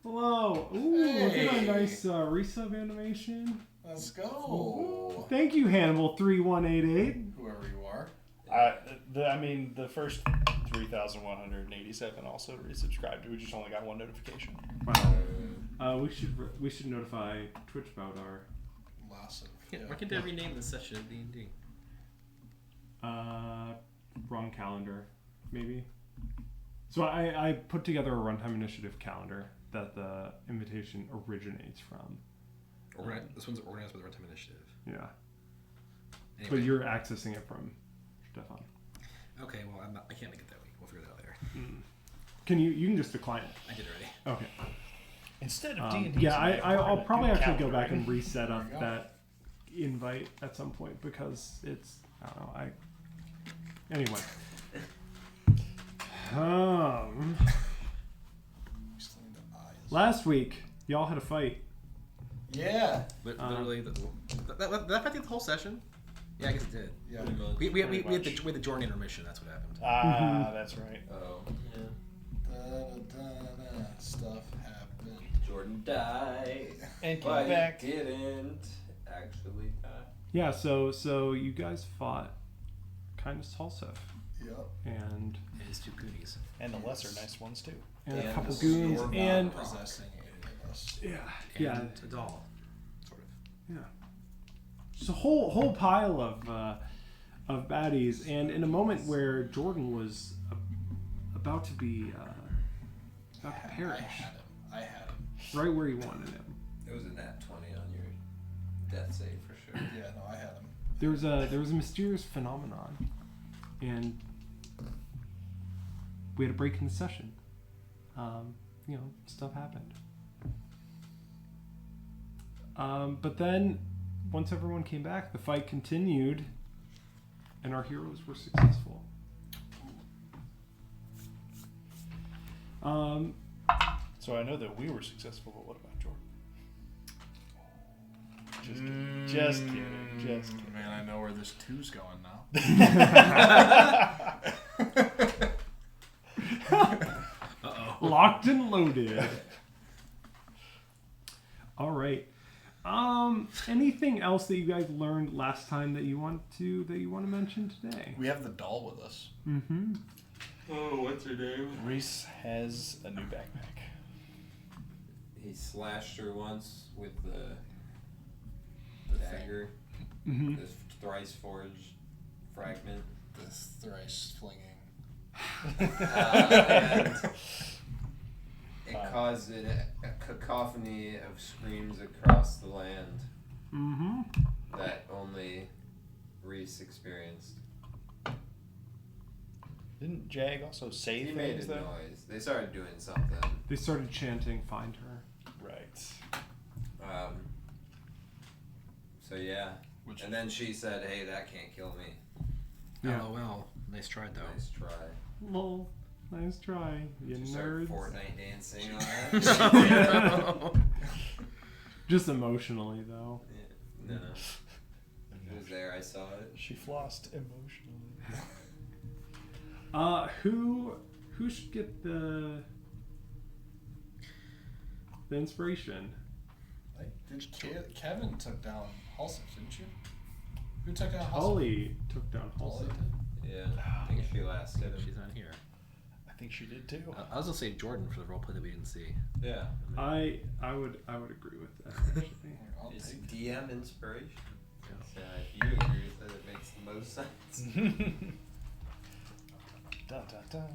Hello. Ooh, look at a nice resub animation. Let's go. Thank you, Hannibal3188. Whoever you are. The first 3,187 also resubscribed. We just only got one notification. Wow. We should notify Twitch about our Loss of. Why can't I rename this session of D&D? wrong calendar, maybe. So I put together a Runtime Initiative calendar that the invitation originates from. This one's organized by the Runtime Initiative. Yeah. Anyway. But you're accessing it from Stefan. Okay, well, I can't make it that week. We'll figure that out later. Can you can just decline it? I did already. Okay. Instead of D&D. Yeah, I'll probably actually go back and reset up that invite at some point because it's, I don't know, anyway. Last week, y'all had a fight. Yeah. Literally, did that fight the whole session? Yeah, I guess it did. Yeah. We had the Jordan intermission. That's what happened. That's right. Oh. Yeah. Stuff happened. Jordan died. And came but back. He didn't actually die. Yeah, so you guys fought kind of Salsef. Yep. And his two goonies. And the lesser nice ones too. And a couple goons and possessing any of us. Yeah. And a doll, sort of. Yeah. Just a whole pile of baddies, and in a moment where Jordan was about to be about to perish, I had him. right where you wanted him. It was a nat 20 on your death save for sure. Yeah, no, I had him. There was a mysterious phenomenon, and we had a break in the session. Stuff happened. But then, once everyone came back, the fight continued, and our heroes were successful. So I know that we were successful, but what about Jordan? Just kidding. Man, I know where this two's going now. Locked and loaded. All right. Anything else that you guys learned last time that you want to mention today? We have the doll with us. Mm-hmm. Oh, what's her name? Reese has a new backpack. He slashed her once with the dagger. Mm-hmm. This thrice forged fragment. This thrice flinging. And it caused a cacophony of screams across the land Mm-hmm. that only Reese experienced. Didn't Jag also say He made things a though? noise. They started doing something. They started chanting, "Find her." Right. So yeah. And then she said, "Hey, that can't kill me." Yeah. Oh well, nice try though. Nice try. Lol. Nice try, you Just start nerds. Fortnite dancing on that. Just emotionally, though. Yeah. No. It was there. I saw it. She flossed emotionally. Who should get the inspiration? Kevin took down Halsey, didn't you? Who took down Halsey? Holly took down Holly Halsey. did? Yeah. I think she last hit him. She's not here. I think she did too. I was gonna say Jordan for the roleplay that we didn't see. Yeah. I would agree with that. Actually. I'll It's take it. DM inspiration. So if you agree with it, it makes the most sense. Dun, dun, dun.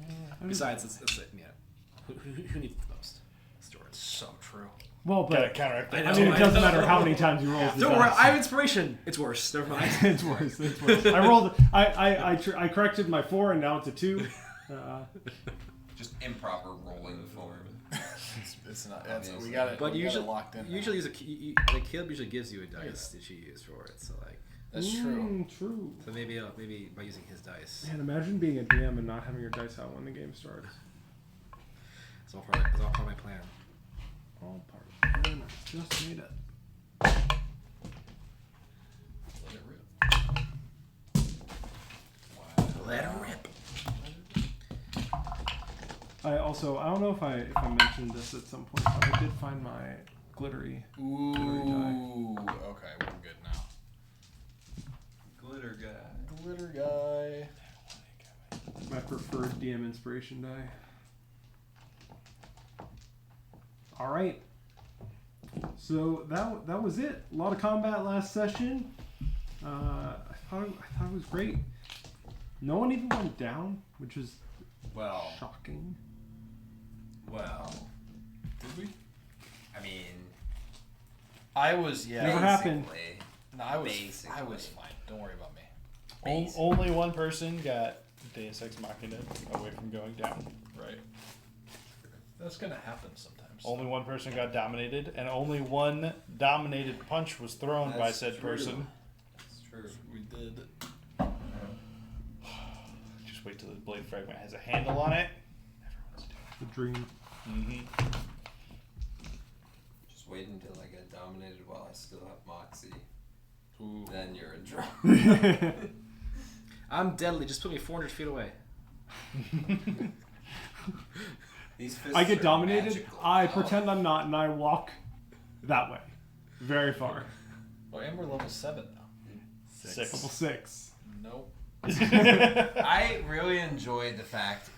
Besides, it's yeah. Who needs the most? It's Jordan. So true. Well, Gotta but counteract that. I mean, it doesn't matter how many times you roll. the Don't worry, dice. I have inspiration. It's worse. Never mind. It's worse. It's worse. I rolled. I corrected my 4 and now it's a 2. Just improper rolling form. It's not. We got it. But we got usually, it locked in. usually, like Caleb usually gives you a dice that she used for it. So like, That's true. True. so maybe by using his dice. Man, imagine being a DM and not having your dice out when the game starts. It's all part of my plan. All part of the plan. I just made it. Let it rip. Let her rip. I don't know if I mentioned this at some point, but I did find my glittery. Ooh. die. Okay, we're good now. Glitter guy. Glitter guy. My preferred DM inspiration die. All right. So that was it. A lot of combat last session. I thought it was great. No one even went down, which is shocking. Well, Did we? I mean, I was Never happened. basically. No, I was Basically. fine. Don't worry about me. Only one person got Deus Ex Machina away from going down. Right. That's gonna happen sometimes. Only one person got dominated, and only one dominated punch was thrown by That's said true. person. That's true. We did. Just wait till the blade fragment has a handle on it. Everyone's The dream. doing. Just wait until I get dominated while I still have Moxie. Ooh. Then you're in trouble. I'm deadly. Just put me 400 feet away. These fists I get are dominated. magical. I pretend I'm not, and I walk that way, very far. Oh, and we're level 7 now. Six. Level 6. Nope. I really enjoyed the fact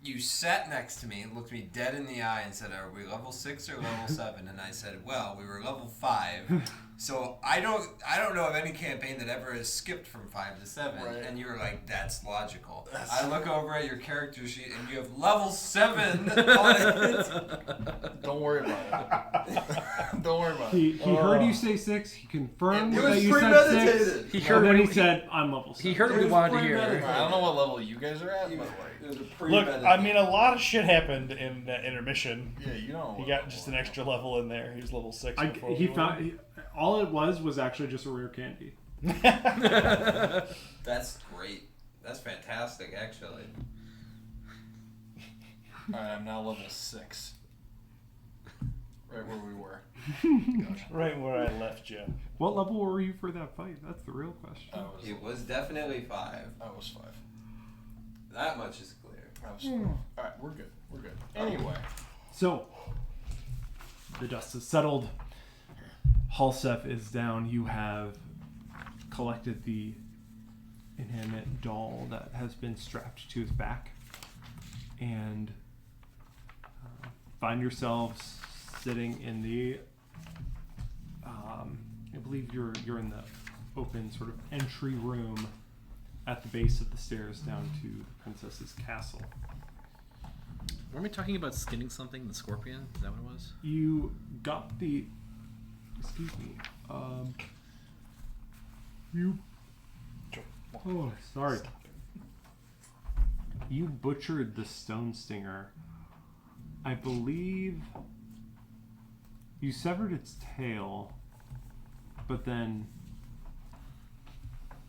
you sat next to me, looked me dead in the eye, and said, "Are we level 6 or level 7?" And I said, "Well, we were level 5." So I don't know of any campaign that ever has skipped from 5 to 7. Right. And you were like, "That's logical." I look over at your character sheet, and you have level 7 on it. Don't worry about it. Don't worry about He it. heard you say 6. He confirmed It was that you said 6. premeditated. He And heard then what he he said, "I'm level 7." He heard what It we was wanted to premeditated. hear. I don't know what level you guys are at, but It like, was a Look, premeditated. I mean, a lot of shit happened in the intermission. yeah, you know. He what got level just an I am. extra level in there. He was level 6. before He we found all it was actually just a rare candy. That's great. That's fantastic, actually. Alright, I'm now level 6. Right where we were. right where I left you. What level were you for that fight? That's the real question. It was definitely 5. I was 5. That much is clear. I was 5. Alright, we're good. We're good. Anyway. So, the dust has settled. Halsef is down. You have collected the inanimate doll that has been strapped to his back, and find yourselves sitting in the. I believe you're in the open sort of entry room at the base of the stairs down to the princess's castle. Weren't we talking about skinning something? The scorpion? Is that what it was? You got the. Excuse me. You. Oh, sorry. You butchered the stone stinger. I believe you severed its tail, but then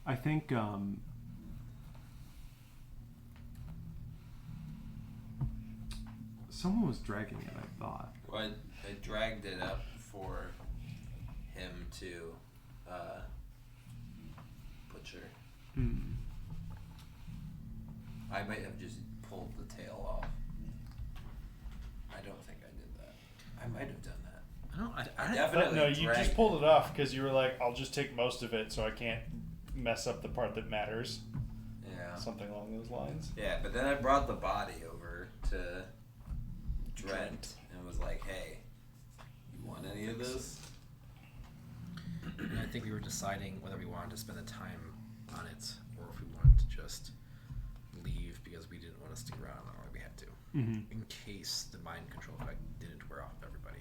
I think someone was dragging it, I thought. Well, I dragged it up for him to butcher. I might have just pulled the tail off. I don't think I did that. I might have done that. I don't. I But definitely no, you dragged just pulled it off because you were like, I'll just take most of it so I can't mess up the part that matters. Yeah. Something along those lines. Yeah, but then I brought the body over to Drent and was like, "Hey, you want any of this?" And I think we were deciding whether we wanted to spend the time on it or if we wanted to just leave because we didn't want to stick around or we had to, in case the mind control effect didn't wear off everybody.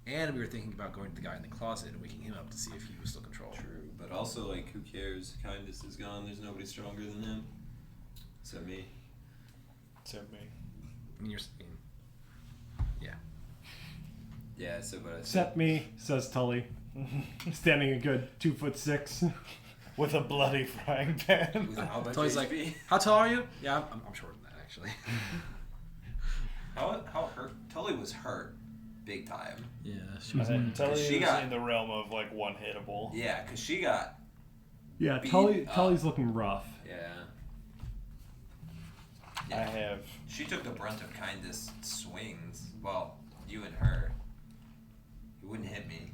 And we were thinking about going to the guy in the closet and waking him up to see if he was still controlled. True, but also, like, who cares? Kindness is gone. There's nobody stronger than him. Except me. Except me. I mean, yeah. Yeah, so but I said, Except me, says Tully, standing a good 2'6". With a bloody frying pan. with how much Tully's like, HP? how tall are you? Yeah, I'm shorter than that actually. How hurt? Tully was hurt, big time. Yeah, she I was. think Tully She was got- in the realm of like one hittable. Yeah, cause she got Yeah, Beat Tully's up. looking rough. yeah. I have. She took the brunt of kindest swings. Well, you and her. You wouldn't hit me.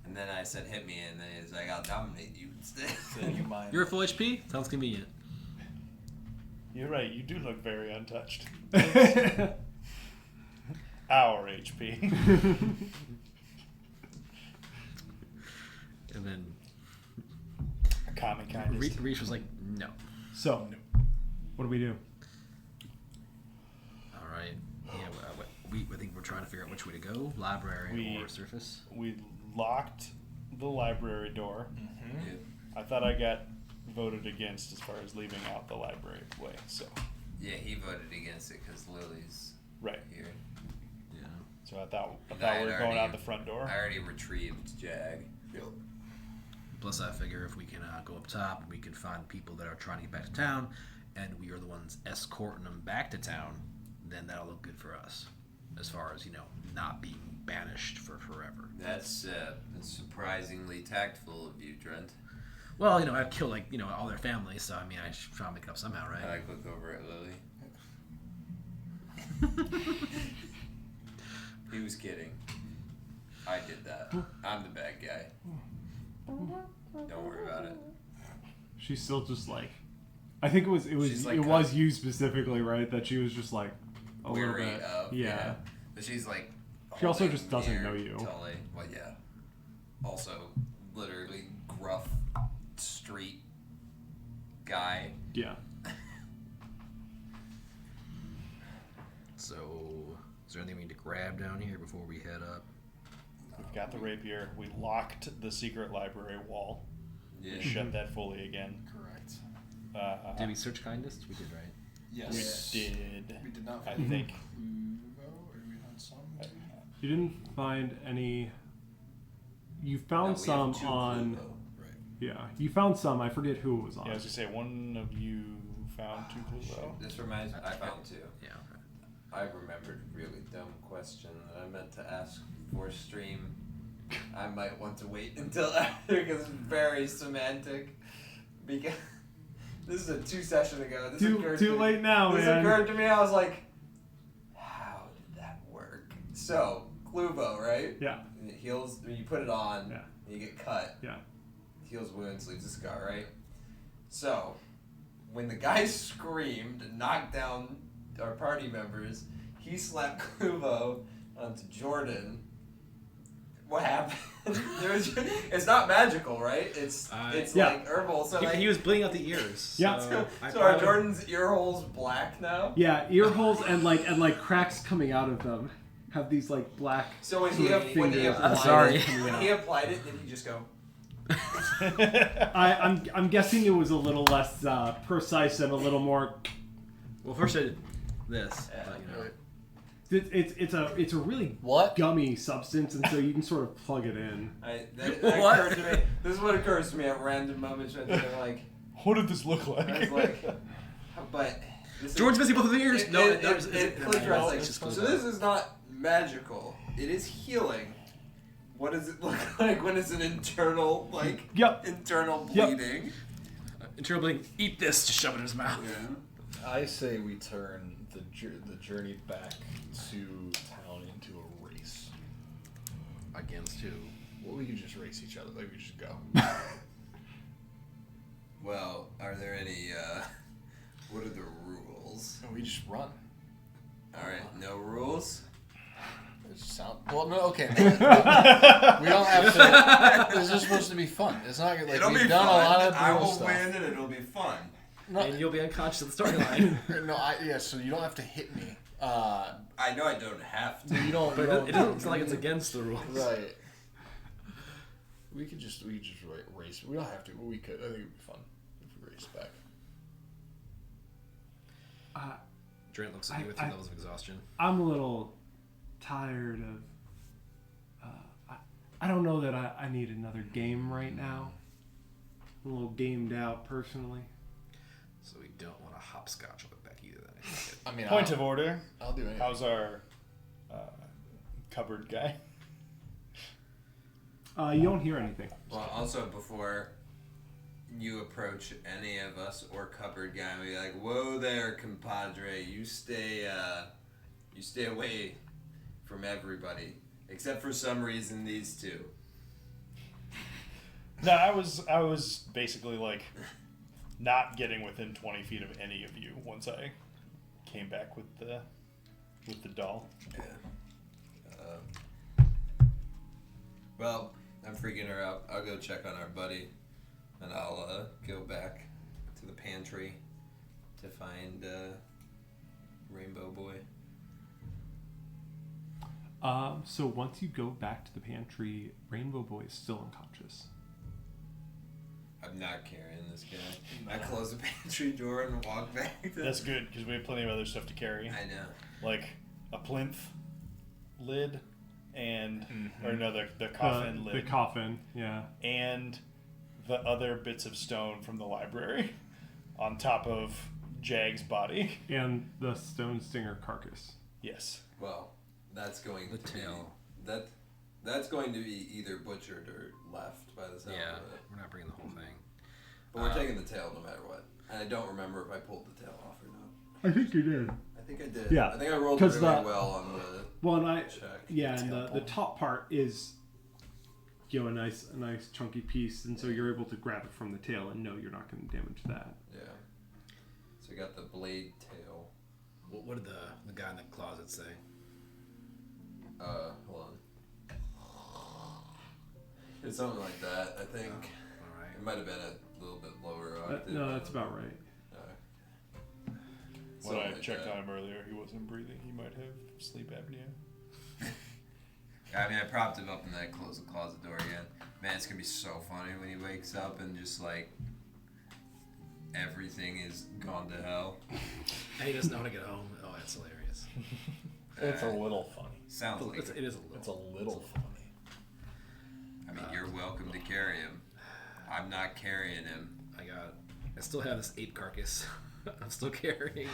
And then I said hit me, and then he's like, I'll dominate you instead. So you mind? You're at full HP? Sounds convenient. You're right. You do look very untouched. Our HP. And then Common kind. Reach was like, no. So, what do we do? All right. Yeah, I think we're trying to figure out which way to go, library or surface. We locked the library door. Mm-hmm. Yeah. I thought I got voted against as far as leaving out the library way. So Yeah, he voted against it because Lily's right. here. Yeah. So I thought And we I were had going out already- the front door. I already retrieved Jag. Plus, I figure if we can go up top, we can find people that are trying to get back to town, and we are the ones escorting them back to town, then that'll look good for us. As far as, not being banished for forever. That's surprisingly tactful of you, Trent. Well, I've killed, all their families, so, I should try to make it up somehow, I right? like look over at Lily. He was kidding. I did that. I'm the bad guy. Don't worry about it. She's still just like, I think She's like it was you specifically, right? That she was just like a little Weary bit. of, Yeah. But she's like. She also holding just doesn't near know you. Tully. Well, yeah. Also, literally gruff street guy. Yeah. So, is there anything we need to grab down here before we head up? We've got the rapier. We locked the secret library wall. Yeah. We shut that fully again. Correct. Did we search kindest? We did, right? Yes. We did. We did not I find think. Cluvo, or we found some. maybe? You didn't find any. You No, found we have some 2 on. Cluedo. Right. Yeah, you found some. I forget who it was on. Yeah, I was gonna say one of you found 2 Cluedo. This reminds me. I found 2. Yeah. I remembered a really dumb question that I meant to ask before stream. I might want to wait until after because it's very semantic. Because this is a 2 session ago. This occurred Too to late now, This man. occurred to me. I was like, how did that work? So Cluvo, right? Yeah. And it heals. When you put it on, Yeah. and you get cut. Yeah. Heals wounds, leaves a scar, right? So, when the guy screamed and knocked down our party members, he slapped Cluvo onto Jordan. What happened? It's not magical, right? It's Yeah. like herbal. So like, He was bleeding out the ears. Yeah. So, so are Jordan's ear holes black now? Yeah, ear holes and like cracks coming out of them have these like black. So when sort of fingers applied sorry. it, when he applied it, did he just go? I'm guessing it was a little less precise and a little more. Well, first I did this. Yeah. But, It's a really What? gummy substance, and so you can sort of plug it in. That What? occurred to me. This is what occurs to me at random moments. When I'm like, What did this look like? I was like, but this is- George's missing both of the ears. It, No, it, it, it clicked right. no, Like, it's just so close this is not magical. It is healing. What does it look like when it's an internal Yep. internal Yep. bleeding? Internal bleeding. Eat this. Just shove it in his mouth. Yeah. I say we turn the journey back to town into a race. Against who? Well, we could just race each other. Like we just go. Well, are there any? What are the rules? And we just run. All right, no rules. It sound well. No, okay. We don't have to. This is supposed to be fun. It's not like It'll we've be done fun. a lot of I brutal will stuff. win, and it'll be fun. No, And you'll be unconscious at the starting line. no, yeah. So you don't have to hit me. I know I don't have to. You don't. But you don't it doesn't sound like it's against the rules. Right. We could just race. We don't have to, but we could. I think it'd be fun if we race back. Drent looks at you with 2 levels of exhaustion. I'm a little tired of. I don't know that I need another game right now. I'm a little gamed out personally. So we don't want to hopscotch on the back either. Then I think. I mean, Point of order. I'll do anything. How's our cupboard guy? You don't hear anything. Well, also before you approach any of us or cupboard guy and be like, "Whoa there, compadre! You stay away from everybody, except for some reason these two." No, I was basically like not getting within 20 feet of any of you once I came back with the doll. Yeah. Well, I'm freaking her out. I'll go check on our buddy, and I'll go back to the pantry to find Rainbow Boy. So once you go back to the pantry, Rainbow Boy is still unconscious. I'm not carrying this guy. I close the pantry door and walk back. That's good because we have plenty of other stuff to carry, I know. like a plinth lid and or no, the coffin lid, The coffin, yeah. and the other bits of stone from the library on top of Jag's body. And the stone stinger carcass. Yes. Well, that's going The to tail. be that's going to be either butchered or left by the sound Yeah, of it. we're not bringing the whole thing. But we're taking the tail no matter what. And I don't remember if I pulled the tail off or not. I think you did. I think I did. Yeah, I think I rolled 'cause really the- well on the Well, and check. and the top part is, a nice chunky piece, and so you're able to grab it from the tail, and no, you're not going to damage that. Yeah. So we got the blade tail. What did the guy in the closet say? Hold on. It's something like that, I think. All right. It might have been a little bit lower octave. No, that's about right. When Something I like checked that. on him earlier, he wasn't breathing. He might have sleep apnea. I mean, I propped him up and then I closed the closet door again. Man, it's gonna be so funny when he wakes up and just like everything is gone to hell. And he doesn't know how to get home. Oh, that's hilarious. It's a little funny. Sounds like It is a little. It's a little funny. I mean, you're welcome to carry him. I'm not carrying him. I still have this ape carcass. I'm still carrying,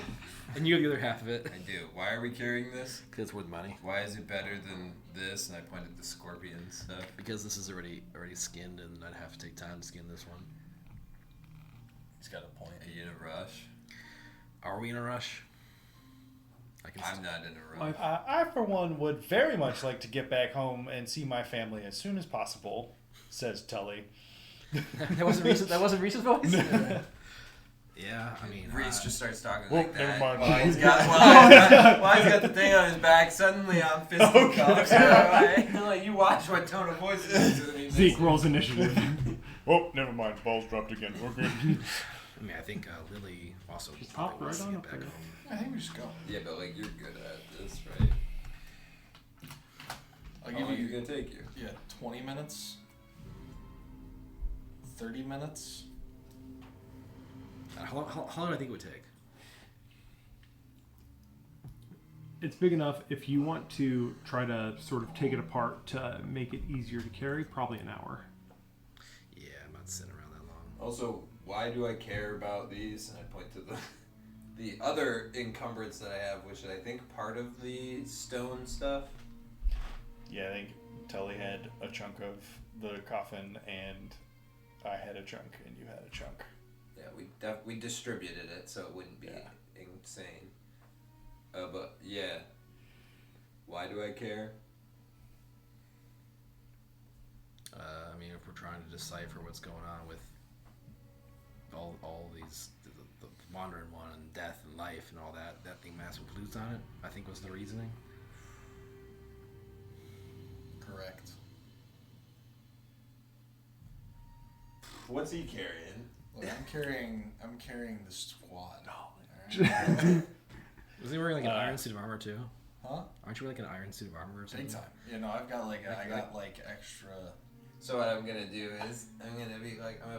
and you have the other half of it. I do. Why are we carrying this? Because it's worth money. Why is it better than this? And I pointed at the scorpion stuff. Because this is already skinned, and I'd have to take time to skin this one. He's got a point. Are you in a rush? Are we in a rush? I'm not in a rush. I, for one, would very much like to get back home and see my family as soon as possible, says Tully. That wasn't Reese's voice. Yeah, I mean, Reese just starts talking Well, like never that. mind. While he's got the thing on his back. Suddenly I'm fisticuffs. Like, you watch what tone of voice it is. Zeke rolls initiative. Oh, never mind. Balls dropped again. We're good. I mean, I think Lily also Just probably hop wants right to on get up back there. home. I think we just go. Yeah, but like you're good at this, right? I'll How give long you is it gonna take you? 20 minutes. 30 minutes. How long do I think it would take? It's big enough if you want to try to sort of take it apart to make it easier to carry, probably an hour. Yeah, I'm not sitting around that long. Also, why do I care about these? And I point to the other encumbrance that I have, which is I think part of the stone stuff. Yeah, I think Tully had a chunk of the coffin, and I had a chunk, and you had a chunk. Yeah, we distributed it so it wouldn't be insane. But yeah, why do I care? I mean, if we're trying to decipher what's going on with all these, the wandering one and death and life and all that thing massive includes on it, I think was the reasoning. Correct. What's he carrying? Look, I'm carrying the squad. Alright? Was he wearing like an iron suit of armor too? Huh? Aren't you wearing like an iron suit of armor or something? Big time. You know, I've got like extra. So what I'm gonna do is I'm gonna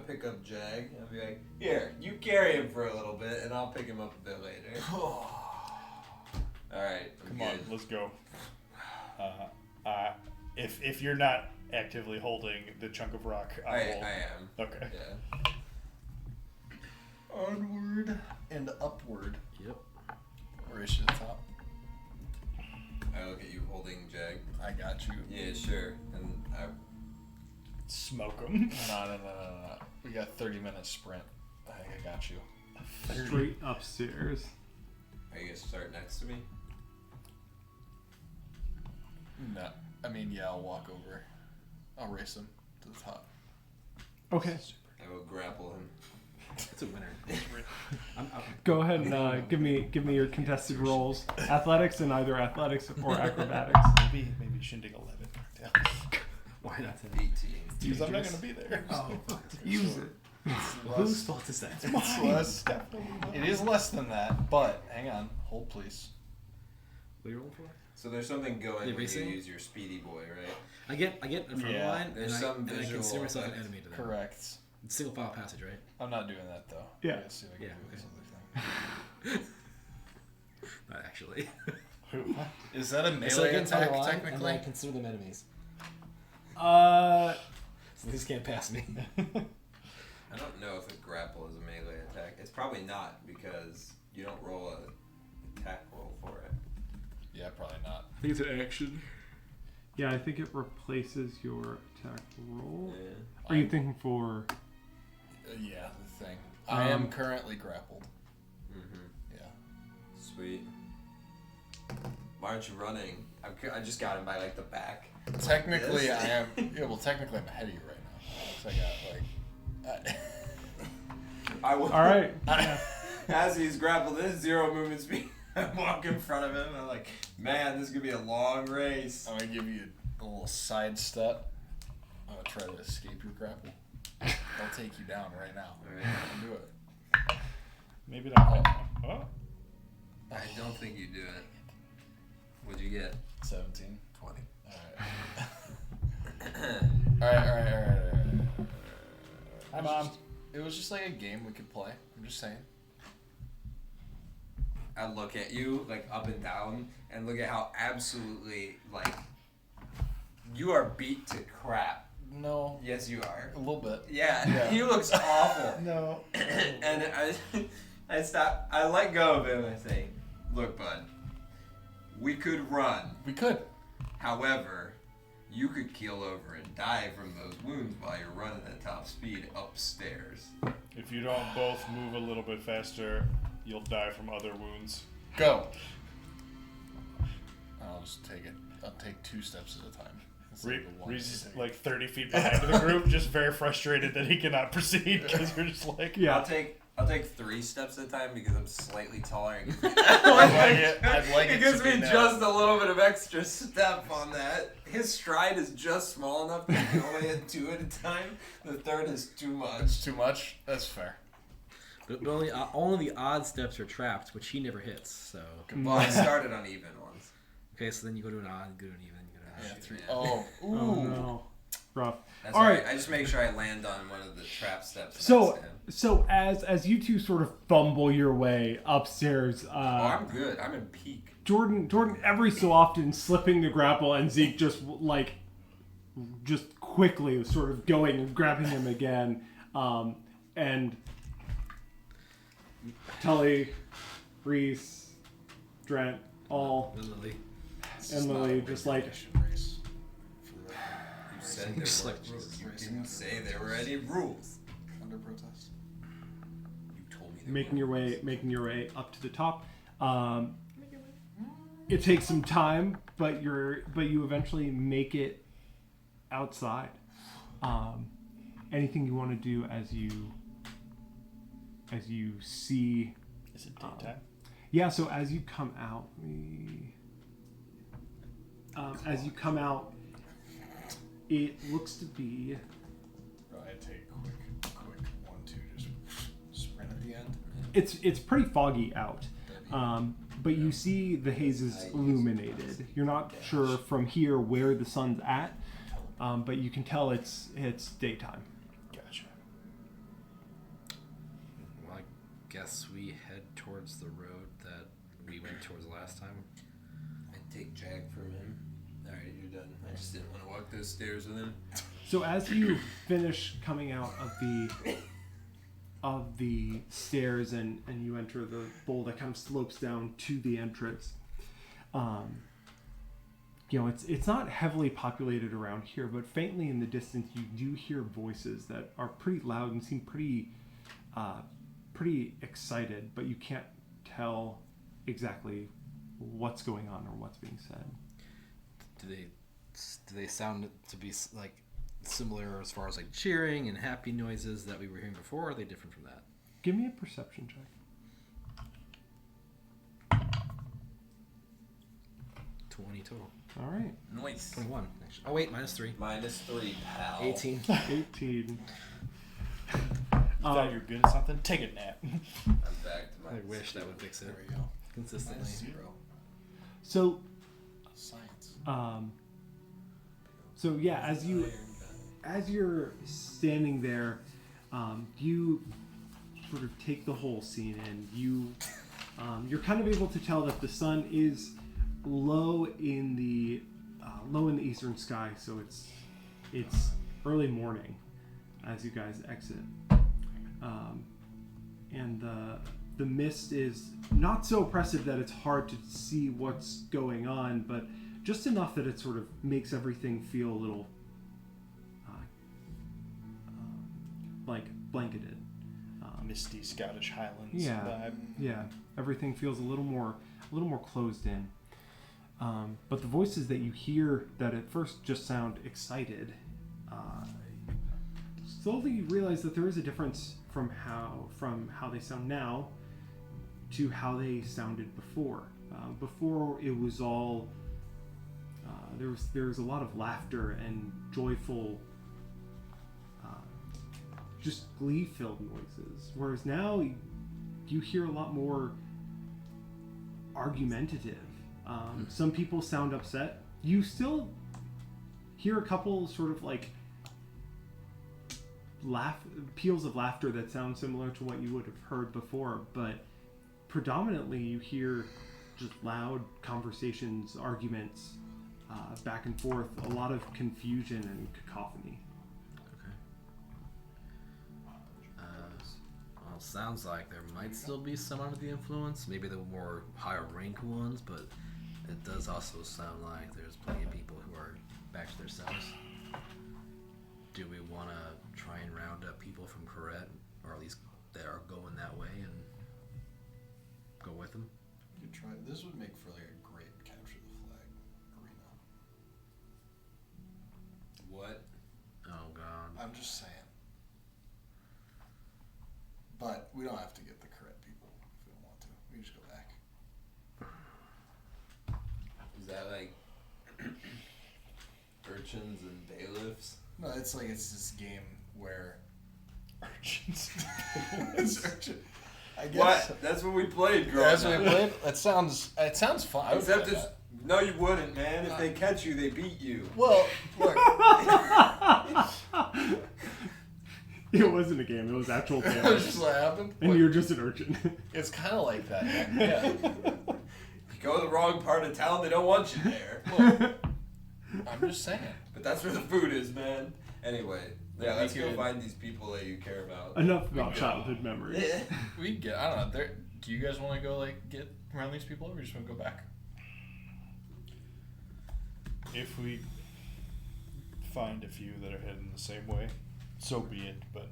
pick up Jag and I'll be like, here, you carry him for a little bit and I'll pick him up a bit later. Alright, Come on, let's go. If you're not actively holding the chunk of rock, I am. Okay. Yeah. Onward and upward. Yep. Race to the top. I look at you holding Jag. I got you. Yeah, sure. And I Smoke them. No. We got 30-minute sprint. I got you. Straight upstairs. Are you gonna start next to me? No. I mean, yeah, I'll walk over. I'll race him to the top. Okay. I will grapple him. It's a winner. Go ahead and give me your contested rolls. Athletics and either athletics or acrobatics. Maybe Shindig 11. Why not? 18. Because I'm not going to be there. Oh, fuck. Use it. Whose fault is that? It's less. It is less than that, but hang on. Hold, please. What are you rolling for? So there's something going when you racing? use your speedy boy, right? I get in front of the Yeah, line, there's and some I visual consider myself an effect. enemy to them. Correct. It's single file passage, right? I'm not doing that, though. Yeah. Let's see if I can Yeah, do this okay. other thing. Not actually. Is that a So I melee get in front of attack, the line, technically? and I consider them enemies. So these can't pass me. I don't know if a grapple is a melee attack. It's probably not because you don't roll a attack roll for it. Yeah, probably not. I think it's an action. Yeah, I think it replaces your attack roll. Yeah. Are you thinking for? Yeah, the thing. I am currently grappled. Mm-hmm. Yeah. Sweet. Why aren't you running? I just got him by like the back. Technically, Yes. I am. Yeah, well, technically, I'm ahead of you right now. So I got like. I will. All right. As he's grappled in 0 movement speed, I walk in front of him. And I'm like, man, this is gonna be a long race. I'm gonna give you a little side step. I'm gonna try to escape your grapple. I'll take you down right now. All right. I'll do it. Maybe not right now. Oh. I don't think you do it. What'd you get? 17. 20. Alright. Hi, Mom. It was just like a game we could play. I'm just saying. I look at you like up and down and look at how absolutely like you are beat to crap. No. Yes, you are. A little bit. Yeah, Yeah. he looks awful. No. And I stop. I let go of him and I say, "Look, bud, we could run. We could. However, you could keel over and die from those wounds while you're running at top speed upstairs." If you don't both move a little bit faster, you'll die from other wounds. Go. I'll just take it. I'll take 2 steps at a time. instead of the one Reed's you just take. like 30 feet behind the group, just very frustrated that he cannot proceed because we're just like, Yeah. I'll take 3 steps at a time because I'm slightly taller. And I'd like it it gives to be me now. just a little bit of extra step on that. His stride is just small enough that he can only hit 2 at a time. The third is too much. It's too much. That's fair. But only the odd steps are trapped, which he never hits. So Well, I started on even ones. okay, so then you go to an odd, go to an even, you go to an Yeah, odd. 3. Yeah. Oh. Ooh. Oh no. Rough. That's All all right. right. I just make sure I land on one of the trap steps. So next to him. so as you two sort of fumble your way upstairs, Oh, I'm good. I'm in peak. Jordan every so often slipping the grapple and Zeke just quickly sort of going and grabbing him again, and Tully, Reese, Drent, all Lily. and Lily just like Race. You said there Just were like rules. You didn't say there were any rules. Under protest. You told me there making were your way up to the top. It takes some time, but you eventually make it outside. Anything you want to do as you see? is it daytime? Yeah. So as you come out, it looks to be. I take quick 1-2, just sprint at the end. It's pretty foggy out. But you see the haze is illuminated. You're not sure from here where the sun's at, but you can tell it's daytime. Gotcha. Well, I guess we head towards the road that we went towards last time. I take Jack from him. Alright, you're done. I just didn't want to walk those stairs with him. So as you finish coming out of the stairs and you enter the bowl that kind of slopes down to the entrance, it's not heavily populated around here, but faintly in the distance you do hear voices that are pretty loud and seem pretty excited, but you can't tell exactly what's going on or what's being said. Do they sound to be like similar as far as like cheering and happy noises that we were hearing before, or are they different from that? Give me a perception check. 20 total. All right. Nice. 21, actually. Oh, wait, -3. -3, pal. 18. 18. You thought you were good at something? Take a nap. I'm back to I wish that would fix it. There we go. Consistently. -0. So, Science. so yeah, as you're standing there, you sort of take the whole scene in. You're kind of able to tell that the sun is low in the eastern sky, so it's early morning as you guys exit, and the mist is not so oppressive that it's hard to see what's going on, but just enough that it sort of makes everything feel a little like blanketed. Misty Scottish Highlands Yeah. vibe. Yeah, everything feels a little more closed in. But the voices that you hear that at first just sound excited, slowly you realize that there is a difference from how they sound now to how they sounded before. Before it was all there was a lot of laughter and joyful, just glee-filled noises. Whereas now you hear a lot more argumentative. Some people sound upset. You still hear a couple sort of like peals of laughter that sound similar to what you would have heard before, but predominantly you hear just loud conversations, arguments, back and forth, a lot of confusion and cacophony. Well, it sounds like there might still be some under the influence, maybe the more higher rank ones, but it does also sound like there's plenty of people who are back to themselves. Do we want to try and round up people from Corette, or at least that are going that way, and go with them? You could try. This would make for like a great capture the flag arena. What? Oh God. I'm just saying. But we don't have to get the correct people if we don't want to. We can just go back. Is that like urchins and bailiffs? No, it's like it's this game where Urchins. it's urchin. I guess. What? That's what we played growing That's what up. we played. It sounds fun. I would Except play it's that. no, you wouldn't, man. If they catch you, they beat you. Well, look. It wasn't a game, it was actual That's damage. just what happened. And you're just an urchin. It's kind of like that. Yeah. If you go to the wrong part of town, they don't want you there. Look, I'm just saying. But that's where the food is, man. Anyway, yeah, We let's go could- find these people that you care about. Enough about childhood memories. Yeah. We get. I don't know. Do you guys want to go like get around these people, or we just want to go back? If we find a few that are heading the same way, so be it, but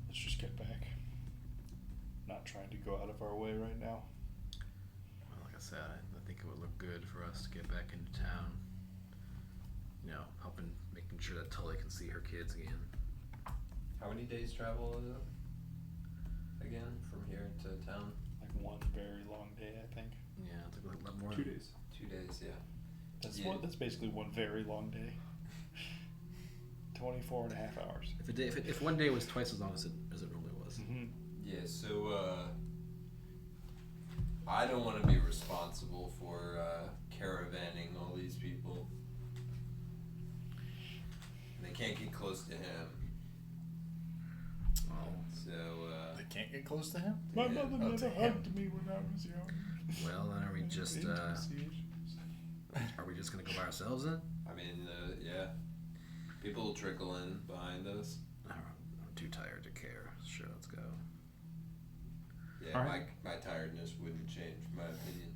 let's just get back. Not trying to go out of our way right now. Well, like I said, I think it would look good for us to get back into town. You know, making sure that Tully can see her kids again. How many days travel is it? Again, from here to town? Like one very long day, I think. Yeah, it's like a lot more. 2 days. 2 days, yeah. That's that's basically one very long day. 24 and a half hours. If one day was twice as long as it normally was. Mm-hmm. Yeah, so I don't want to be responsible for caravanning all these people. They can't get close to him. So, They can't get close to him. My Yeah. mother Oh, never to him. hugged me when I was young. Well, then are we just Intimacy issues. gonna go by ourselves then? I mean, yeah. People will trickle in behind us. I'm too tired to care. Sure, let's go. Yeah, Alright. my tiredness wouldn't change my opinion.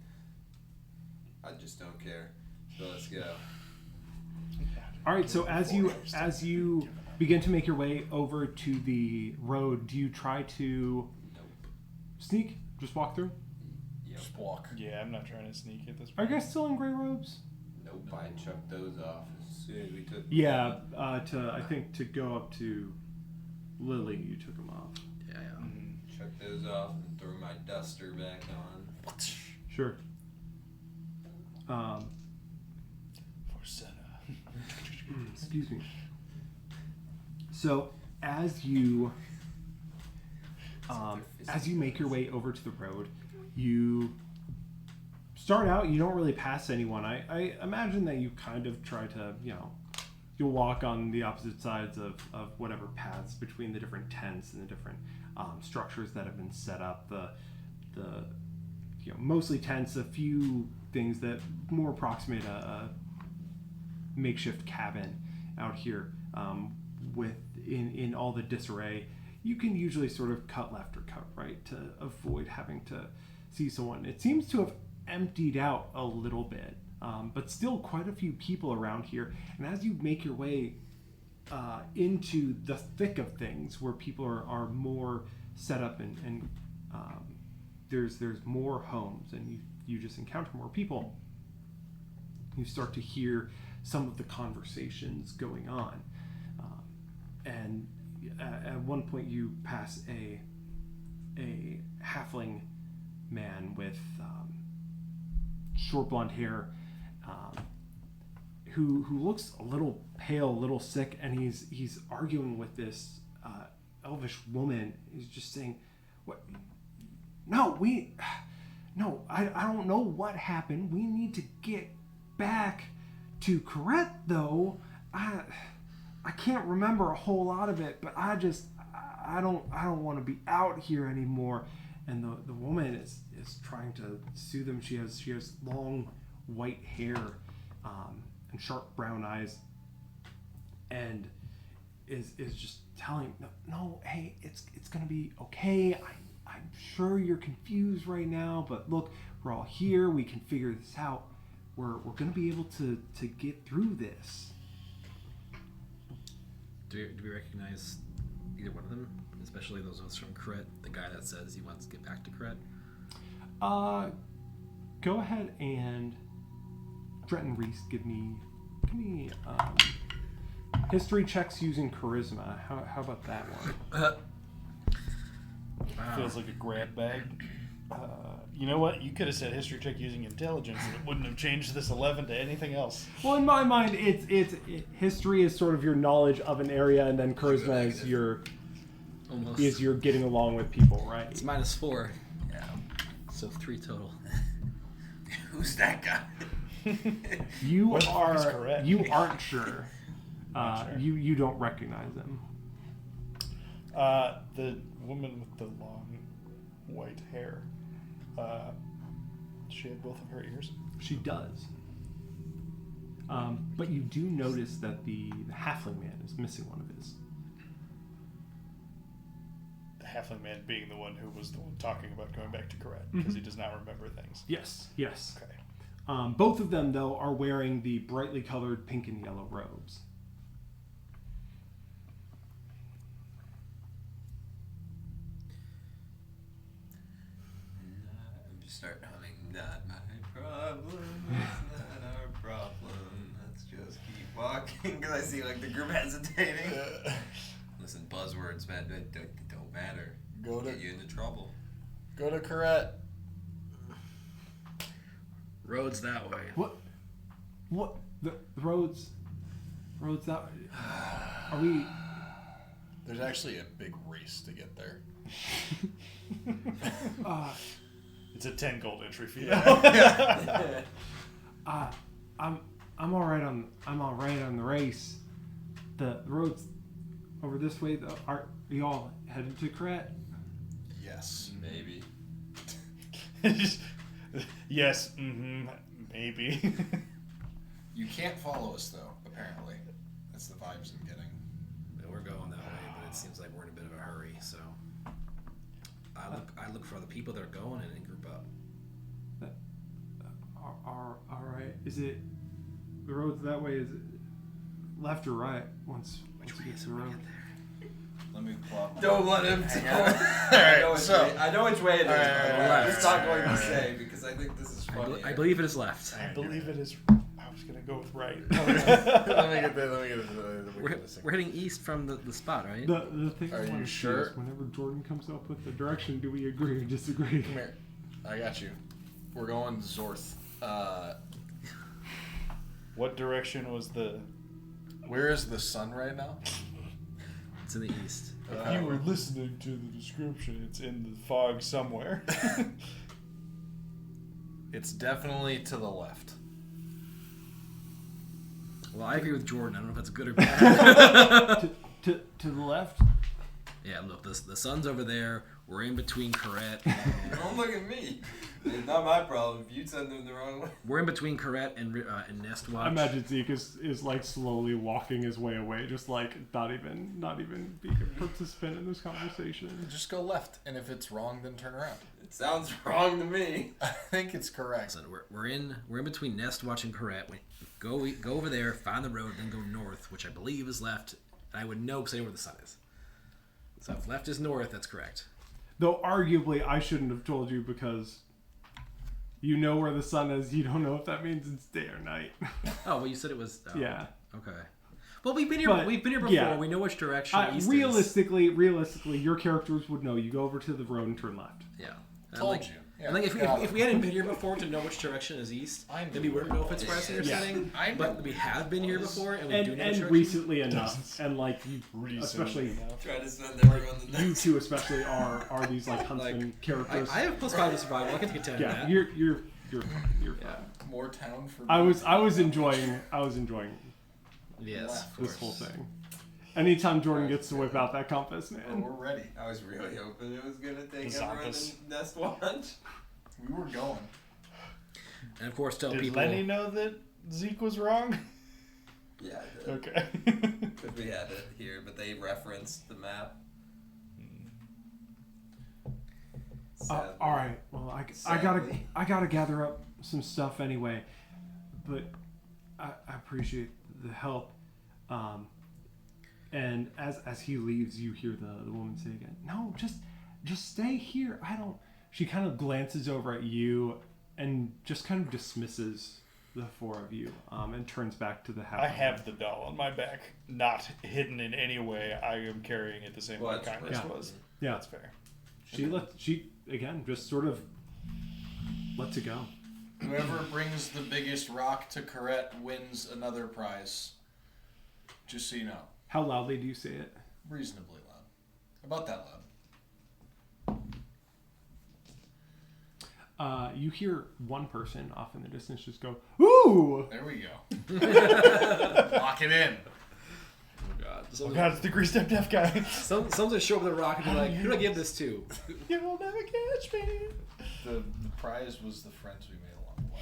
I just don't care. So let's go. All right. So as you begin to make your way over to the road, do you try to sneak? Just walk through? Yep. Just walk. Yeah, I'm not trying to sneak at this Are point. you guys still in gray robes? Nope, I chucked those off as soon as we took. Yeah. I think to go up to Lily, you took them off. Yeah. Chuck those off and throw my duster back on. Sure. For Senna. Excuse me. So as you make your way over to the road, you start out. You don't really pass anyone. I imagine that you kind of try to, you'll walk on the opposite sides of whatever paths between the different tents and the different structures that have been set up. The mostly tents, a few things that more approximate a makeshift cabin out here. In all the disarray, you can usually sort of cut left or cut right to avoid having to see someone. It seems to have emptied out a little bit, but still quite a few people around here. And as you make your way into the thick of things, where people are more set up and there's more homes, and you just encounter more people, you start to hear some of the conversations going on. And at one point you pass a halfling man with short blonde hair, who looks a little pale, a little sick, and he's arguing with this elvish woman. He's just saying, "What? No, I don't know what happened. We need to get back to Corette, though. I can't remember a whole lot of it, but I don't want to be out here anymore." And the woman is trying to soothe him. She has long white hair and sharp brown eyes, and is just telling, no, hey, it's gonna be okay. I'm sure you're confused right now, but look, we're all here. We can figure this out. We're gonna be able to get through this. Do we recognize either one of them? Especially those of us from Cret, the guy that says he wants to get back to Cret? Go ahead and Dretton Reese, give me history checks using charisma. How about that one? Feels like a grab bag. You know what? You could have said history check using intelligence, and it wouldn't have changed this 11 to anything else. Well, in my mind, it's history is sort of your knowledge of an area, and then charisma is your getting along with people, right? It's -4. Yeah. So 3 total. Who's that guy? You What the fuck is correct? you aren't sure. Not sure. You don't recognize him. The woman with the long white hair. She had both of her ears. She does. But you do notice that the halfling man is missing one of his. The halfling man being the one who was the one talking about going back to Corette, because he does not remember things. Yes. Okay. Both of them, though, are wearing the brightly colored pink and yellow robes. Just start humming. Not my problem. It's not our problem. Let's just keep walking. Because I see like the group hesitating. Listen, buzzwords, man, don't matter. Get you into trouble. Go to Corette. Roads that way. What? The roads that way? Are we... There's actually a big race to get there. It's a 10 gold entry fee. I'm all right on the race. The roads over this way, though, are you all headed to Corette? Yes. Maybe. Yes, maybe. You can't follow us, though, apparently. That's the vibes I'm getting. We're going that way, but it seems like we're in a bit of a hurry, so I look for other people that are going and then group up. All right. Is it The road's that way. Is it left or right? Once you get to the road. Let me plot. Don't let him tell. I know which way it is. I'm just not going to say because I think this is funny. I believe it is left. I believe it is. I was gonna go with right. Let me get this. We're heading east from the spot, right? The thing Are I you want to sure? see is whenever Jordan comes up with the direction, do we agree or disagree? Come here. I got you. We're going Zorth. What direction was the? Where is the sun right now? It's in the east. If you were listening to the description, it's in the fog somewhere. It's definitely to the left. Well, I agree with Jordan. I don't know if that's good or bad. to the left. Yeah, look, the sun's over there. We're in between Corette. Don't look at me. It's not my problem if you send them the wrong way. We're in between Corette and Nestwatch. I imagine Zeke is like slowly walking his way away, just like not even being a participant in this conversation. Just go left, and if it's wrong, then turn around. It sounds wrong to me. I think it's correct. Listen, we're in between Nestwatch and Corette. We go over there, find the road, then go north, which I believe is left. And I would know because I know where the sun is. So if left is north, that's correct. Though arguably I shouldn't have told you because you know where the sun is. You don't know if that means it's day or night. Oh, well, you said it was. Oh, Yeah. Okay. Well, we've been here. But, We've been here before. yeah. We know which direction east realistically, your characters would know. You go over to the road and turn left. is. Yeah. And Told like, you. I think if we hadn't been here before to know which direction is east, then we wouldn't know if it's west or Yeah. setting. I know. But we have been here before, and we do know which And direction. recently enough, and like you, Recently especially enough. Try to send everyone the you next. two, especially are these like huntsman characters. I have +5 to survival. I can get 10 in yeah, that. you're fine. You're fine. More town for me. I was enjoying Yes, of this course. whole thing. Anytime Jordan gets to whip out that compass, Oh, man. we're ready. I was really hoping it was gonna take The everyone Zompus. to Nest Watch. We were going. And of course, tell Did people. Lenny know that Zeke was wrong? Yeah, I did. Okay. Because we had it here, but they referenced the map. Sadly. All right. Well, Sadly. I gotta gather up some stuff anyway, but I appreciate the help. And as he leaves, you hear the woman say again, "No, just stay here. I don't." She kind of glances over at you and just kind of dismisses the four of you, and turns back to the house. I have the doll on my back, not hidden in any way. I am carrying it the same way Well, Kindness yeah. was. Yeah. That's fair. She again just sort of lets it go. Whoever brings the biggest rock to Corette wins another prize. Just so you know. How loudly do you say it? Reasonably loud. About that loud. You hear one person off in the distance just go, "Ooh!" There we go. Lock it in. Oh god. Oh god, it's the greased up deaf guy. Someone's gonna show up with a rock and be like, "Who do I give this to?" You'll never catch me. The prize was the friends we made along the way.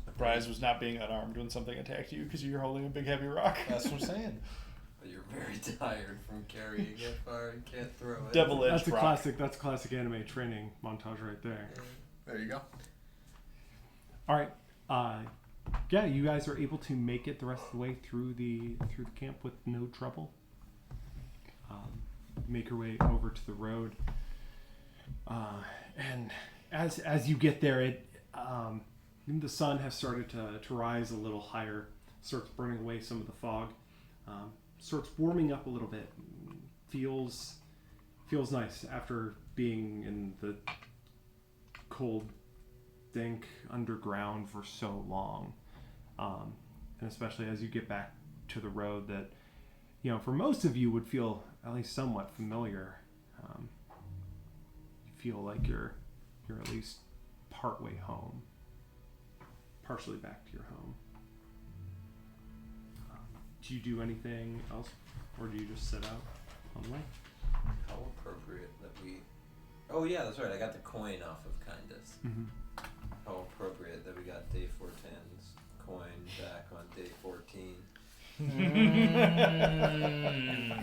The prize was not being unarmed when something attacked you because you're holding a big heavy rock. That's what I'm saying. But you're very tired from carrying it far and can't throw it. Double-edged That's a rock. classic anime training montage right there. There you go. All right. Yeah, you guys are able to make it the rest of the way through the camp with no trouble. Make your way over to the road, and as you get there, the sun has started to rise a little higher, starts burning away some of the fog, starts warming up a little bit. Feels nice after being in the cold, dank underground for so long, and especially as you get back to the road that, for most of you would feel at least somewhat familiar. You feel like you're at least partway home, partially back to your home. Do you do anything else, or do you just sit out on the way? How appropriate that we... Oh yeah, that's right. I got the coin off of Kindness. Mm-hmm. How appropriate that we got day 410's coin back on day 14.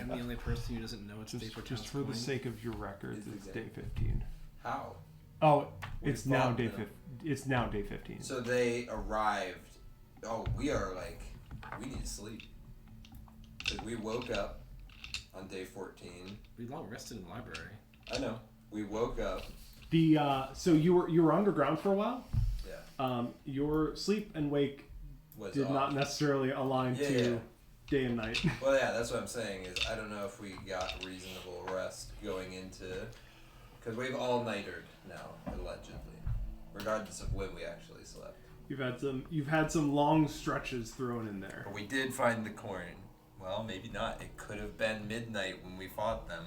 And the only person who doesn't know it's day 14. Just for the sake of your records, Is it's the day 15. How? Oh, We it's now bought day them. 15. It's now day 15. So they arrived Oh, we are like, we need to sleep. Because we woke up on day 14. We long rested in the library. I know. We woke up. So you were underground for a while. Yeah. Your sleep and wake Was did off. not necessarily align to day and night. Well, yeah, that's what I'm saying is I don't know if we got reasonable rest going into, because we've all-nightered now, allegedly, regardless of when we actually slept. You've had some long stretches thrown in there. But we did find the coin. Well, maybe not. It could have been midnight when we fought them.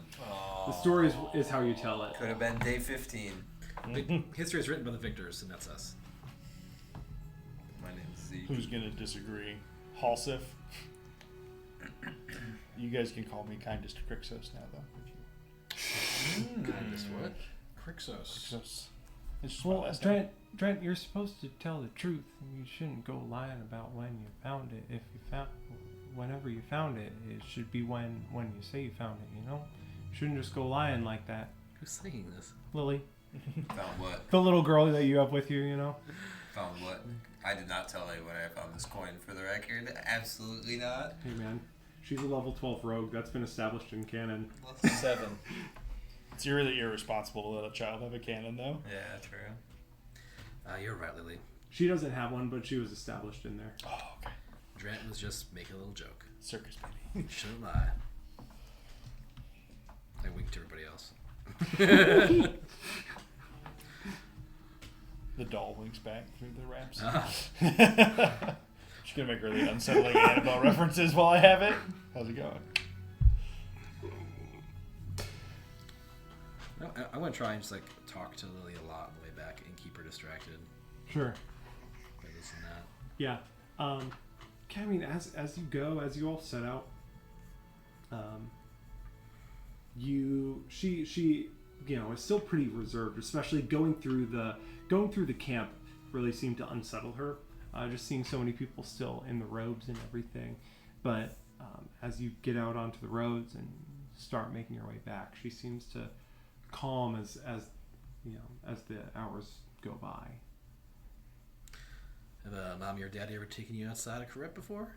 The story is how you tell it. Could have been day 15. History is written by the victors, and that's us. My name's Zeke. Who's gonna disagree? Halsif. You guys can call me Kindest Crixos now, though. Kindest what? Crixos. It's just my Well, last name. Trent, you're supposed to tell the truth. You shouldn't go lying about when you found it. If you found, whenever you found it, it should be when you say you found it. You know, you shouldn't just go lying like that. Who's saying this? Lily, Found what? the little girl that you have with you. You know. Found what? I did not tell anyone I found this coin, for the record. Absolutely not. Hey man, she's a level 12 rogue. That's been established in canon. 7. It's really irresponsible to let a child have a cannon, though. Yeah, true. You're right, Lily. She doesn't have one, but she was established in there. Oh, okay. Drant was just making a little joke. Circus baby. Shouldn't lie. I winked to everybody else. The doll winks back through the ramps. Ah. Just gonna make really unsettling Annabelle references while I have it. How's it going? No, I want to try and just like talk to Lily a lot on the way back and keep her distracted Sure. by this and that. Yeah. Okay, I mean, as you go, as you all set out, she you know is still pretty reserved, especially going through the camp really seemed to unsettle her. Just seeing so many people still in the robes and everything, but as you get out onto the roads and start making your way back, she seems to calm as you know as the hours go by. Have Mommy or Daddy ever taken you outside of Correct before?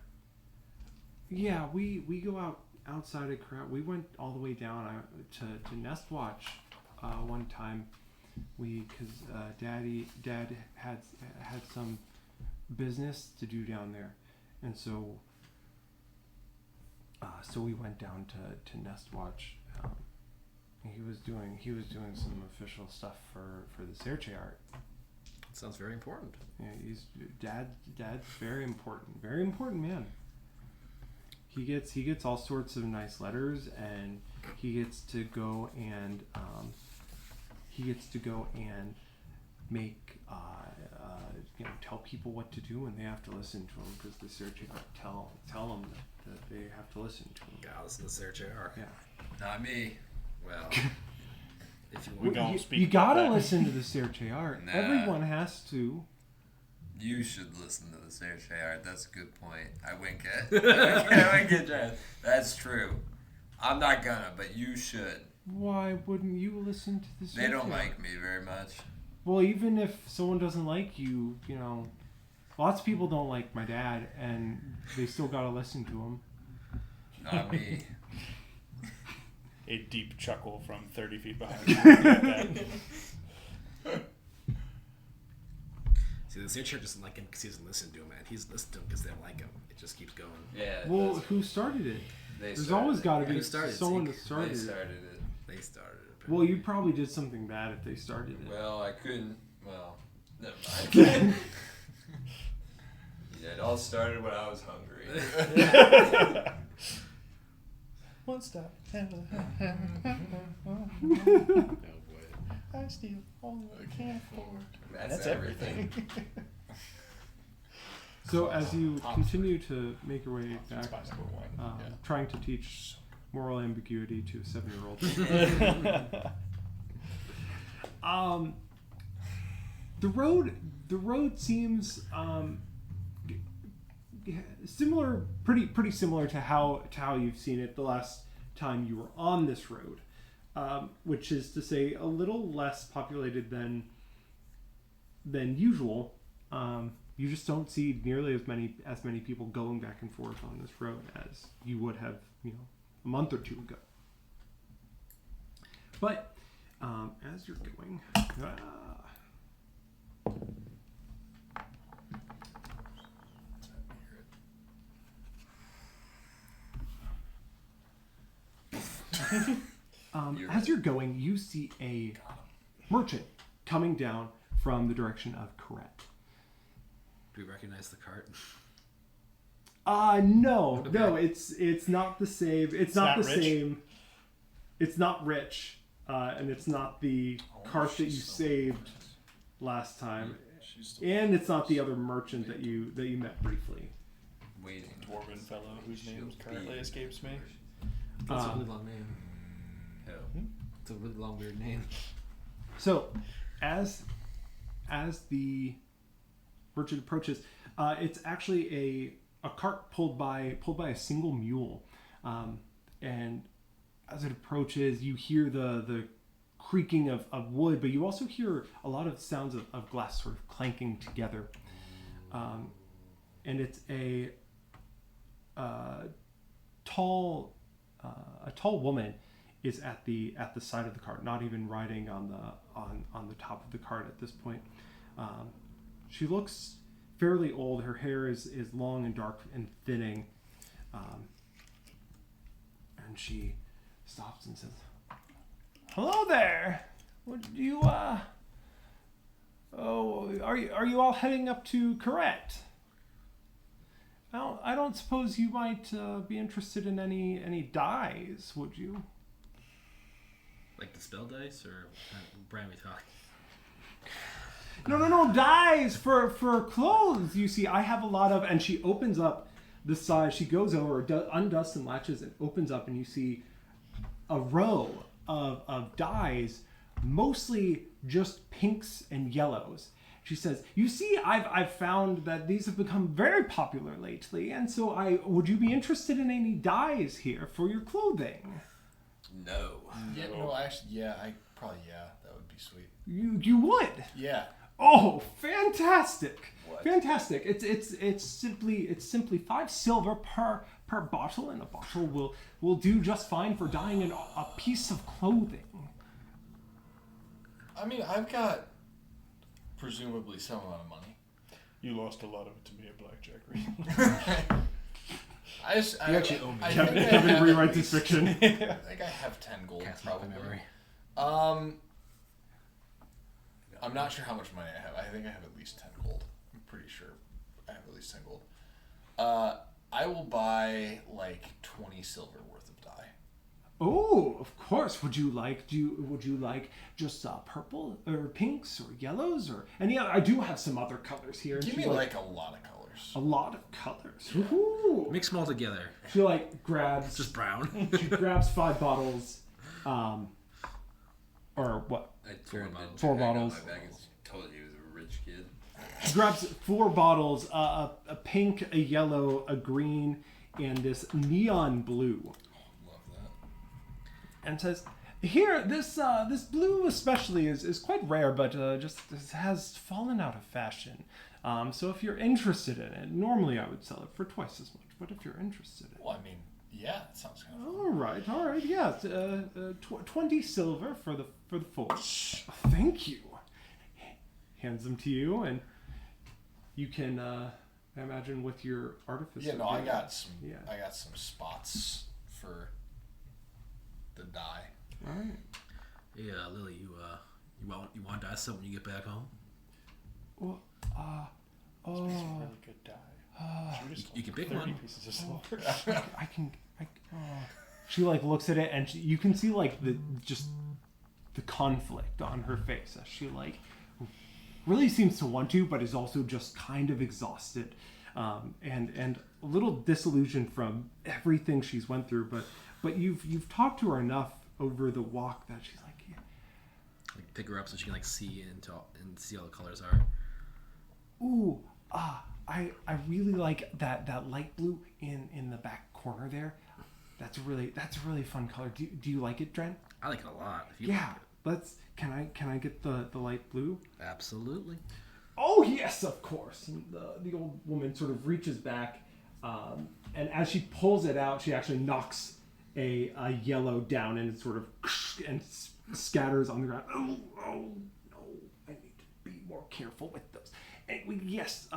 Yeah, we go outside of Corral. We went all the way down to Nest Watch one time. Because Dad had some business to do down there, and so we went down to Nest Watch. He was doing some official stuff for the Serche art. Sounds very important. Yeah, Dad's very important man. He gets all sorts of nice letters, and he gets to go and make tell people what to do, and they have to listen to him because the Serche art tell them that they have to listen to him. Gotta listen to Sarah J.R. Yeah. Not me. Well, if you We want. don't you, speak you gotta about that. listen to the Serche art. Nah. Everyone has to. You should listen to the Serche art. That's a good point. I wink at Jen. That's true. I'm not gonna, but you should. Why wouldn't you listen to the Serche They don't art? like me very much. Well, even if someone doesn't like you, lots of people don't like my dad, and they still gotta listen to him. Not me. A deep chuckle from 30 feet behind you. See, the Sarah doesn't like him because he doesn't listen to him, man. He's listening to him because they don't like him. It just keeps going. Yeah. Well, who started it? There's started always it. got to Who be started it, someone Zeke? that started They it. started it. They started it. Well, you probably did something bad if they started it. Well, I couldn't. Well, never mind. Yeah, it all started when I was hungry. One stop. Oh boy. I steal all I can afford. That's everything. So as you continue to make your way That's back, my number one. trying to teach moral ambiguity to a 7-year-old. The road seems similar, pretty similar to how you've seen it the last time you were on this road, which is to say a little less populated than usual. you just don't see nearly as many people going back and forth on this road as you would have, a month or two ago. But as you're going, as you're going, you see a merchant coming down from the direction of Corette. Do we recognize the cart? No, Okay. no, it's not the same. It's not the not rich? same. It's not rich, and it's not the cart that you saved last time, and it's not the other merchant that you met briefly. Waiting. Dwarven fellow whose name currently escapes me. That's a really long name. Who? It's a really long, weird name. So, as the merchant approaches, it's actually a cart pulled by a single mule, and as it approaches, you hear the creaking of wood, but you also hear a lot of sounds of glass sort of clanking together, and it's a tall woman is at the side of the cart, not even riding on the top of the cart at this point. She looks fairly old. Her hair is long and dark and thinning, and she stops and says, "Hello there. Would you are you all heading up to Corette? I don't suppose you might be interested in any dyes, would you?" Like the spell dice, or what kind of brand we talking? No, dyes for clothes. You see, I have a lot of, and she opens up the side. She goes over, undoes and latches, and opens up, and you see a row of dyes, mostly just pinks and yellows. She says, "You see, I've found that these have become very popular lately, and so would you be interested in any dyes here for your clothing?" No. Yeah, no, actually, that would be sweet. You would? Yeah. Oh, fantastic! What? Fantastic! It's simply 5 silver per bottle, and a bottle will do just fine for dyeing a piece of clothing. I mean, I've got presumably some amount of money. You lost a lot of it to me at blackjack recently. I actually owe me. I Kevin, think I Kevin have rewrites at his least- fiction. I think I have 10 gold, Can't stop probably. my memory. I'm not sure how much money I have. I think I have at least 10 gold. I'm pretty sure I have at least 10 gold. I will buy like 20 silver worth of dye. Oh, of course. Would you like just purple or pinks or yellows or any other? I do have some other colors here. And Give she's me like a lot of colors. a lot of colors. Ooh. Mix them all together. She grabs It's just brown. she grabs 5 bottles, or what? I turned bottles. it 4 back on bottles. My bag and told you he was a rich kid. She grabs 4 bottles, a pink, a yellow, a green, and this neon blue, Love that. and says, "Here, this blue especially is quite rare, but just has fallen out of fashion. So if you're interested in it, normally I would sell it for twice as much, but if you're interested in it." Well, I mean, yeah, that sounds kind of fun. All right, yeah. 20 silver for the 4. Thank you. Hands them to you, and you can I imagine with your artificer. Yeah, no, I got some. Yeah. I got some spots for the dye. All right. Hey, Lily, you want to dye something when you get back home? Well, It's a really good dye. Should we just You can pick 30 one. pieces of silver. I can. She looks at it, and you can see the conflict on her face as she really seems to want to, but is also just kind of exhausted, and a little disillusioned from everything she's went through. But you've talked to her enough over the walk that she's like, yeah. Like pick her up so she can see and see all the colors are. Ooh, I really like that light blue in the back corner there. That's a really fun color. Do you like it, Dren? I like it a lot. If you Yeah. like it. Can I get the light blue? Absolutely. Oh yes, of course. And the old woman sort of reaches back, and as she pulls it out, she actually knocks a yellow down, and it sort of and scatters on the ground. Oh no! I need to be more careful with those. And yes,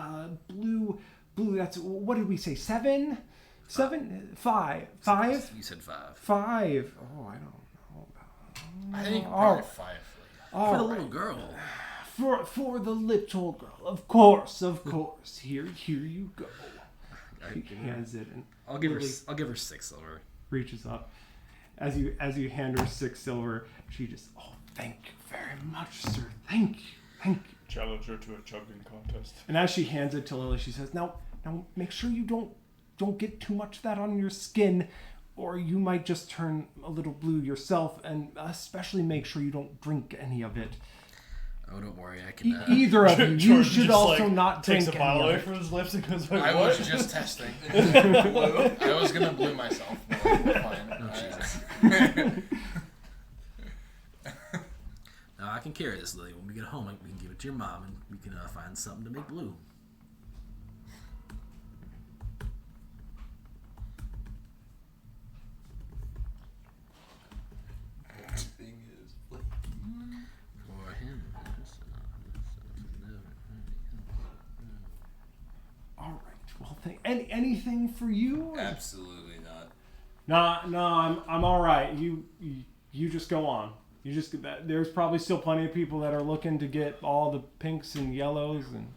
blue. That's what did we say? 7, 5. You said 5. 5. Oh, I don't know. I think probably 5. For the little girl. For the little girl, of course. Here you go. She hands it, and I'll give her 6 silver. reaches up. As you hand her 6 silver, she just, thank you very much, sir. Thank you. Challenge her to a chugging contest. And as she hands it to Lily, she says, "Now make sure you don't get too much of that on your skin, or you might just turn a little blue yourself. And especially make sure you don't drink any of it. Oh, don't worry, I can. Either of you. You Jordan should just, also not drink takes a any bottle of away it." from his lips and goes like, I what? was just testing. I was gonna blue myself. But fine. Oh, Jesus. Now I can carry this, Lily. When we get home, we can give it to your mom, and we can find something to make blue. Thing is, For him. All right. Well, anything for you? absolutely not. No, I'm all right. You just go on. You just there's probably still plenty of people that are looking to get all the pinks and yellows, and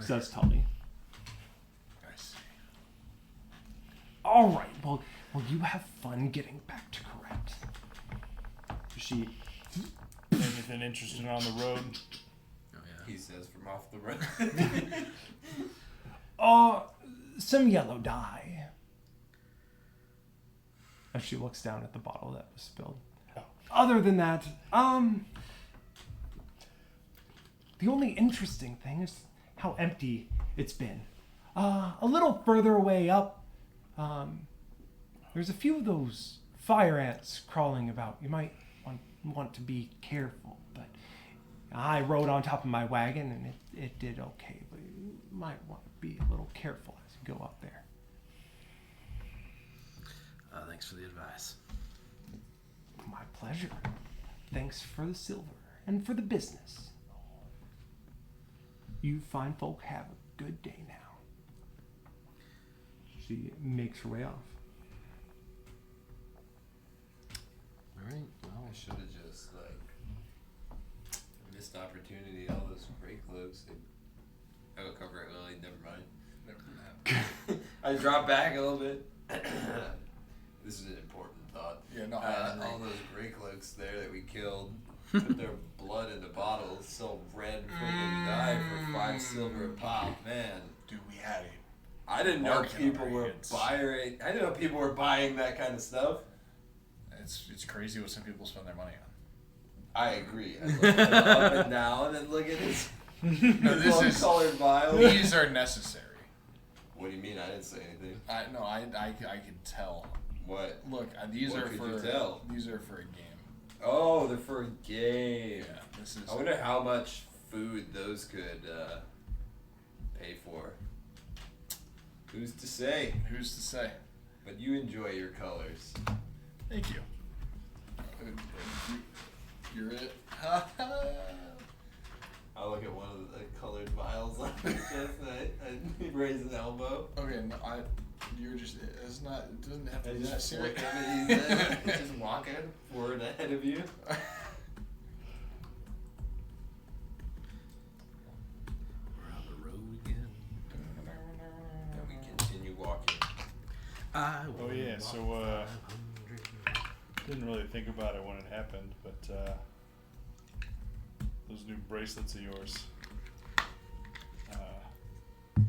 says Tully. I see. All right. Well, you have fun getting back to Correct. She Anything interesting on the road? Oh yeah. He says from off the road. some yellow dye. As she looks down at the bottle that was spilled. Oh. Other than that, the only interesting thing is how empty it's been. A little further away up, there's a few of those fire ants crawling about. You might want to be careful, but I rode on top of my wagon and it did okay, but you might want to be a little careful as you go up there. Thanks for the advice. My pleasure. Thanks for the silver and for the business. You fine folk have a good day now. She makes her way off. All right. Well, I should have just missed opportunity. All those great cloaks. I will cover it, Lily. Never mind. I dropped back a little bit. This is an important thought. Yeah, no, I agree. all those gray cloaks there that we killed, put their blood into bottles, sold red freaking dye for 5 silver a pop. Man, Dude, we had it. I didn't know Market on people our were hands. buying. I didn't know people were buying that kind of stuff. It's crazy what some people spend their money on. I agree. I look at them up and down and look at this. No, this is colored vial. these are necessary. What do you mean? I didn't say anything. I could tell. What? Look, these What are could for you tell? these are for a game. Oh, they're for a game. Yeah, this is. I wonder how much food those could pay for. Who's to say? Who's to say? But you enjoy your colors. Thank you. You're it. I look at one of the colored vials on the chest and I raise an elbow. Okay, no, you're just. It's not. It doesn't have to I be that just serious. look at it, he's just walking forward ahead of you. we're on the road again. And we continue walking. Oh yeah, so didn't really think about it when it happened, but those new bracelets of yours, they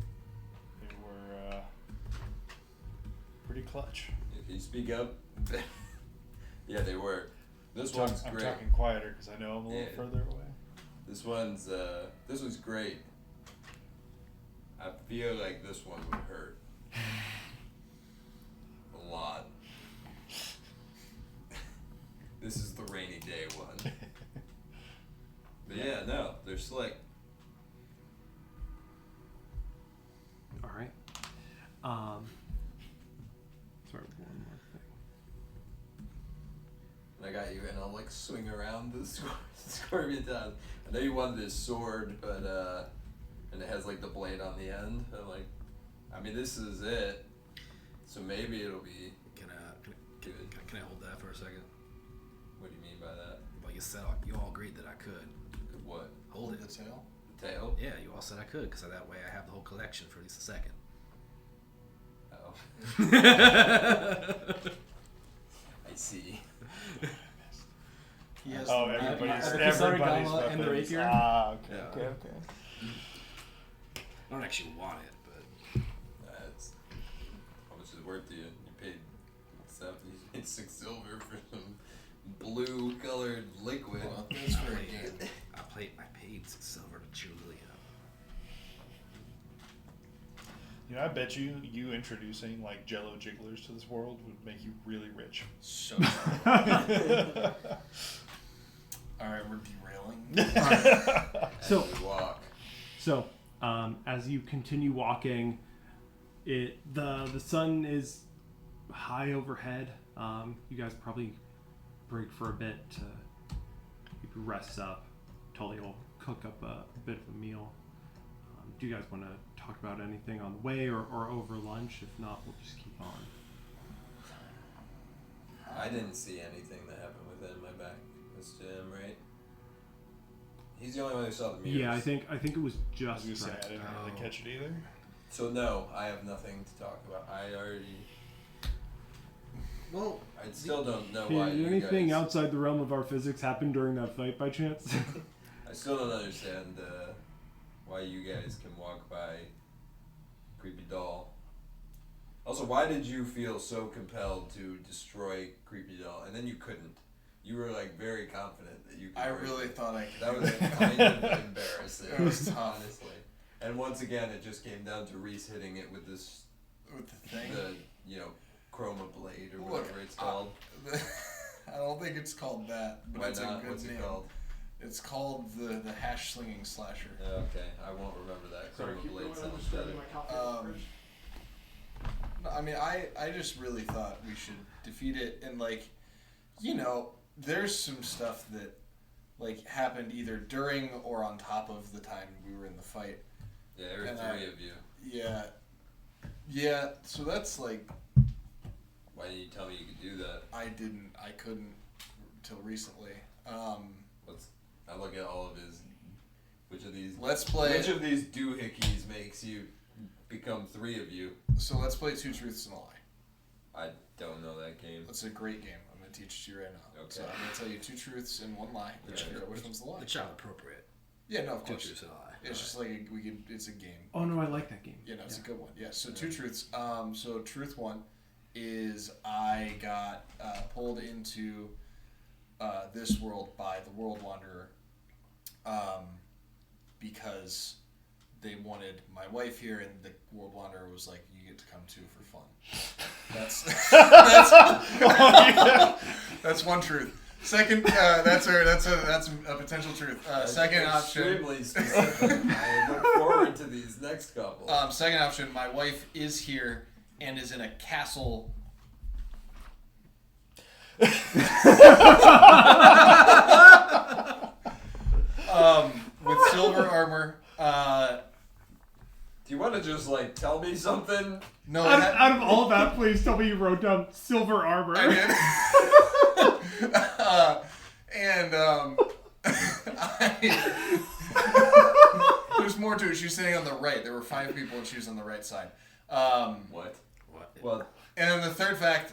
were pretty clutch. If you speak up. Yeah, they were. This I'm one's I'm great. talking quieter because I know I'm a little Yeah. further away. This one's great. I feel like this one would hurt. A lot. This is the rainy day one. But yeah, no, they're slick. All right. Sorry, one more thing. And I got you, and I'll like swing around the scorpion town. I know you wanted this sword, but and it has like the blade on the end. I'm like, I mean, this is it. So maybe it'll be good. Can I hold that for a second? What do you mean by that? Well, you said you all agreed that I could. What? Hold it. The tail. The tail? Yeah, you all said I could, because that way I have the whole collection for at least a second. Oh. I see. Yes. Oh, everybody's the Kisari everybody's Gala and the weapons. rapier? Ah, okay, Yeah. okay. I don't actually want it, but That's how much is it worth to you? You paid 6 silver for some blue colored liquid. Well, that's for a game. I paid 6 silver to chew Lily up. You know, I bet you introducing like Jello jigglers to this world would make you really rich. So Alright, we're derailing. So- As we walk. So, as you continue walking, the sun is high overhead. You guys probably break for a bit to rest up. Tully will cook up a bit of a meal. Do you guys want to talk about anything on the way or over lunch? If not, we'll just keep on. I didn't see anything that happened within my back. It's Jim, right? He's the only one who saw the mirrors. Yeah, I think it was I was just gonna say Fred. I didn't really catch it either. So no, I have nothing to talk about. I already. Well, I still don't know why Did you anything guys. outside the realm of our physics happen during that fight by chance? I still don't understand why you guys can walk by Creepy Doll. Also, why did you feel so compelled to destroy Creepy Doll, and then you couldn't? You were like very confident that you could. I break really it. thought I could. That was kind of embarrassing. It was tough. Honestly. And once again, it just came down to Reese hitting it with this, With the thing. chroma blade or Look, whatever it's called. I don't think it's called that, but Why it's not? a good What's name. it called? It's called the hash slinging slasher. Okay, I won't remember that. Chroma blade sounds better. I mean, I just really thought we should defeat it, and there's some stuff that happened either during or on top of the time we were in the fight. Yeah, there were And 3 of you. Yeah. So that's Why didn't you tell me you could do that? I couldn't till recently. I look at all of his. Which of these? Let's play. Which of these doohickeys makes you become 3 of you? So let's play Two Truths and a Lie. I don't know that game. It's a great game. I'm gonna teach it to you right now. Okay. So I'm gonna tell you 2 truths and 1 lie. Let's Yeah. figure out which one's the lie. the child appropriate. Yeah, no, of Two course. truths and a lie. It's just it's a game. Oh no, I like that game. Yeah, no, it's a good one. Yeah. So 2 truths. So truth 1 is I got pulled into this world by the World Wanderer because they wanted my wife here, and the World Wanderer was like, "You get to come too for fun." That's one truth. Second, that's a potential truth. Second option. Extremely specific. I look forward to these next couple. Second option. My wife is here and is in a castle. With silver armor. Do you want to just tell me something? No, Out of all that, please tell me you wrote down silver armor. I did. There's more to it. She was sitting on the right. There were 5 people, and she was on the right side. What? What? Well, And then the third fact,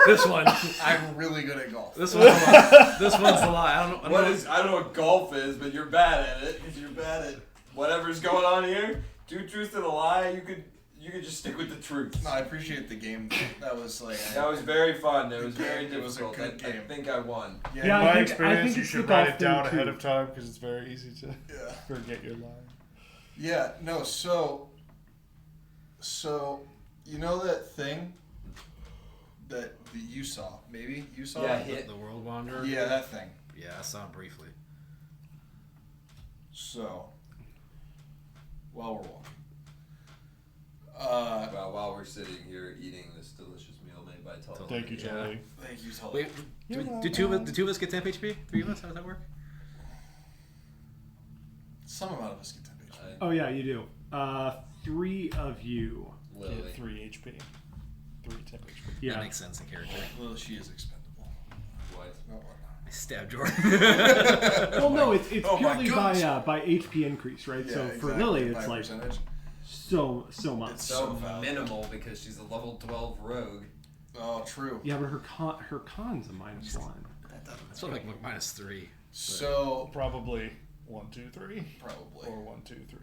This one. I'm really good at golf. This one's the lie. This one's the lie. I don't know. I don't know what golf is, but you're bad at it. Because you're bad at whatever's going on here. 2 truths and a lie. You could just stick with the truth. No, I appreciate the game. That was That was very fun. It was very It was a difficult. good game. I think I won. In Yeah, I my think experience, you it's should the write golf it down thing, ahead too. of time because it's very easy to Yeah. forget your line. Yeah, no, so you know that thing that you saw? Maybe you saw? Yeah, it? hit. The World Wanderer. Yeah, that thing. Yeah, I saw him briefly. So, while we're walking, While we're sitting here eating this delicious meal made by Tully. Thank you, Tully. thank you, Tully. Wait, do two of us get temp HP? 3 of us? How does that work? Some amount of us get 10 HP. Oh yeah, you do. 3 of you. Lily. Get 3 HP. 3 temp HP. Yeah. That makes sense in character. Well, she is expendable. What? No, I stabbed Jordan. Well, no, it's Oh my purely gosh. by HP increase, right? so for Lily, it's by like percentage. so much. It's So so valuable. minimal because she's a level 12 rogue. Oh, true. Yeah, but her con's a -1. It's probably like -3. So Probably 1, 2, 3. probably. Or 1, 2, 3.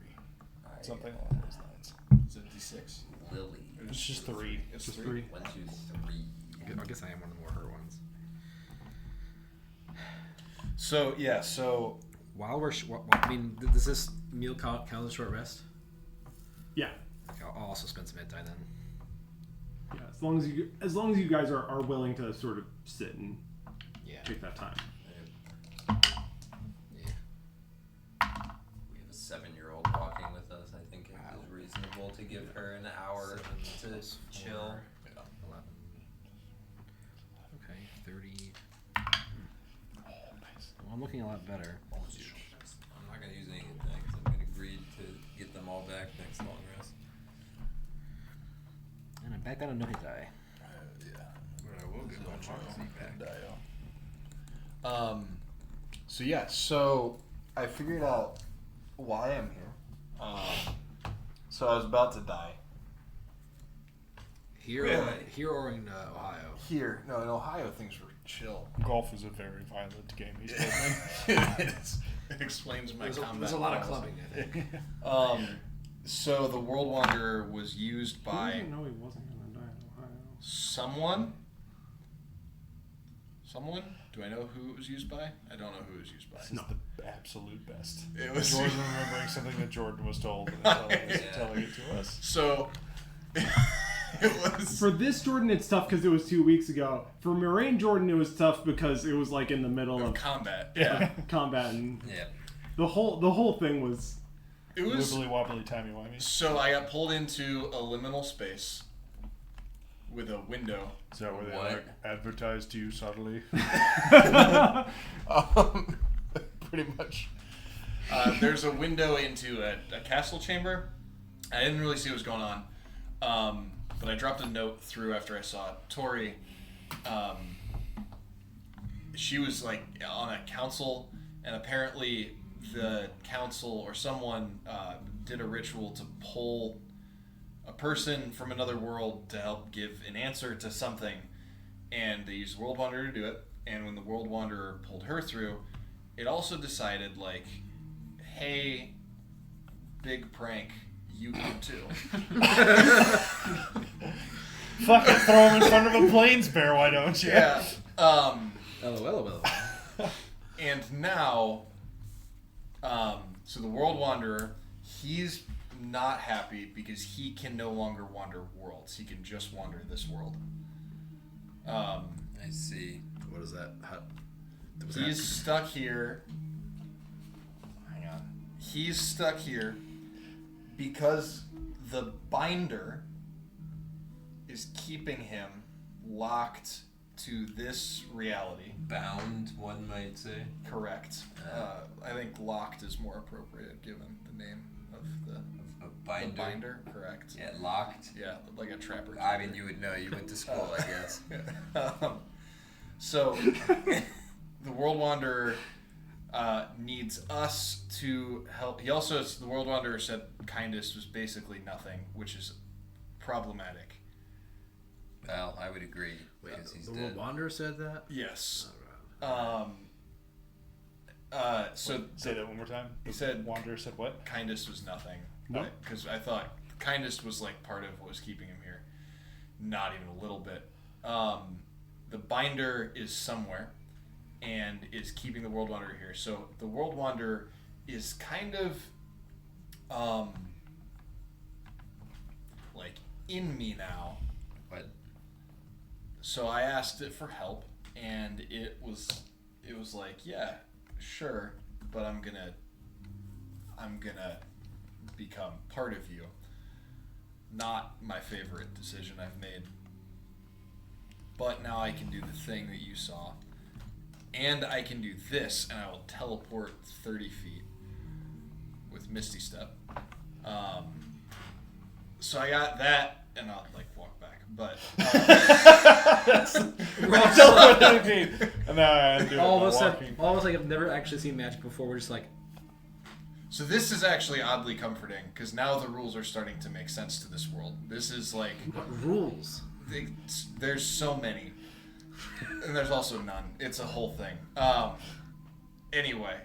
Alright. Something along those lines. Is it D6? Lily. It's just 3. It's Just 3. 3. 1, 2, 3. I guess I am one of the more hurt ones. So yeah, so While we're, I mean, does this meal count as a short rest? Yeah. Okay, I'll also spend some hit die then. Yeah. As long as you guys are willing to sort of sit and Yeah. take that time. Yeah. We have a 7-year-old walking with us. I think it is reasonable to give her an hour to chill. 11. Okay, 30. Well, I'm looking a lot better. I'm not going to use any hit die because I'm going to agree to get them all back next long rest. And I'm back down to no hit die. yeah. But I will get my moxie back. So yeah, so I figured out why I'm here. So I was about to die. Here, Really? here or in Ohio? Here, no, in Ohio things were chill. Golf is a very violent game. He's told me. It explains my combat. There's a lot of prowess. clubbing, I think. So the World Wanderer was used Who by didn't know he wasn't gonna die in Ohio? someone. Someone? Do I know who it was used by? I don't know who it was used by. This is the absolute best. It was Jordan remembering something that Jordan was told and then telling it to us. So it was. For this Jordan, it's tough because it was 2 weeks ago. For Mihraen Jordan, it was tough because it was like in the middle of combat. Yeah. combat, and Yeah. the whole thing was. It was. Wibbly wobbly timey wimey. So I got pulled into a liminal space with a window. Is that where they What? like advertised to you subtly? Pretty much. There's a window into a castle chamber. I didn't really see what was going on, but I dropped a note through after I saw Tori. She was like on a council, and apparently the council or someone did a ritual to pull a person from another world to help give an answer to something, and they used World Wanderer to do it. And when the World Wanderer pulled her through, it also decided like, hey, big prank, you come too. Fucking throw him in front of a plains bear, why don't you? Yeah. LOL. And now, so the World Wanderer, he's not happy because he can no longer wander worlds. He can just wander this world. I see. What is that? He's stuck here. Hang on. He's stuck here because the binder is keeping him locked to this reality. Bound, one might say. Correct. I think locked is more appropriate given the name of the A binder. binder. Correct. Yeah, locked. Yeah, like a trapper. I mean, you would know. You went to school, I guess. So, the World Wanderer needs us to help. He also, the World Wanderer said kindness was basically nothing, which is problematic. Well, I would agree. Wait, because he's the dead. World Wanderer said that? Yes. Oh, So Say that one more time. He said- Wanderer said what? kindness was nothing. Nope. Because I thought kindness was like part of what was keeping him here. Not even a little bit. The binder is somewhere and is keeping the World Wanderer here. So the World Wanderer is kind of like in me now. What? So I asked it for help, and it was it was like, yeah, sure, but I'm gonna become part of you. Not my favorite decision I've made. But now I can do the thing that you saw. And I can do this, and I will teleport 30 feet with Misty Step. So I got that, and I'll like walk back. But And now I do all of us walking. have never actually seen magic before. We're just like, so this is actually oddly comforting because now the rules are starting to make sense to this world. This is like what rules? there's so many, and there's also none. It's a whole thing. Anyway.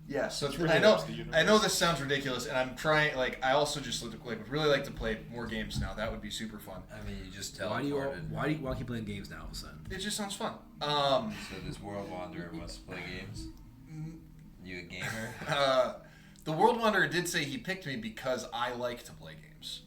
Yeah, so really I know up to the universe. I know this sounds ridiculous, and I'm trying. Like, I also just would really like to play more games now. That would be super fun. I mean, you just Why do you teleported. keep playing games now all of a sudden? It just sounds fun. So this World Wanderer wants to play games? You a gamer? The World Wanderer did say he picked me because I like to play games.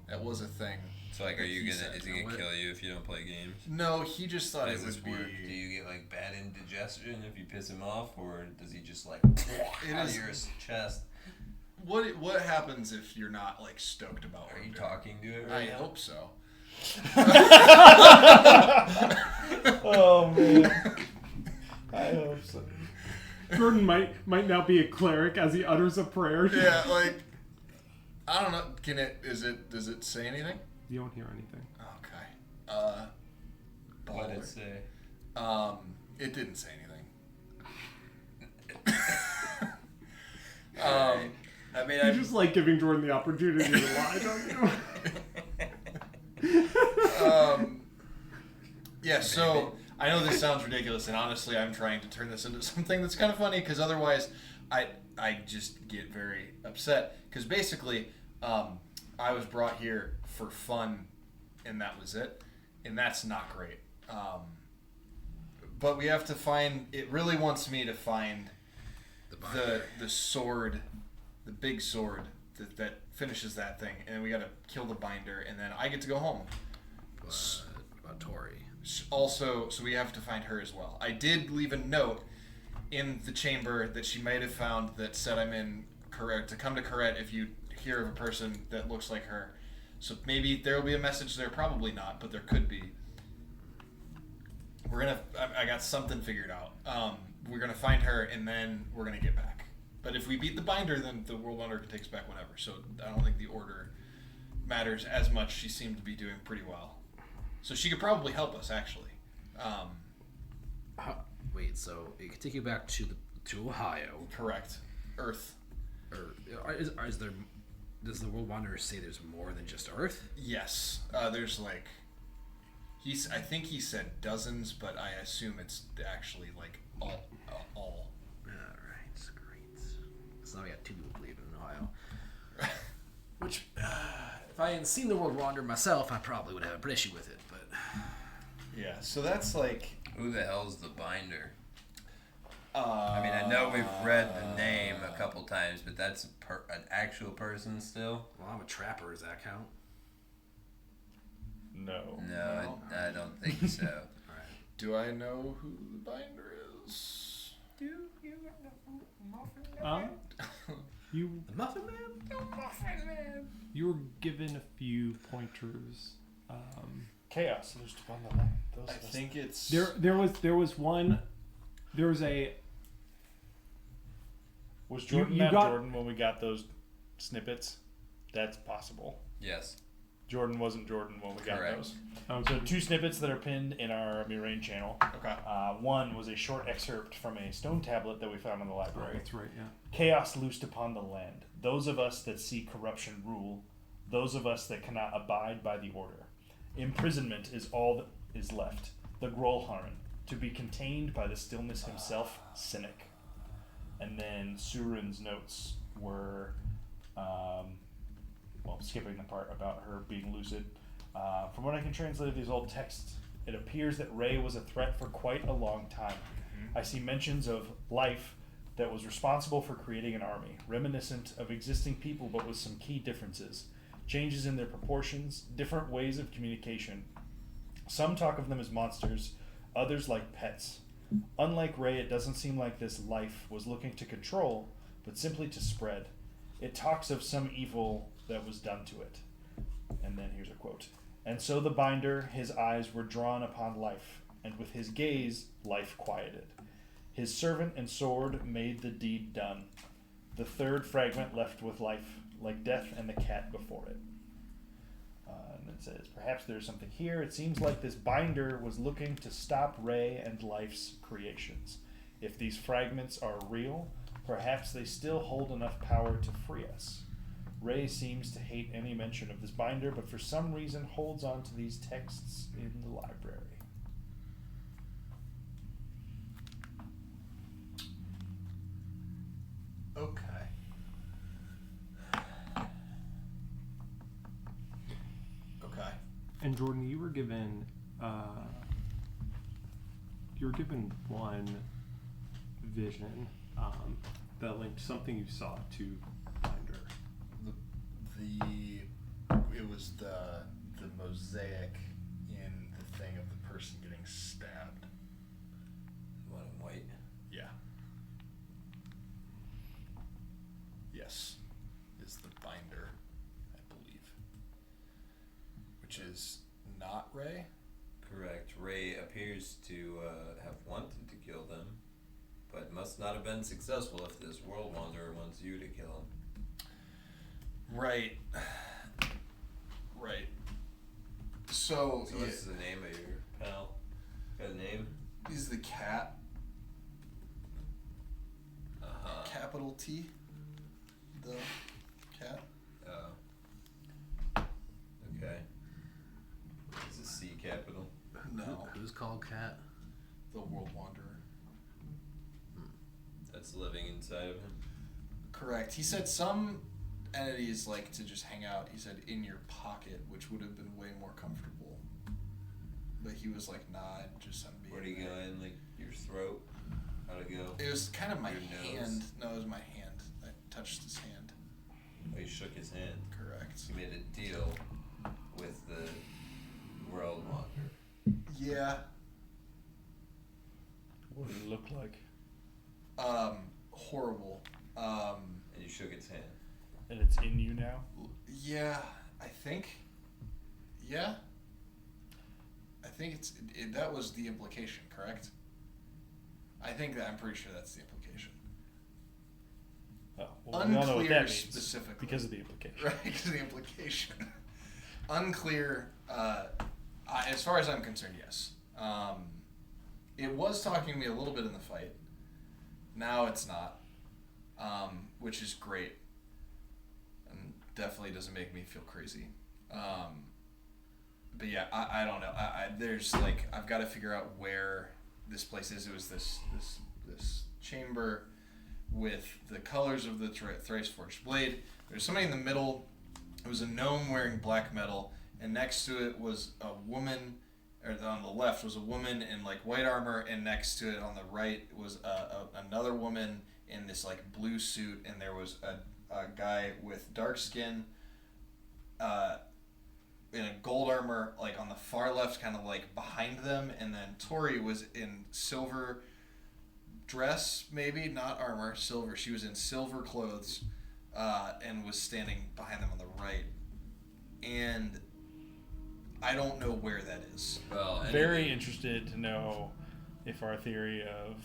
That was a thing. So like, are you He gonna? said, Is he gonna kill you if you don't play games? No, he just thought How it does would this work? Do be. you get like bad indigestion if you piss him off, or does he just like It out is- of your chest? What happens if you're not like stoked about? Are what you I'm doing? talking to it? I Right now? hope so. Oh man. I hope so. Jordan might now be a cleric as he utters a prayer. Yeah, like I don't know. Does it say anything? You don't hear anything. Okay. What did Baller. it say? It didn't say anything. I mean, You just like giving Jordan the opportunity to lie, don't you? Yeah, so I know this sounds ridiculous, and honestly, I'm trying to turn this into something that's kind of funny because otherwise, I just get very upset because basically, I was brought here for fun, and that was it, and that's not great. But we have to find. It really wants me to find the sword, the big sword that finishes that thing, and then we got to kill the binder, and then I get to go home. What about Tori? Also, so we have to find her as well. I did leave a note in the chamber that she might have found that said I'm in Corette, to come to Corette if you hear of a person that looks like her. So maybe there will be a message there, probably not, but there could be. I got something figured out. We're gonna find her and then we're gonna get back. But if we beat the binder, then the World Wanderer can take us back whenever. So I don't think the order matters as much. She seemed to be doing pretty well. So she could probably help us, actually. Wait, so it could take you back to Ohio, Correct. Earth. or is there? Does the World Wanderer say there's more than just Earth? Yes. There's like... I think he said dozens, but I assume it's actually like all. All right, great. So now we got two people believing in Ohio. Which, if I hadn't seen the World Wanderer myself, I probably would have an issue with it. But Yeah, so that's like... Who the hell's the binder? I mean, I know we've read the name a couple times, but that's an actual person still? well, I'm a trapper. Does that count? No. No, I don't think so. All right. Do I know who the binder is? You The Muffin Man. you were given a few pointers. Chaos loosed upon the land. Those I of us- think it's... There was one. There was a. Was Jordan you not got- Jordan when we got those snippets? That's possible. Yes. Jordan wasn't Jordan when we got Correct. those. Oh, So 2 snippets that are pinned in our Mihraen channel. Okay. One was a short excerpt from a stone tablet that we found in the oh, library. that's right. Yeah. Chaos loosed upon the land. Those of us that see corruption rule. Those of us that cannot abide by the order. Imprisonment is all that is left. The Grolharn, to be contained by the stillness himself, cynic. And then Surin's notes were, skipping the part about her being lucid. From what I can translate of these old texts, it appears that Ray was a threat for quite a long time. I see mentions of life that was responsible for creating an army, reminiscent of existing people but with some key differences. Changes in their proportions, different ways of communication. Some talk of them as monsters, others like pets. Unlike Ray, it doesn't seem like this life was looking to control, but simply to spread. It talks of some evil that was done to it. And then here's a quote. And so the binder, his eyes were drawn upon life, and with his gaze, life quieted. His servant and sword made the deed done. The third fragment left with life, like death and the cat before it. And it says, perhaps there's something here. It seems like this binder was looking to stop Ray and life's creations. If these fragments are real, perhaps they still hold enough power to free us. Ray seems to hate any mention of this binder, but for some reason holds on to these texts in the library. Okay. Okay. And Jordan, you were given one vision that linked something you saw to Binder. It was the mosaic in the thing of the person getting stabbed. One in white. Yeah. Yes, is the binder, I believe. Which is not Ray. Correct. Ray appears to have wanted to kill them, but must not have been successful if this world wanderer wants you to kill him. Right. Right. So, So what's the name of your pal? Got a name? he's the cat, Uh-huh. capital T. The cat. Oh. Okay. Is it C capital? No, Who's called Cat? the world wanderer. That's living inside of him? Correct. He said some entities like to just hang out. He said in your pocket, which would have been way more comfortable. But he was like, nah, just send me. Where'd he go in? Like your throat? How'd it go? It was kind of my Your nose? hand. No, it was my hand. I touched his hand. Oh, he shook his hand. Correct. He made a deal with the world wanderer. Yeah. What did it look like? Horrible. And you shook its hand. And it's in you now? Yeah, I think. Yeah. I think that was the implication, correct? I think that I'm pretty sure that's the implication. Oh, well, we all know what Unclear that means specifically. because of the implication. Right, because of the implication. Unclear. As far as I'm concerned, yes. It was talking to me a little bit in the fight. Now it's not, which is great, and definitely doesn't make me feel crazy. But yeah, I don't know. There's like I've got to figure out where this place is. It was this chamber with the colors of the thrice forged blade. There's somebody in the middle. It was a gnome wearing black metal, and next to it was a woman. Or on the left was a woman in like white armor, and next to it on the right was another woman in this like blue suit, and there was a guy with dark skin in a gold armor like on the far left, kind of like behind them, and then Tori was in silver dress, maybe not armor, silver. She was in silver clothes and was standing behind them on the right, and I don't know where that is. Well, Very interested to know if our theory of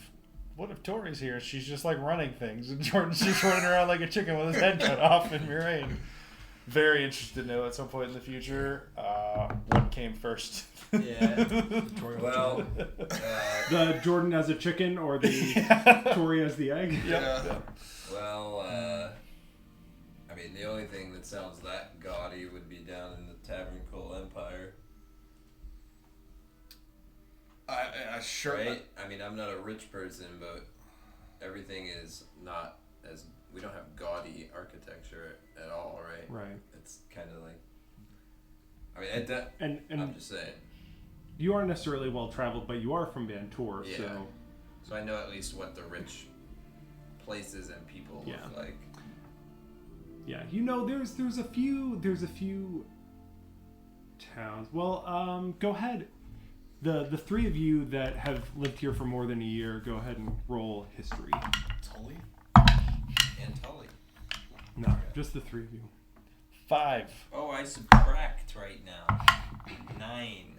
what if Tori's here? She's just like running things, and Jordan's just running around like a chicken with his head cut off in Mihraen. Very interested to know at some point in the future what came first. Yeah. Well, The Jordan as a chicken or the Tori as the egg? Yeah. well, I mean, the only thing that sounds that gaudy would be down in the Tavern Coal Empire, I sure. right? I mean, I'm not a rich person, but everything is not as we don't have gaudy architecture at all, right? Right. It's kind of like, I mean, And I'm just saying. you aren't necessarily well traveled, but you are from Van Tour, Yeah. so So I know at least what the rich places and people Yeah. look like. yeah, you know, there's a few towns. Well, go ahead. the three of you that have lived here for more than a year, go ahead and roll history. Tully? And Tully. No, just the three of you. 5. Oh, I subtract right now. 9.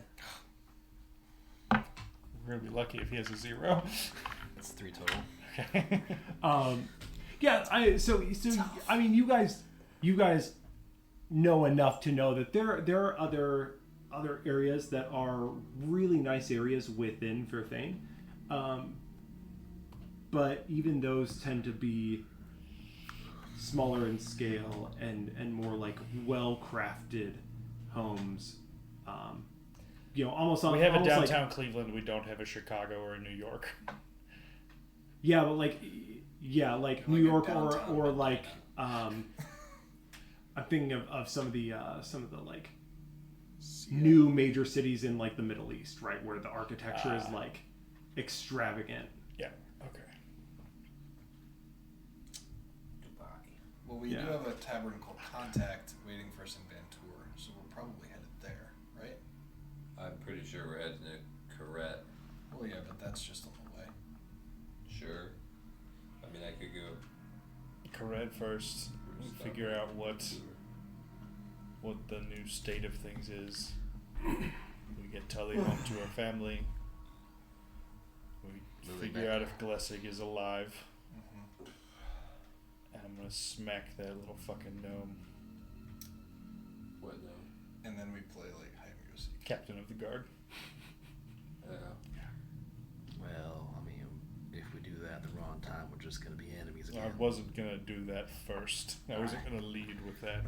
We're gonna be lucky if he has a 0. That's 3 total. Okay. Yeah, I mean, you guys know enough to know that there are other areas that are really nice areas within Verthane, but even those tend to be smaller in scale and more like well-crafted homes. Almost on. We have a almost downtown like, Cleveland. We don't have a Chicago or a New York. Yeah, but like New a York downtown or Atlanta. like I'm thinking of some of the like new major cities in like the Middle East, right, where the architecture is like extravagant. Yeah. Okay. Goodbye. Well, we Yeah. do have a tavern called Contact waiting for us in Vantour, so we're probably headed there, right? I'm pretty sure we're heading to Corette. Well, yeah, but that's just on the way. Sure. I mean, I could go. Correct first. Figure out what the new state of things is. We get Tully home to our family. We Lily figure back out there. if Glessig is alive. Mm-hmm. And I'm gonna smack that little fucking gnome. What now? And then we play like hide and go seek. Captain of the guard. Well, I mean, if we do that at the wrong time, we're just going to be enemies again. I wasn't gonna do that first. I wasn't gonna lead with that.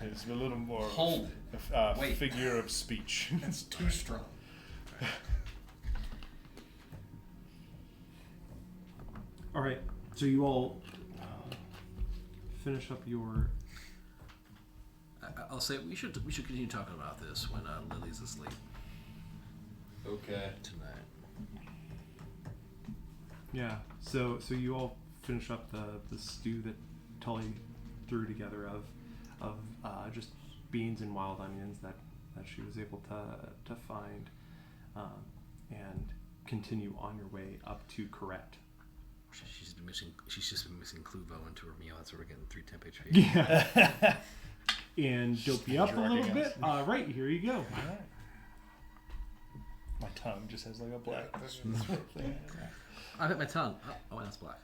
It's a little more Hold it. Wait. figure of speech. It's too strong. All right, so you all finish up your. I'll say we should continue talking about this when Lily's asleep Okay. tonight. Yeah, so you all finish up the stew that Tully threw together of just beans and wild onions that she was able to find, and continue on your way up to Corette. She's just been missing Cluvo into her meal. That's where we're getting 3 temp HP. Yeah. And dope you up a little Drugging bit. us. Right, here you go. Alright. My tongue just has like a black. Thing. I hit my tongue. Oh, that's black.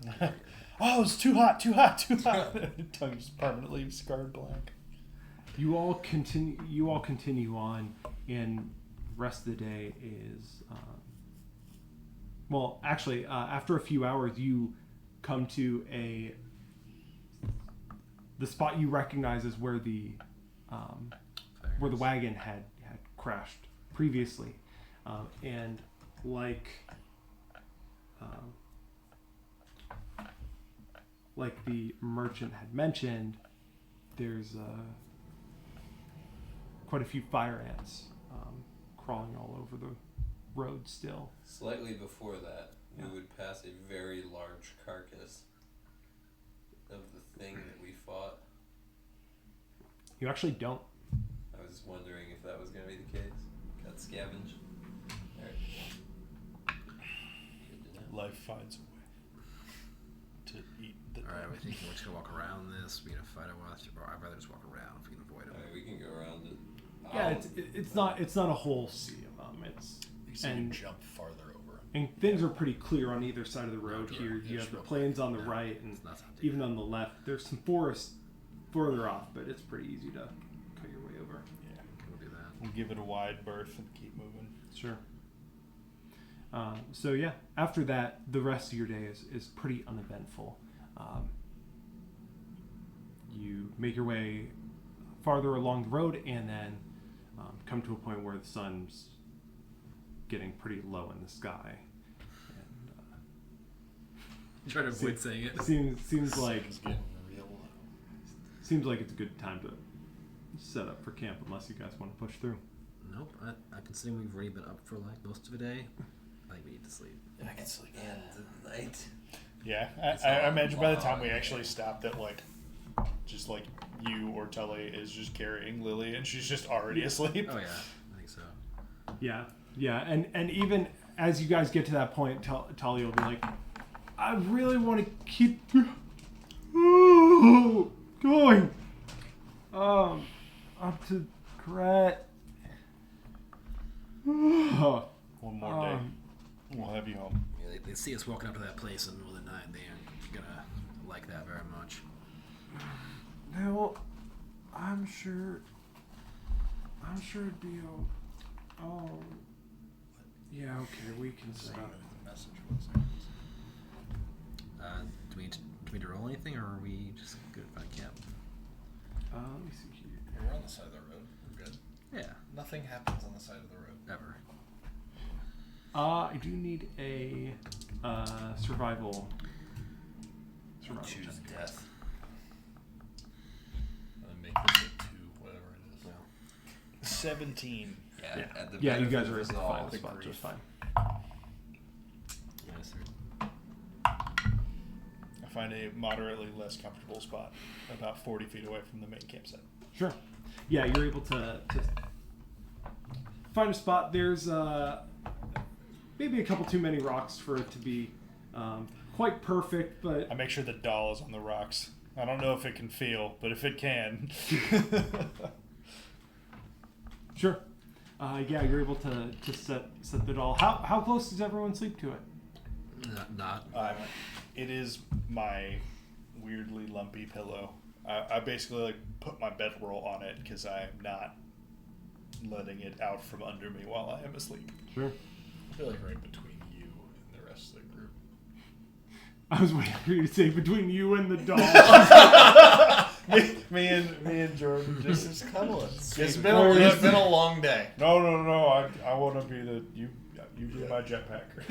Oh, it's too hot, too hot, too hot. Tongue just permanently scarred black. You all continue on, and rest of the day is after a few hours you come to the spot you recognize as where the wagon had crashed previously, and like the merchant had mentioned, there's quite a few fire ants crawling all over the road still. Slightly before that, we would pass a very large carcass of the thing that we fought. You actually don't. I was wondering if that was going to be the case. Got scavenged. Alright. Good to know. Life finds a way to eat the Alright, we think we're just going to walk around this. We're going to fight a while, or I'd rather just walk around if we can avoid them. Alright, we can go around it. Yeah, it's not a whole sea of them. You see And- him jump farther over. And things are pretty clear on either side of the road Yeah, here. You just have the real plains on the Yeah, right, and it's not something. even on the left. There's some forest further off, but it's pretty easy to cut your way over. Yeah. We'll do that. We'll give it a wide berth and keep moving. Sure. So yeah, after that, the rest of your day is pretty uneventful. You make your way farther along the road, and then come to a point where the sun's getting pretty low in the sky. And, Try to avoid saying it. seems like It's getting real low. seems like it's a good time to set up for camp, unless you guys want to push through. Nope. I considering we've already been up for like most of the day. I think we need to sleep. I can sleep. End of the night. Yeah, It's I all imagine by the time we long, actually yeah. stop that, like, just like you or Tully is just carrying Lily and she's just already asleep. Oh yeah, I think so. Yeah. Yeah, and even as you guys get to that point, Talia will be like, I really want to keep going up to Gret. One more day. We'll have you home. Yeah, they see us walking up to that place in the middle of the night. They aren't gonna like that very much. Well, I'm sure it'd be oh yeah, okay, we can stop. The message was. Do we need to roll anything, or are we just good if I camp? Let me see here. We're on the side of the road. We're good. Yeah, Nothing happens on the side of the road. ever. I do need a survival Choose check. death. And then make this a 2, whatever it is. Well, 17. Yeah, at the Yeah, you benefit guys of are us fine. all. The spot just fine. yes, sir. I find a moderately less comfortable spot, about 40 feet away from the main campsite. Sure. Yeah, you're able to find a spot. There's maybe a couple too many rocks for it to be quite perfect, but I make sure the doll is on the rocks. I don't know if it can feel, but if it can. sure. Yeah, you're able to set the doll. How close does everyone sleep to it? Not. It is my weirdly lumpy pillow. I basically like put my bedroll on it because I'm not letting it out from under me while I am asleep. Sure. I feel like right between you and the rest of the group. I was waiting for you to say between you and the doll. me and Jordan just cuddling. It's been a long day. No. I want to be the you be my jetpacker.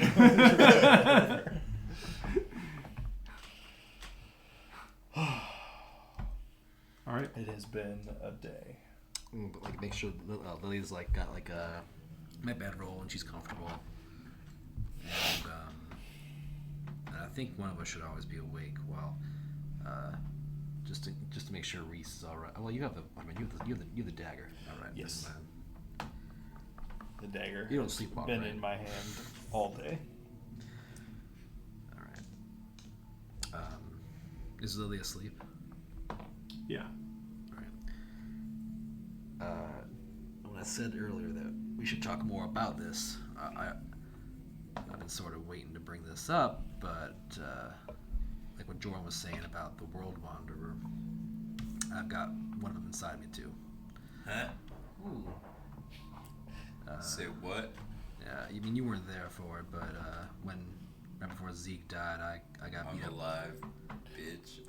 All right. It has been a day. But like, make sure Lily's like got like my bedroll and she's comfortable. And I think one of us should always be awake while just to make sure Reese is all right. Well, you have the dagger. All right. Yes. never mind. The dagger. You don't sleepwalk, Been right? in my hand all day. All right. Is Lily asleep? Yeah. All right. When I said earlier that we should talk more about this, I've been sort of waiting to bring this up, but like what Jordan was saying about the World Wanderer, I've got one of them inside me too. Huh? Say what? Yeah, I mean you weren't there for it, but right before Zeke died, I got I'm beat up. alive, bitch.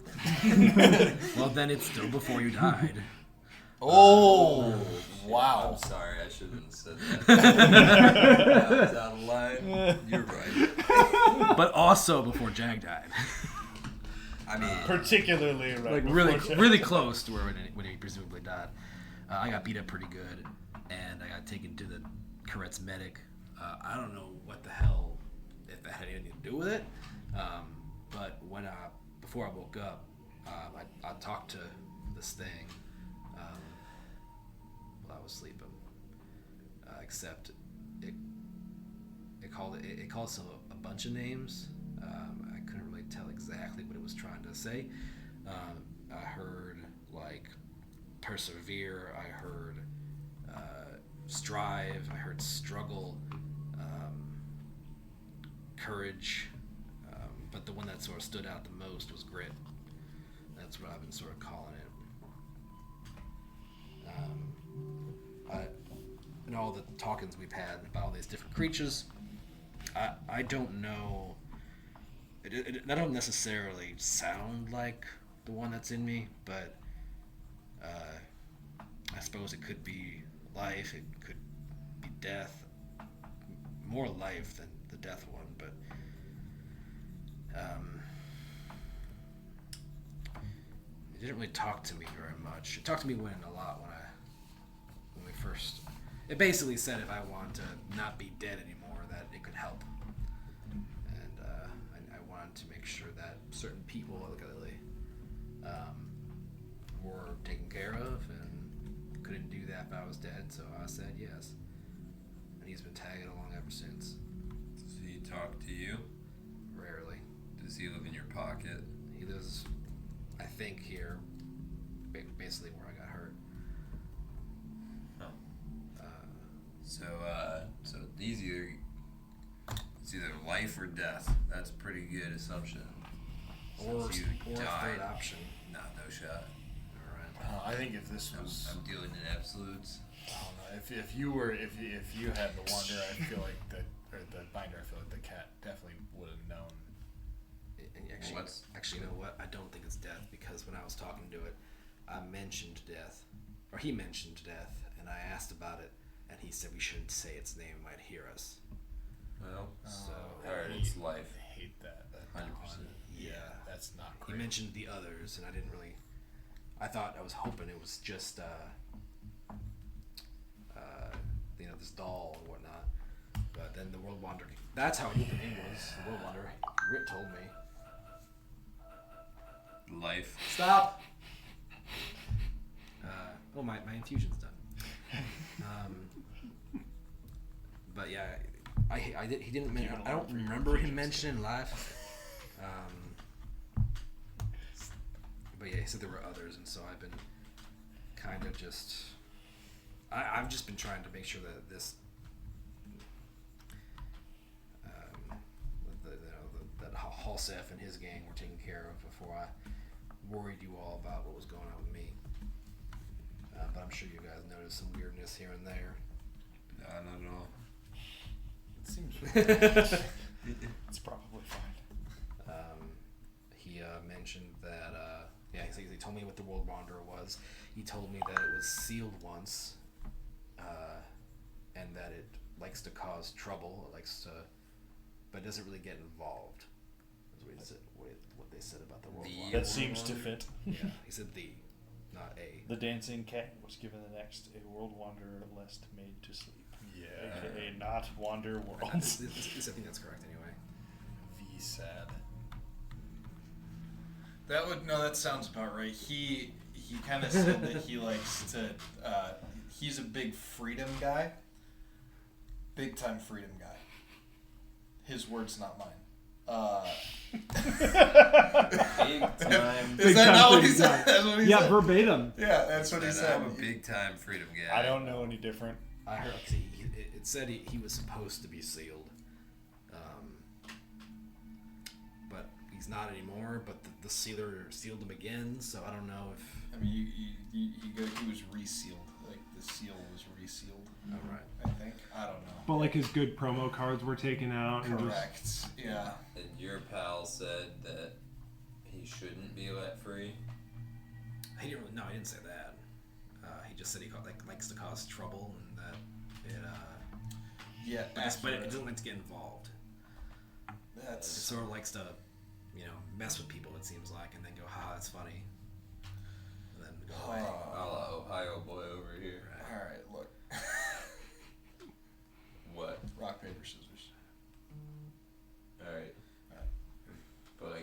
Well, then it's still before you died. Oh, I'm wow. sorry, I shouldn't have said that. That was out of line. You're right. But also before Jag died. I mean, Particularly right Like before really, Jack- really close to when he presumably died. I got beat up pretty good, and I got taken to the Corette's medic. I don't know what the hell, if that had anything to do with it. But when before I woke up, I talked to this thing while I was sleeping. Except it called a bunch of names. I couldn't really tell exactly what it was trying to say. I heard like persevere. I heard strive. I heard struggle. Courage. But the one that sort of stood out the most was grit. That's what I've been sort of calling it. In all the talkings we've had about all these different creatures, I don't know. I don't necessarily sound like the one that's in me, but I suppose it could be life, it could be death. More life than the death one, but it didn't really talk to me very much. It talked to me a lot when we first. It basically said if I wanted to not be dead anymore, that it could help. And I wanted to make sure that certain people, luckily, were taken care of, and couldn't do that if I was dead. So I said yes. And he's been tagging along ever since. Does he talk to you? Rarely. Does he live in your pocket? He lives, I think, here, basically where I got hurt. So it's either life or death. That's a pretty good assumption. Or Since you a died. third option. No shot. All right. I think if this was, I'm dealing in absolutes. I don't know, if you had the Wanderer, I feel like or the Binder, I feel like the cat definitely would have known. Actually, you know what? I don't think it's death because when I was talking to it, I mentioned death, or he mentioned death, and I asked about it, and he said we shouldn't say its name; it might hear us. Well, So alright, it's life. I hate that. 100%. Yeah, that's not he great. mentioned the others, and I didn't really. I was hoping it was just this doll and whatnot, but then the World Wanderer. That's how I knew the name was. The World Wanderer. Rit told me. Life. Stop. My infusion's done. But yeah, I did. He didn't mention. I don't remember him mentioning life. But yeah, he said there were others, and so I've been kind of just. I've just been trying to make sure that this. That Halsef and his gang were taken care of before I worried you all about what was going on with me. But I'm sure you guys noticed some weirdness here and there. No, not at all. It seems It's probably fine. He mentioned that, he told me what the World Wanderer was. He told me that it was sealed once, and that it likes to cause trouble. It likes to, but doesn't really get involved. Is what they said about the World Wanderer. That seems to fit. Yeah, he said not a. The dancing cat was given the next a world wanderer lest made to sleep. yeah. AKA not wander I worlds. think that's correct anyway. V sad. That sounds about right. He kind of said that he likes to. He's a big freedom guy. Big time freedom guy. His words, not mine. Big time. Is that not what he said? That's what he Yeah, said. verbatim. Yeah, that's what he And said. I'm a big time freedom guy. I don't know any different. I heard it said he was supposed to be sealed, but he's not anymore. But the sealer sealed him again, so I don't know if. I mean, he was resealed. Like the seal was resealed. All right. I think. I don't know. But like his good promo cards were taken out and just Correct. Yeah. And your pal said that he shouldn't be let free. He didn't. No, he didn't say that. He just said he likes to cause trouble and that it. Yeah. But it doesn't like to get involved. It That's sort of likes to, mess with people. It seems like, and then go, "Ha, that's funny," and then go away. I'll Ohio boy over here. all right. Look. What? Rock paper scissors. Alright. Alright. But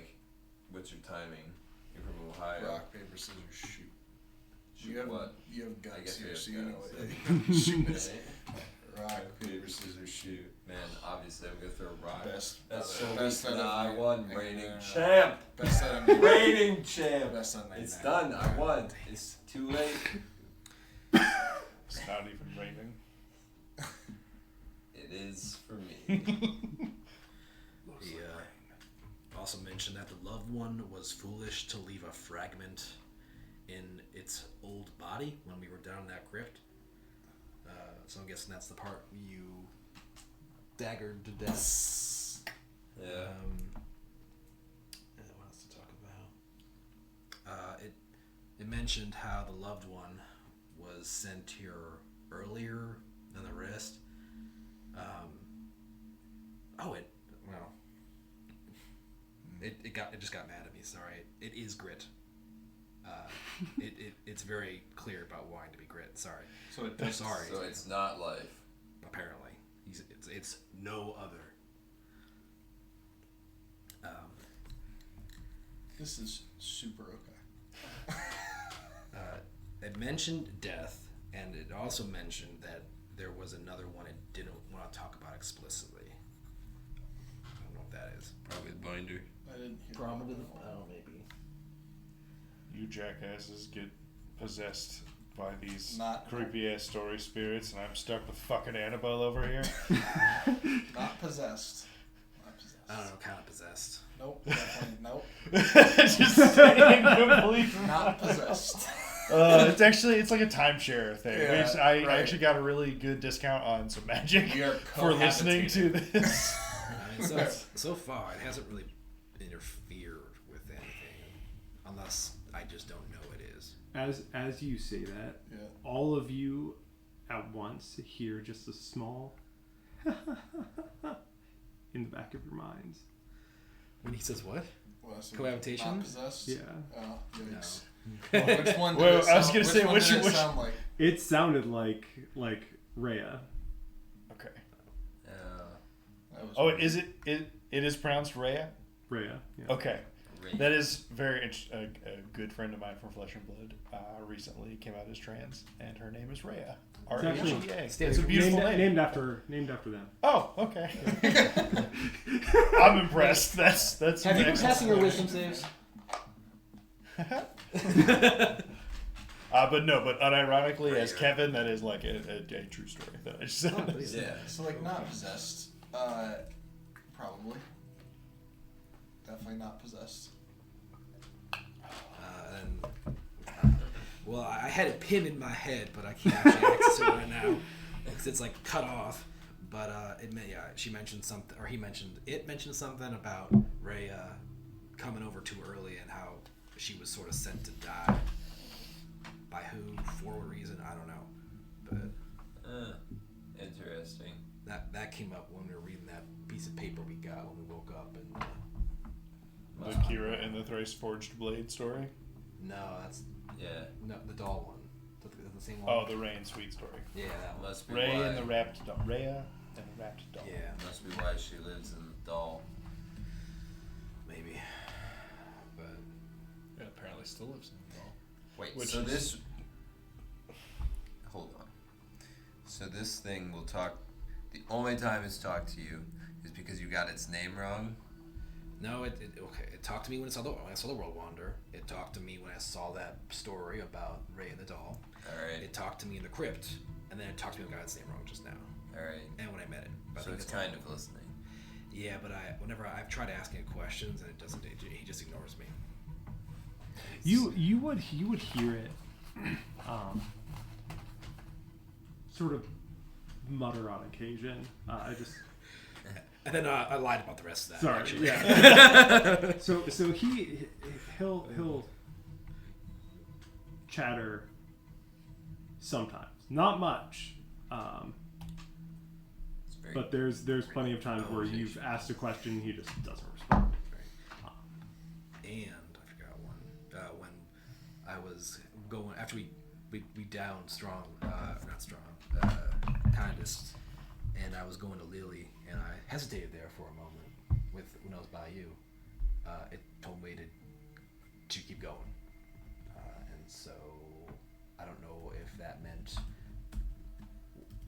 what's your timing? You're from Ohio. Rock paper scissors shoot. Shoot what? You have I guns guess we here, have so you know guns. it. Shoot. Right? Rock paper scissors shoot. Man, obviously I'm gonna throw rock. Best. That's best so weak. that I I've won, made. reigning Yeah. champ. Best that I've made. Reigning champ. Best that I've made. It's done. I won. It's too late. It's not even raining. It is for me. He also mentioned that the loved one was foolish to leave a fragment in its old body when we were down in that crypt. So I'm guessing that's the part you daggered to death. Yeah. What else to talk about? It mentioned how the loved one was sent here earlier than the rest. It just got mad at me. Sorry. It is Grit. It's very clear about wanting to be Grit. Sorry. So it I'm sorry. So it's not life. Apparently, it's no other. This is super okay. It mentioned death, and it also mentioned that there was another one it didn't want to talk about explicitly. I don't know what that is. Probably the binder. I didn't hear Probably that. maybe. You jackasses get possessed by these Not- creepy ass story spirits, and I'm stuck with fucking Annabelle over here. Not possessed. Not possessed. I don't know, kind of possessed. Nope. Definitely nope. Just saying completely. Not possessed. It's like a timeshare thing. Yeah, I right. actually got a really good discount on some magic We are for listening to this. I mean, so far, it hasn't really interfered with anything, unless I just don't know it is. As you say that, Yeah. all of you at once hear just a small in the back of your minds. When he says what? Well, so Cohabitation? Not possessed. Yeah. Oh, yikes. No. Which one? Well, Did it I was sound- gonna say, one which- did it which- sound like? It sounded like Rhea. Okay. That was Oh, is it? It is pronounced Rhea. Rhea. Yeah. Okay. Ray. That is very a good friend of mine from Flesh and Blood. Recently came out as trans, and her name is Rhea. actually- R-H-E-A. It's a beautiful name. Named after them. Oh, okay. I'm impressed. That's. Have you been excellent. passing your wisdom saves? But unironically, as Kevin, that is like a true story that I just said. Oh, please. Yeah. So like not possessed. Probably. Definitely not possessed. Well, I had it pinned in my head, but I can't actually access it right now because it's like cut off. But she mentioned something, or it mentioned something about Ray coming over too early and how she was sort of sent to die. By who, for what reason, I don't know. But Interesting. that came up when we were reading that piece of paper we got when we woke up. And The Kira and the Thrice Forged Blade story. no, that's Yeah. no the doll one. The same one. Oh, the Ray and Sweet story. Yeah, that one. Must be Ray why. and the Wrapped Doll. Rhea and the Wrapped Doll. Yeah, Must be why she lives in the doll. maybe. But It apparently still lives in the doll. Wait. Which so is- this. Hold on. So this thing will talk. The only time it's talked to you is because you got its name wrong. no, it talked to me when I saw the World Wander. It talked to me when I saw that story about Ray and the doll. All right. It talked to me in the crypt, and then it talked to me when I got its name wrong just now, All right. and when I met it. But I So think it's that's kind of listening. Yeah, but whenever I've tried asking it questions and it doesn't, he just ignores me. You would hear it, sort of mutter on occasion. And then I lied about the rest of that. Sorry. actually. Yeah. so he'll chatter sometimes, not much. It's very But there's plenty of times where you've asked a question, he just doesn't respond. And I forgot one. When I was going after we downed strong, not strong, kindest, and I was going to Lily, and I hesitated there for a moment with when I was by you. It told me to keep going, and so I don't know if that meant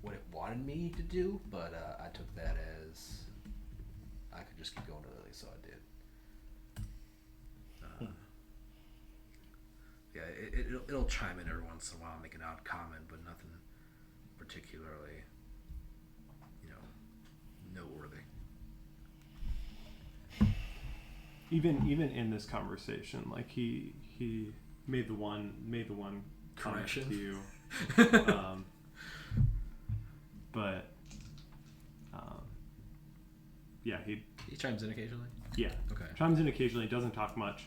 what it wanted me to do, but I took that as I could just keep going to Lily, so I did. Yeah, it'll chime in every once in a while, make an odd comment, but nothing particularly, noteworthy. Even in this conversation, like he made the one comment Correction. to you, but yeah, he chimes in occasionally. yeah Okay. chimes in occasionally, doesn't talk much.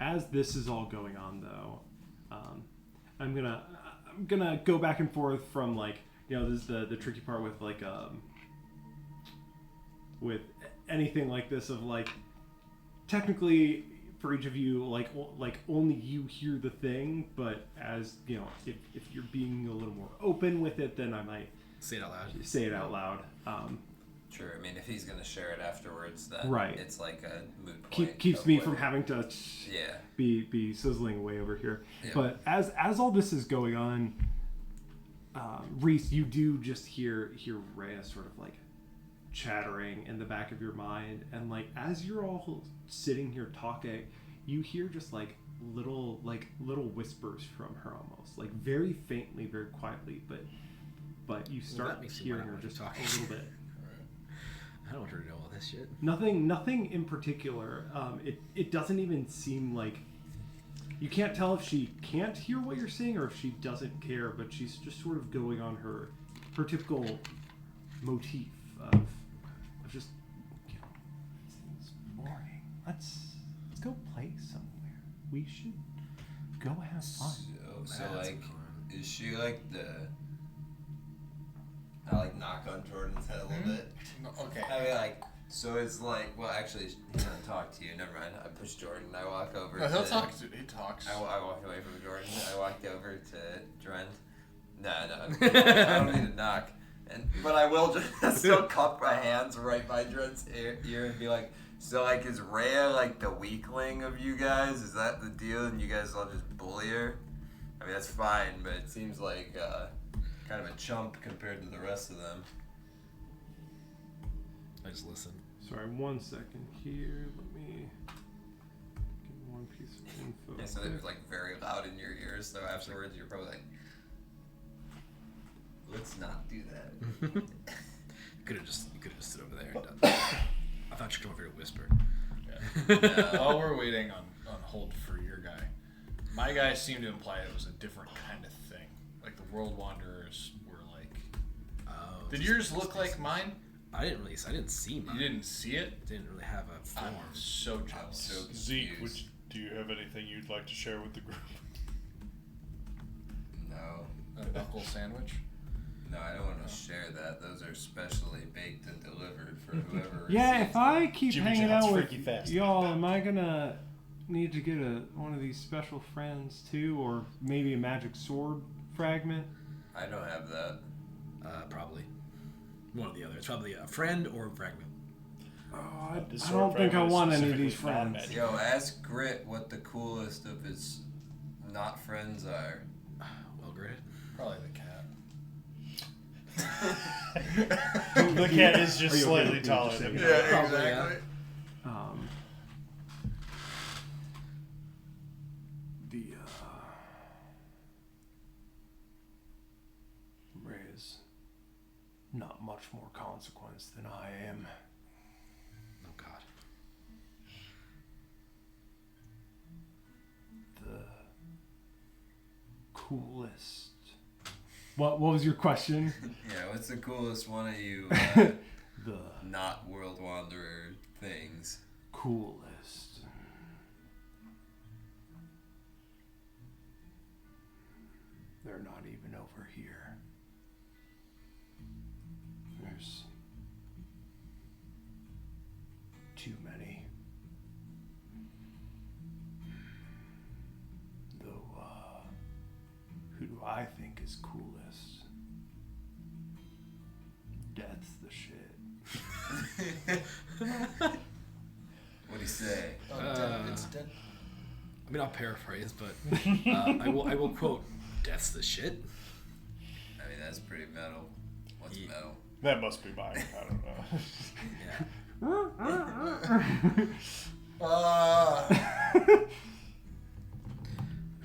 As this is all going on, though, I'm gonna go back and forth from this is the tricky part with with anything like this of technically for each of you only you hear the thing, but as if you're being a little more open with it, then I might Say it out loud. say it out loud. Sure. I mean, if he's gonna share it afterwards, then Right. it's like a moot point. Keeps of me whether- from having to Yeah. be sizzling away over here. Yeah. But as all this is going on, Reese, you do just hear Rhea sort of like chattering in the back of your mind, and like as you're all sitting here talking, you hear just like little whispers from her, almost like very faintly, very quietly, but you start hearing her just talk a little bit. I don't want her to know all this shit. Nothing in particular. It doesn't even seem like, you can't tell if she can't hear what you're saying or if she doesn't care, but she's just sort of going on her typical motif of just, it's boring. Let's go play somewhere. We should go have fun. So like, is she like I like knock on Jordan's head a little bit. Okay. I mean, like, so it's like, well, actually, he's gonna talk to you. Never mind. I push Jordan. I walk over. No, he'll talk. He talks. I walk away from Jordan. I walked over to Drent. No, I don't need to knock. But I will just still cup my hands right by Drent's ear and be like, so like, is Rhea like the weakling of you guys? Is that the deal? And you guys all just bully her? I mean, that's fine, but it seems like kind of a chump compared to the rest of them. I just listen. Sorry, 1 second here. Let me get one piece of info. Yeah, so it was like very loud in your ears. So afterwards, you're probably like, "Let's not do that." You could have just stood over there and done that. I thought you'd come over here to whisper. Yeah. While we're waiting on hold for your guy, my guy seemed to imply it was a different kind of thing. Like the World Wanderers were like. Oh, Did yours look like mine? I didn't see mine. You didn't see it? Didn't really have a form. I'm so jealous. So Zeke, confused. do you have anything you'd like to share with the group? No. A knuckle sandwich? No, I don't want to share that. Those are specially baked and delivered for whoever. Yeah, receives if I keep Jimmy hanging John's out with Freaky Fast. y'all, am I gonna need to get one of these special friends too, or maybe a magic sword fragment? I don't have that. Probably. One or the other. It's probably a friend or a fragment. Oh, This I sword don't think I fragment is want any of these specifically friends. non-magic. Yo, ask Grit what the coolest of his not friends are. Well, great. Probably the cat. The cat is Are just you okay slightly with me taller just than saying me. that? Probably, yeah. The Ray's not much more consequence than I am. Oh God. The coolest. What was your question? Yeah, what's the coolest one of you The not World Wanderer things? coolest. They're not even over here. There's too many. Though, who do I think is coolest? Death's the shit. What'd he say? It's dead. I mean, I'll paraphrase, but I will quote, "Death's the shit." I mean, that's pretty metal. What's Yeah. metal? That must be mine. I don't know. Yeah.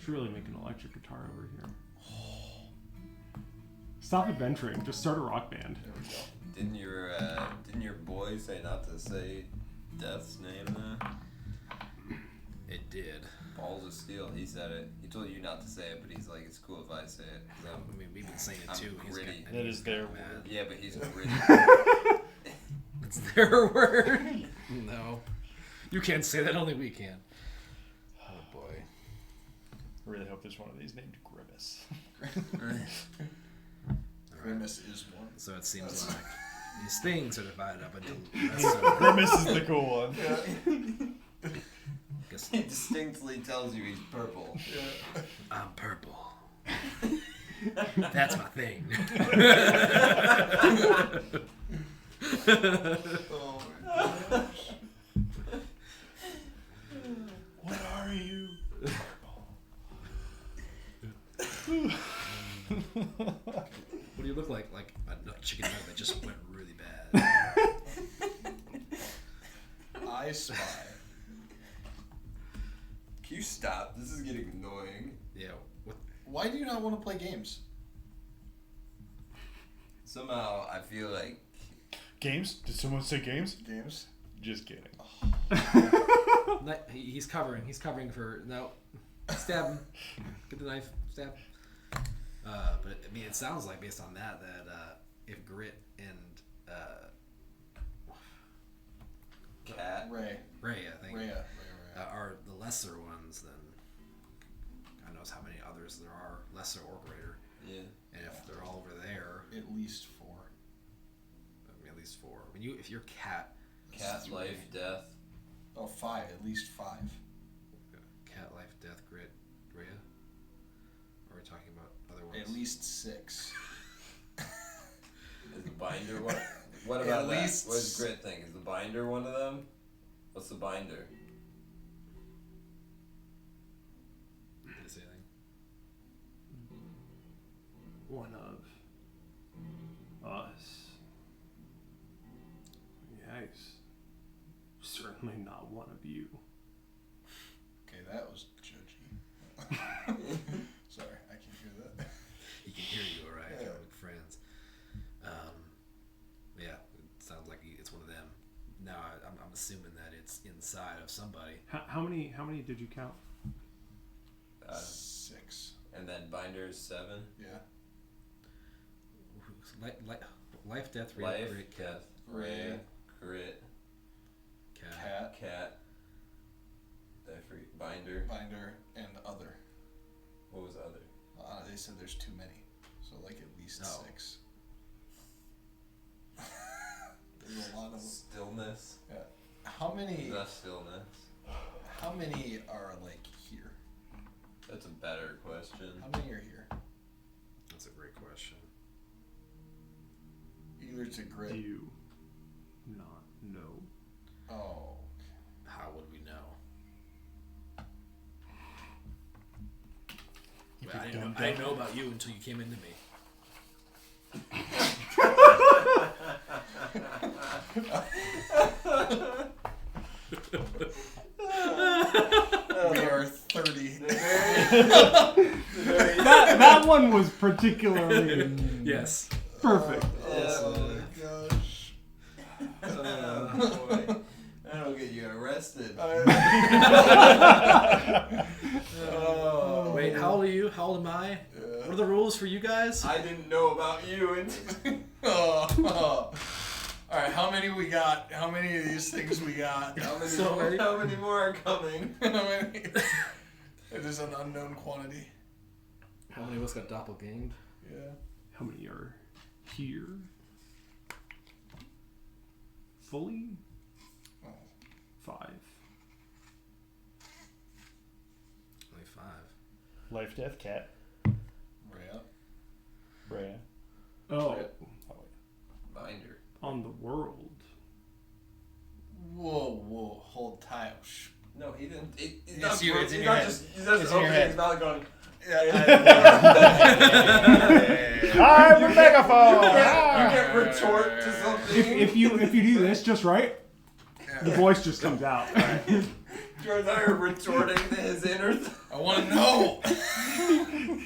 Should really make an electric guitar over here. Stop adventuring. Just start a rock band. There we go. Didn't your boy say not to say Death's name though? It did. Balls of Steel. He said it. He told you not to say it, but he's like, it's cool if I say it. 'Cause I mean, we've been saying it I'm too. gritty. That is their mad. word. yeah, but he's gritty. It's their word. No, you can't say that. Only we can. Oh boy. I really hope there's one of these named Grimace. Grimace is one. So it seems like these things are divided up into. Grimace is the cool one. Guess He distinctly tells you he's purple. I'm purple. That's my thing. Oh my gosh. What are you? like a chicken nugget that just went really bad. I spy. Can you stop? This is getting annoying. Yeah. What? Why do you not want to play games? Somehow I feel like Games? Did someone say games? Games? Just kidding. He's covering. He's covering for no. Stab him. Get the knife. Stab. But I mean, it sounds like based on that if Grit and cat. Ray. I think Ray. are the lesser ones, then God knows how many others there are, lesser or greater. Yeah. And if they're all over there, At least 4. I mean, at least 4. I mean, if you're cat, Cat, life, death. Oh, 5. At least 5. cat, life, death, Grit, Rhea. Or are we talking about other ones? At least 6. Is the binder one? What about At that? least What does Grit think? Is the binder one of them? What's the binder? Did it say anything? One of us. Yikes. Certainly not one of you. Okay, that was judgy. Sorry, I can't hear that. He can hear you, all right. Yeah. You're like friends. Yeah, it sounds like it's one of them. Now I'm assuming that it's inside of somebody. How many did you count? 6. And then binder is 7. Yeah. Life, death, Rhea, Life, Grit, cat. death, Ray. Grit, Cat. cat. I forget. Binder. Binder. And other. What was the other? They said there's too many. So, like, at least Oh. 6. There's a lot of them. Stillness. Yeah. How many The stillness. are, like, here? That's a better question. How many are here? That's a great question. Either to Do Grit. you not know? Oh. How would we know? You Well, I big didn't dumb know, I didn't dumb. know about you until you came into me. We are 30. That one was particularly Yes. perfect. Oh my gosh. Oh, boy. That'll get you arrested. Oh. Wait, how old are you? How old am I? What are the rules for you guys? I didn't know about you until... Oh. All right, how many we got? How many of these things we got? How many, So more, many. how many more are coming? How many? It is an unknown quantity. How many of us got doppelganged? Yeah. How many are here? Fully? Oh. 5. Only 5. Life, death, cat. Rhea. Rhea. Oh, Binder. on the world. Whoa, hold tight. Shh. No, he didn't. It's It's not, you, it's in he's your not head. just, he's not It's just in your opening head. his mouth going... I'm the megaphone! You Ah! can't retort to something. If you do this just right, the voice just comes out. Jordan's out here retorting to his inner... I want to know.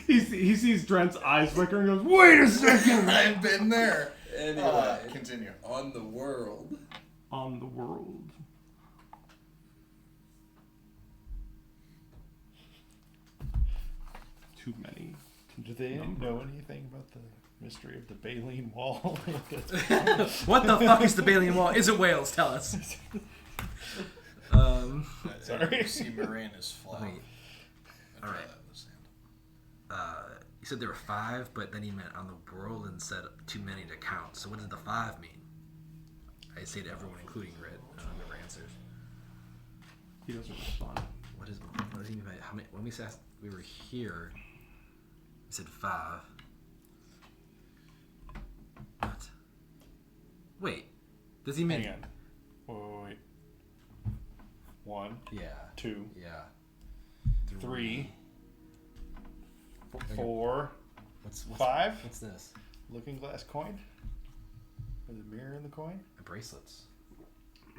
He sees Drent's eyes flickering and goes, "Wait a second!" I've been there. Anyway, Continue. on the world. On the world. Too many. Do they know anything about the mystery of the baleen wall? What the fuck is the Balian Wall? Is it Wales? Tell us. Sorry. You see Mihraen is flat. Wait. All right. You said there were 5, but then he meant on the world and said too many to count. So what did the 5 mean? I say to everyone, including Red. Whoever answers. He doesn't respond. What does he mean by how many? When we said we were here, we said 5. What? Wait. Does he mean? Hang on. Wait. 1, Yeah. 2, Yeah. 3, 4, What's 5. What's this? looking glass coin? Or the mirror in the coin? The bracelets.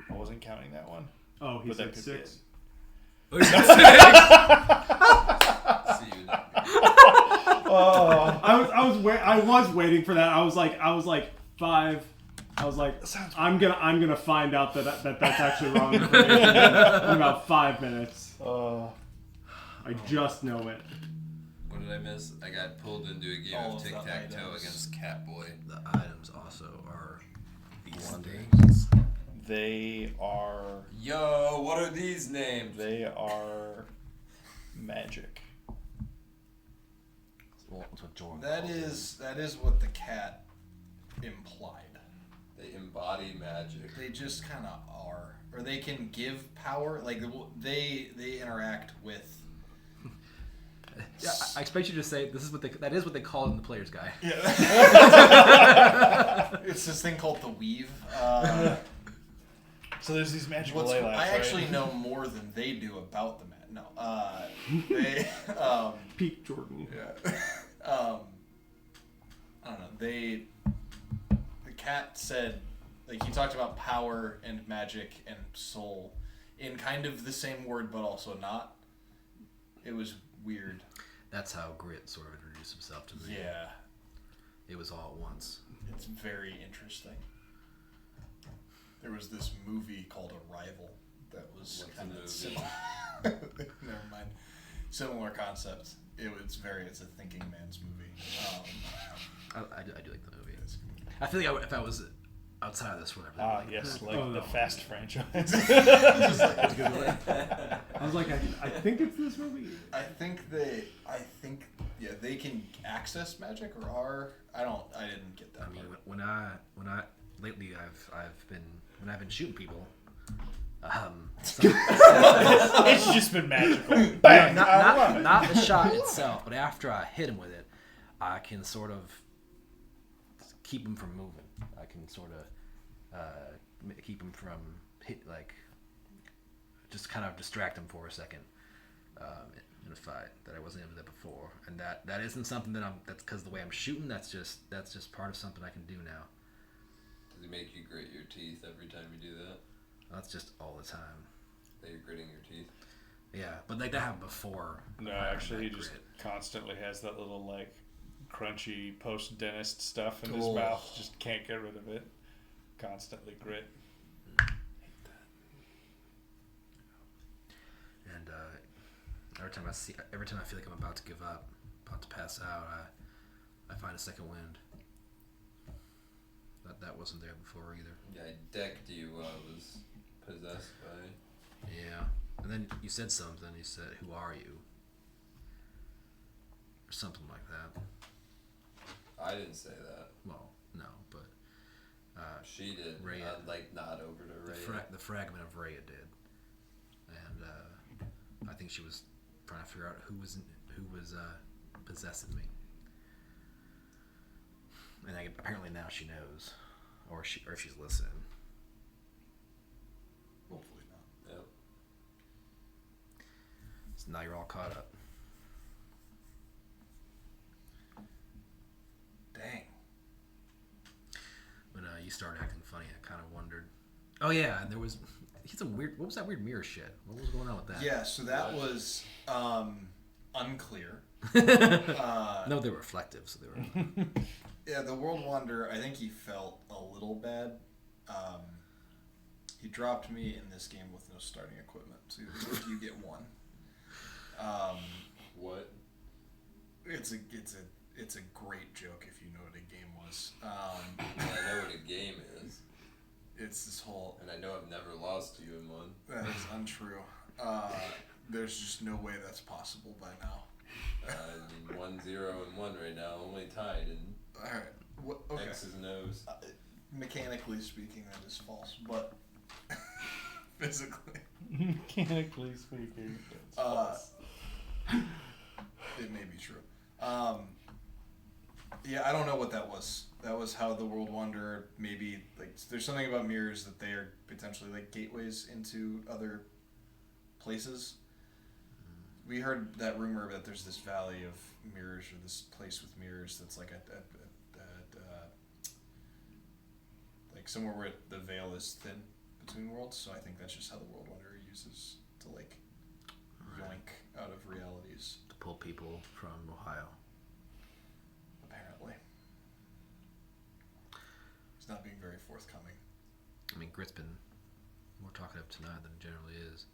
I wasn't counting that one. Oh, he But that said could be 6. See you next. Oh. I was waiting for that. I was like 5. I was like, I'm gonna find out that that's actually wrong information in about 5 minutes. I just know it. What did I miss? I got pulled into a game All of of the tic-tac-toe items. against Catboy. The items also are these One things. They are Yo, what are these names? magic. Well, that's what Jordan That calls is what the cat implied. They embody magic. They just kind of are, or they can give power. Like they interact with. it. Yeah, I expect you to say that is what they call it in the player's guide. Yeah. It's this thing called the weave. So there's these magical What's, laylaps, I actually right? know more than they do about the mat. No, they. Peak Jordan. Yeah. I don't know. The cat said, like, he talked about power and magic and soul in kind of the same word, but also not. It was weird. That's how Grit sort of introduced himself to me. Yeah. It was all at once. It's very interesting. There was this movie called Arrival that was What's kind the of movie? similar. Never mind. Similar concept. It's a thinking man's movie. I do like the movie. I feel like if I was outside of this, whatever. like, Yes, like Oh, the no. Fast franchise. I was like, I think it's this movie. I think they can access magic or I didn't get that I mean, part. when I lately I've been shooting people. It's just been magical. Bang! Not the shot itself, but after I hit him with it, I can sort of keep him from moving. I can sort of keep him from just kind of distract him for a second in a fight that I wasn't able to do before, and that isn't something that's because the way I'm shooting. That's just part of something I can do now. Does he make you grit your teeth every time you do that? That's just all the time. That you're gritting your teeth? Yeah, but like that happened before. No, actually, he just constantly has that little, like, crunchy post-dentist stuff in his Oh. mouth. Just can't get rid of it. Constantly grit. And every time I feel like I'm about to give up, about to pass out, I find a second wind. That wasn't there before either. Yeah, I decked you was possessed by. Yeah. And then you said something. You said, "Who are you?" Or something like that. I didn't say that. Well, no, but She did. Rhea. I'd like nod over to Ray. the fragment of Rhea did, and I think she was trying to figure out who was possessing me. And apparently now she knows, or she's listening. Hopefully not. Yep. So now you're all caught up. Dang. When you started acting funny, I kind of wondered. Oh yeah, and there was some weird. What was that weird mirror shit? What was going on with that? Yeah, so that was unclear. No, they were reflective, so they were. Yeah, the World Wanderer, I think he felt a little bad. He dropped me in this game with no starting equipment, so you get one. What? It's a great joke if you know what a game was. Well, I know what a game is, It's this whole and I know I've never lost to you in one. that is untrue. There's just no way that's possible by now. I mean, 1-0-1 right now, only tied, and All right. Okay. X's and O's. Mechanically speaking, that is false, but physically, Mechanically speaking. It's false. it may be true. Yeah, I don't know what that was. That was how the World Wanderer maybe, like, there's something about mirrors that they are potentially like gateways into other places. We heard that rumor that there's this valley of mirrors, or this place with mirrors that's like at somewhere where the veil is thin between worlds. So I think that's just how the World Wanderer uses to like yoink out of realities. To pull people from Ohio. Apparently, he's not being very forthcoming. I mean, Grit's been more talkative tonight than it generally is.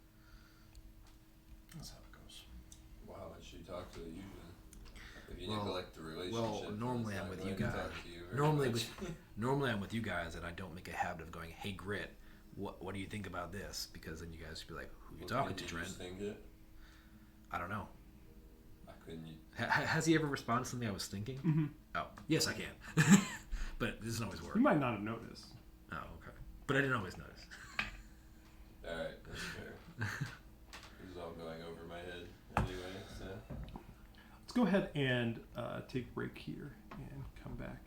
That's how it goes. Well, how much you talk to it usually? If you Well- neglect the relationship, normally it's I'm not with you going to guys. talk to you very Normally much. Normally I'm with you guys, and I don't make a habit of going, "Hey, Grit, what do you think about this?" Because then you guys would be like, "Who you Well, talking couldn't to, you Trent?" just think it? I don't know. Why couldn't you? Has he ever responded to something I was thinking? Mm-hmm. Oh, yes, I can. But it doesn't always work. You might not have noticed. Oh, okay. But I didn't always notice. Alright, that's fair. This is all going over my head anyway, so. Let's go ahead and take a break here and come back,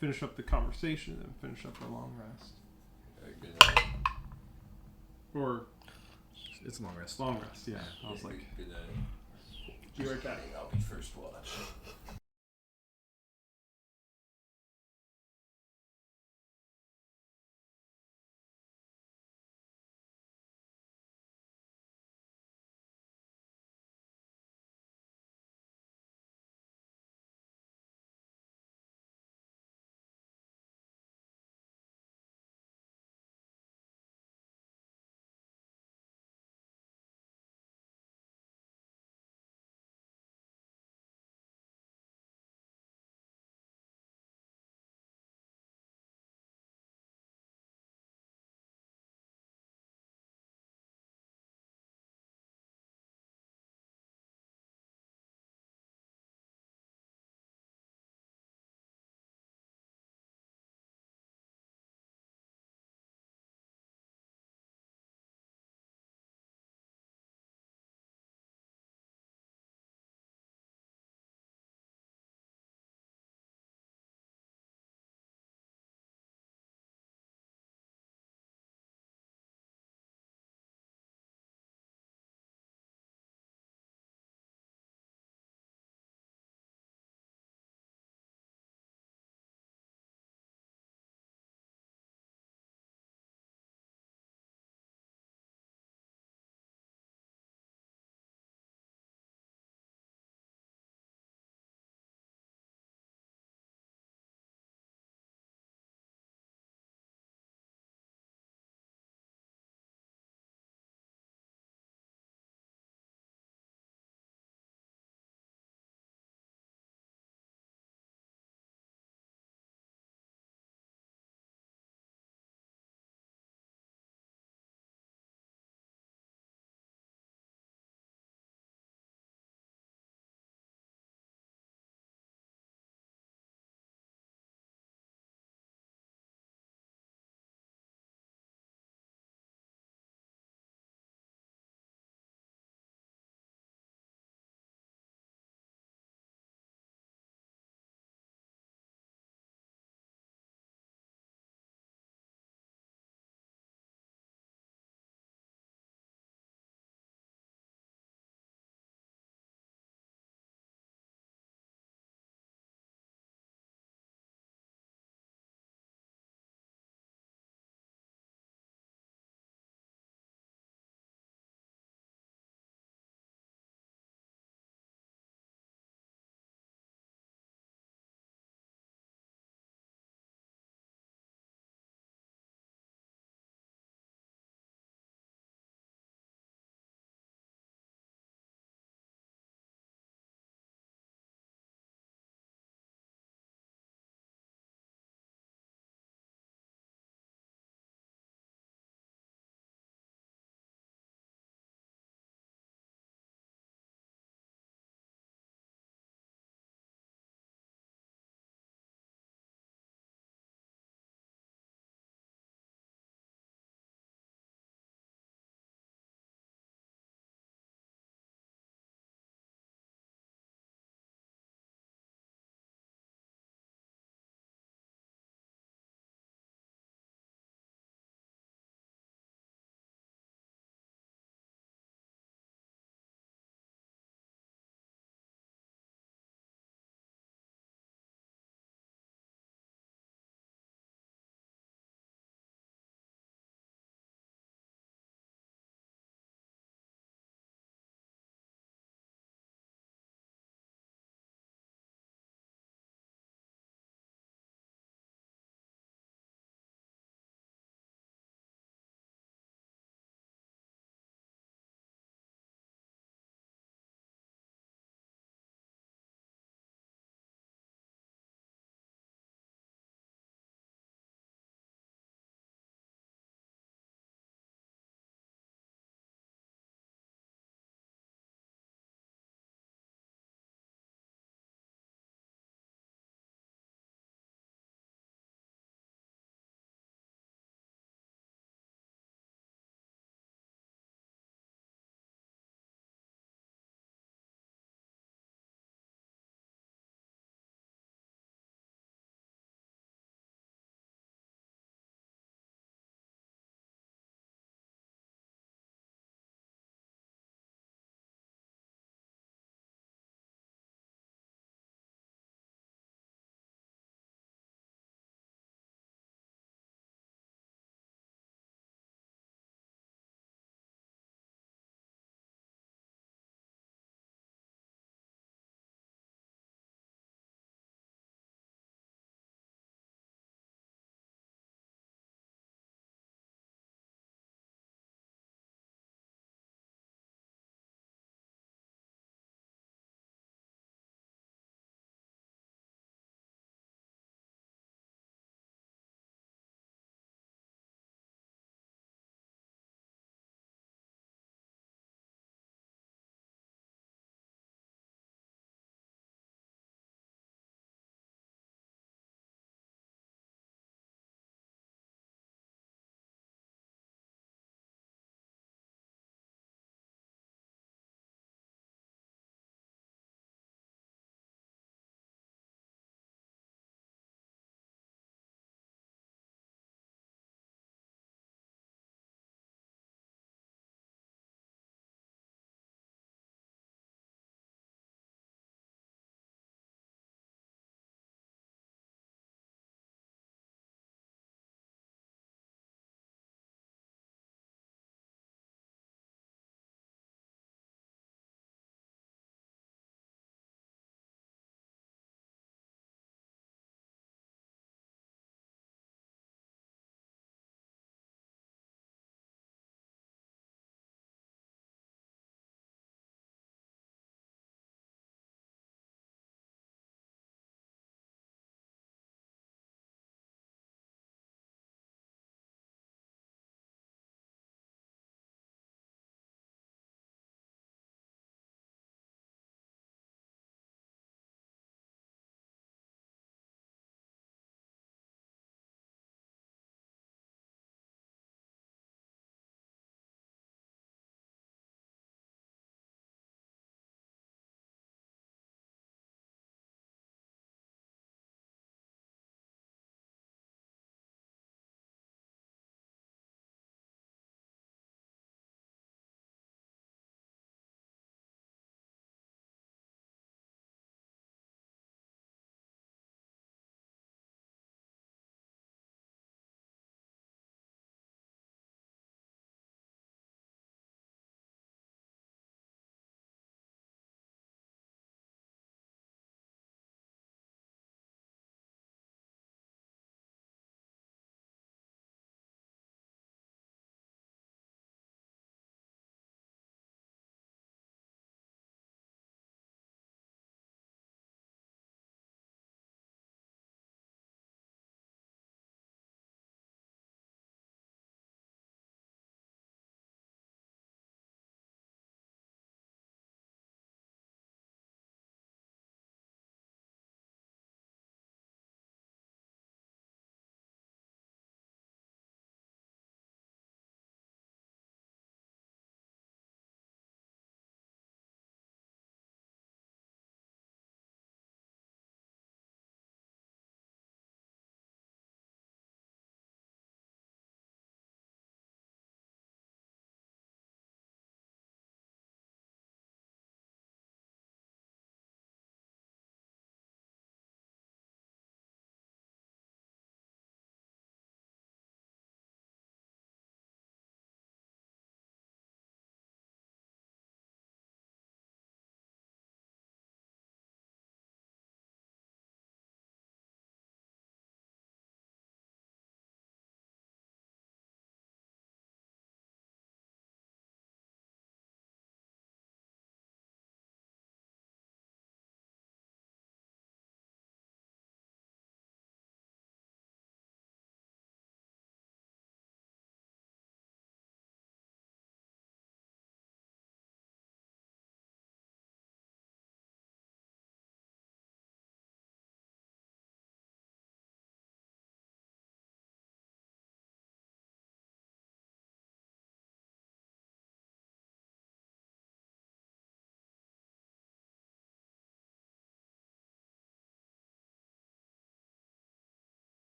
finish up the conversation, and then finish up our long rest. Alright, good night. Or It's a long rest. long rest, yeah. I was like, Good night. be right back. I'll be first watch.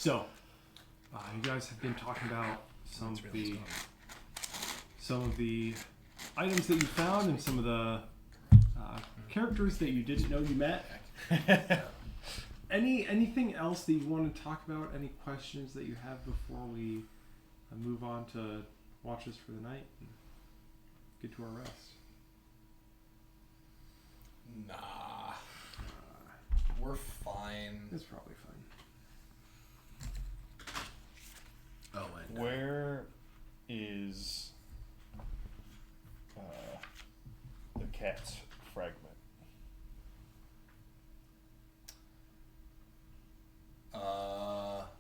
So, you guys have been talking about some of the items that you found and some of the characters that you didn't know you met. Anything else that you want to talk about? Any questions that you have before we move on to watches for the night and get to our rest? Nah. We're fine. It's probably fine. Oh, and Where is the cat's fragment?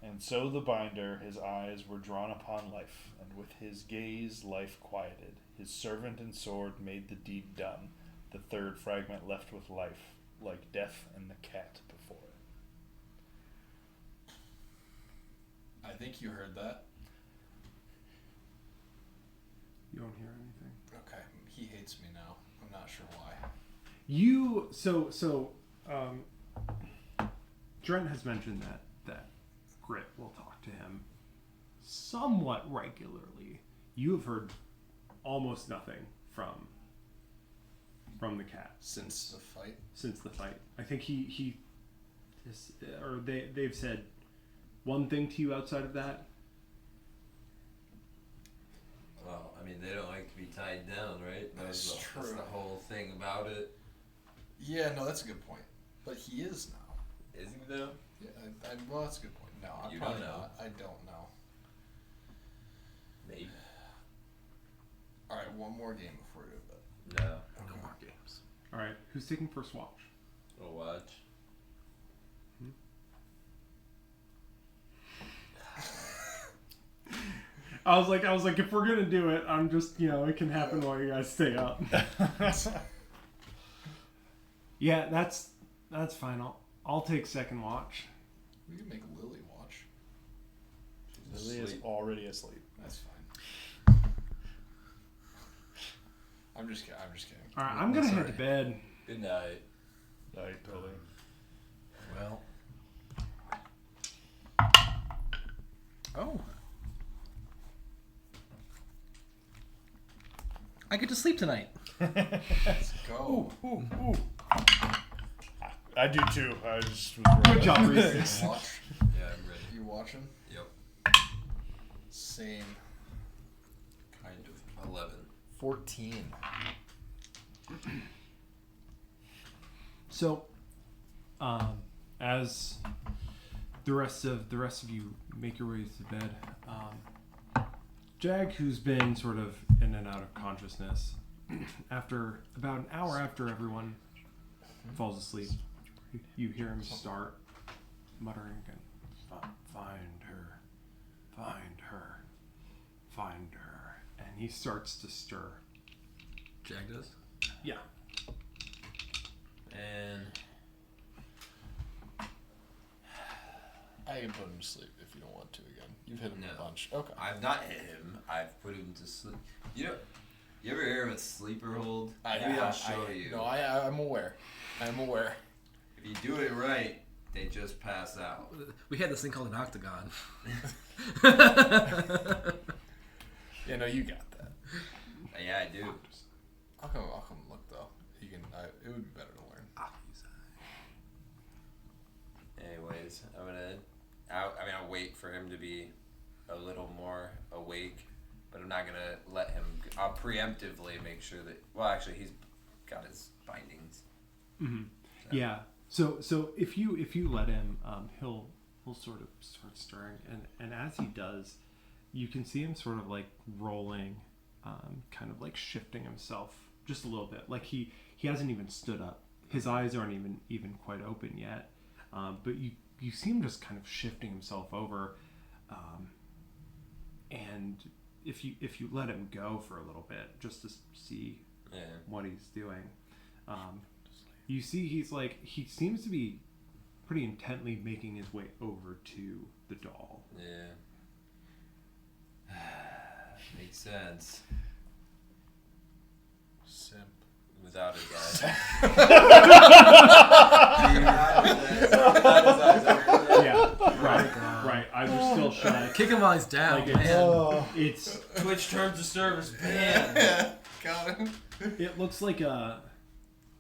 And so the binder, his eyes were drawn upon life, and with his gaze life quieted. His servant and sword made the deed done. The third fragment left with life, like death and the cat before it. I think you heard that. You don't hear anything. Okay. He hates me now. I'm not sure why. Drent has mentioned that Grit will talk to him somewhat regularly. You have heard almost nothing from the cat Since the fight? since the fight. I think they've said one thing to you outside of that. Well, I mean, they don't like to be tied down, right? That's That's true. the whole thing about it. Yeah, no, that's a good point. But he is now. Is he though? Yeah, well, that's a good point. No, I'm You probably don't know. not. I don't know. Maybe. All right, one more game before we go to bed. No. no more games. All right, who's taking first watch? We'll watch. I was like, if we're gonna do it, I'm just, it can happen while you guys stay up. Yeah, that's fine. I'll take second watch. We can make Lily watch. She's Lily is asleep. already asleep. That's fine. I'm just kidding. All right, I'm gonna head to bed. Good night. Night, Lily. Well. Oh. I get to sleep tonight. Let's go. Ooh. I do too. I just was Good job, Reese. You watch? Yeah, I'm ready. You watching? Yep. Same. Kind of. 11. 14. So, as the rest of you make your way to bed, Jag, who's been sort of in and out of consciousness, after about an hour after everyone falls asleep, you hear him start muttering again, "Find her, find her, find her," and he starts to stir. Jag does? Yeah. And I can put him to sleep if you don't want to again. You've hit him No. a bunch. Okay. I've not hit him. I've put him to sleep. You ever hear of a sleeper hold? Maybe I'll show you. No, I'm aware. I'm aware. If you do it right, they just pass out. We had this thing called an octagon. Yeah, no, you got that. Yeah, I do. I'll come look though. You can. It would be better to learn. Anyways, I'll wait for him to be a little more awake, but I'm not gonna let him. I'll preemptively make sure that. Well, actually, he's got his bindings. Mm-hmm. Yeah. So if you let him, he'll sort of start stirring, and as he does, you can see him sort of like rolling, kind of like shifting himself just a little bit. Like he hasn't even stood up. His eyes aren't even quite open yet. But you see him just kind of shifting himself over, and if you let him go for a little bit just to see what he's doing, you see he seems to be pretty intently making his way over to the doll. Yeah. Makes sense. Simp. Without his eyes. Yeah, right. I Kick him while he's down, Like it's, man. it's Twitch terms of service banned. Got him. it looks like a.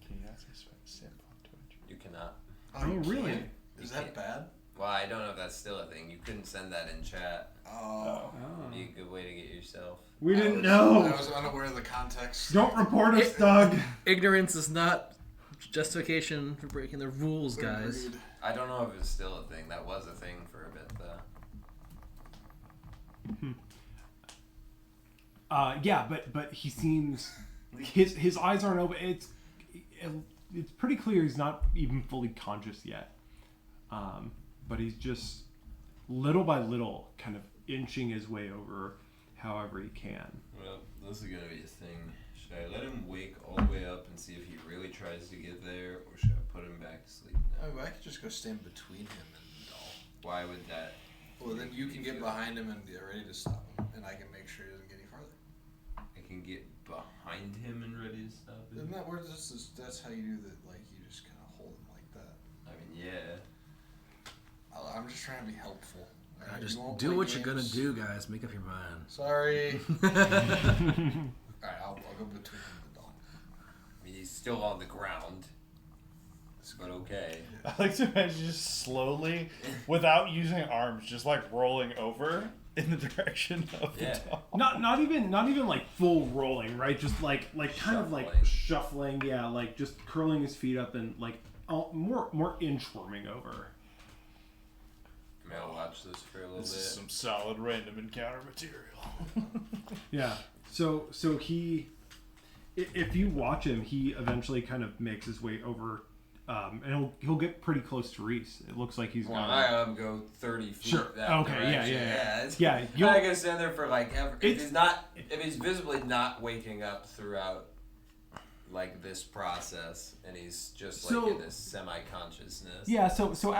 Can you ask us to simp on Twitch? You cannot. Oh, really? can't? Is that bad? Well, I don't know if that's still a thing. You couldn't send that in chat. Oh. Be a good way to get yourself. We I didn't was- know. I was unaware of the context. Don't report us, Doug. Ignorance is not justification for breaking the rules, guys. Agreed. I don't know if it's still a thing. That was a thing for a bit, though. Yeah, but he seems his eyes aren't open. It's pretty clear he's not even fully conscious yet. But he's just little by little kind of inching his way over however he can. Well, this is gonna be a thing. Should I let him wake all the way up and see if he really tries to get there, or should I put him back to sleep now? Oh, I could just go stand between him and the doll. Why would that? Well, then you can get behind him and get ready to stop him, and I can make sure he doesn't get any farther. I can get behind him and ready to stop him. Isn't that where that's how you do that? Like you just kind of hold him like that. I mean, yeah. I'm just trying to be helpful. I Just won't do play what you're games. gonna do, guys. Make up your mind. Sorry. Alright, I'll go between him and the doll. I mean, he's still on the ground. But okay. I like to imagine just slowly, without using arms, just like rolling over in the direction of the Yeah. doll. Not even like full rolling, right? Just like kind of like shuffling, yeah, like just curling his feet up and like more inchworming over. I mean, I'll watch this for a little This is bit. some solid random encounter material. Yeah. So he, if you watch him, he eventually kind of makes his way over, and he'll get pretty close to Reese. It looks like he's Well, gonna. I let him go 30 feet. Sure. That Okay, yeah, direction. yeah. It's, Yeah, I'm you'll- not gonna stand there for like ever. It's- If he's visibly not waking up throughout like this process, and he's just like So- in this semi-consciousness. Yeah. So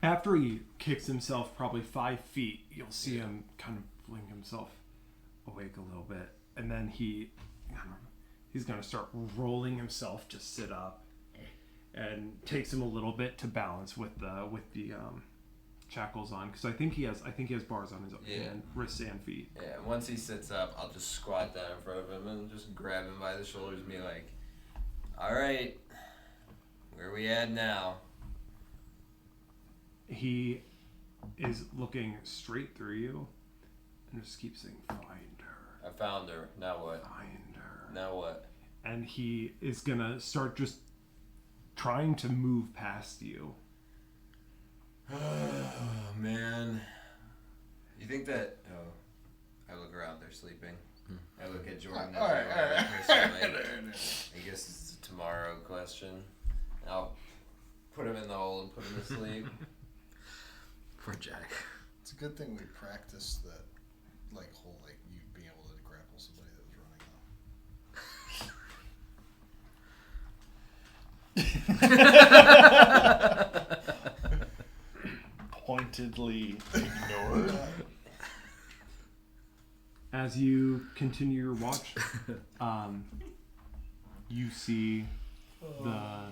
after he kicks himself probably 5 feet, you'll see him kind of fling himself awake a little bit, and then he's gonna start rolling himself to sit up, and takes him a little bit to balance with the shackles on, because I think he has bars on his hand, wrists and feet. Yeah, and once he sits up, I'll just squat down in front of him and just grab him by the shoulders and be like, "All right, where we at now?" He is looking straight through you and just keeps saying, "Find her, I found her. Now what? find her." Now what? And he is gonna start just trying to move past you. Oh man. You think that? Oh, I look around. They're sleeping. I look at Jordan. Alright. I guess it's a tomorrow question. I'll put him in the hole and put him to sleep. Poor Jack. It's a good thing we practiced that, like whole you being able to grapple somebody that was running Pointedly ignored. As you continue your watch, you see the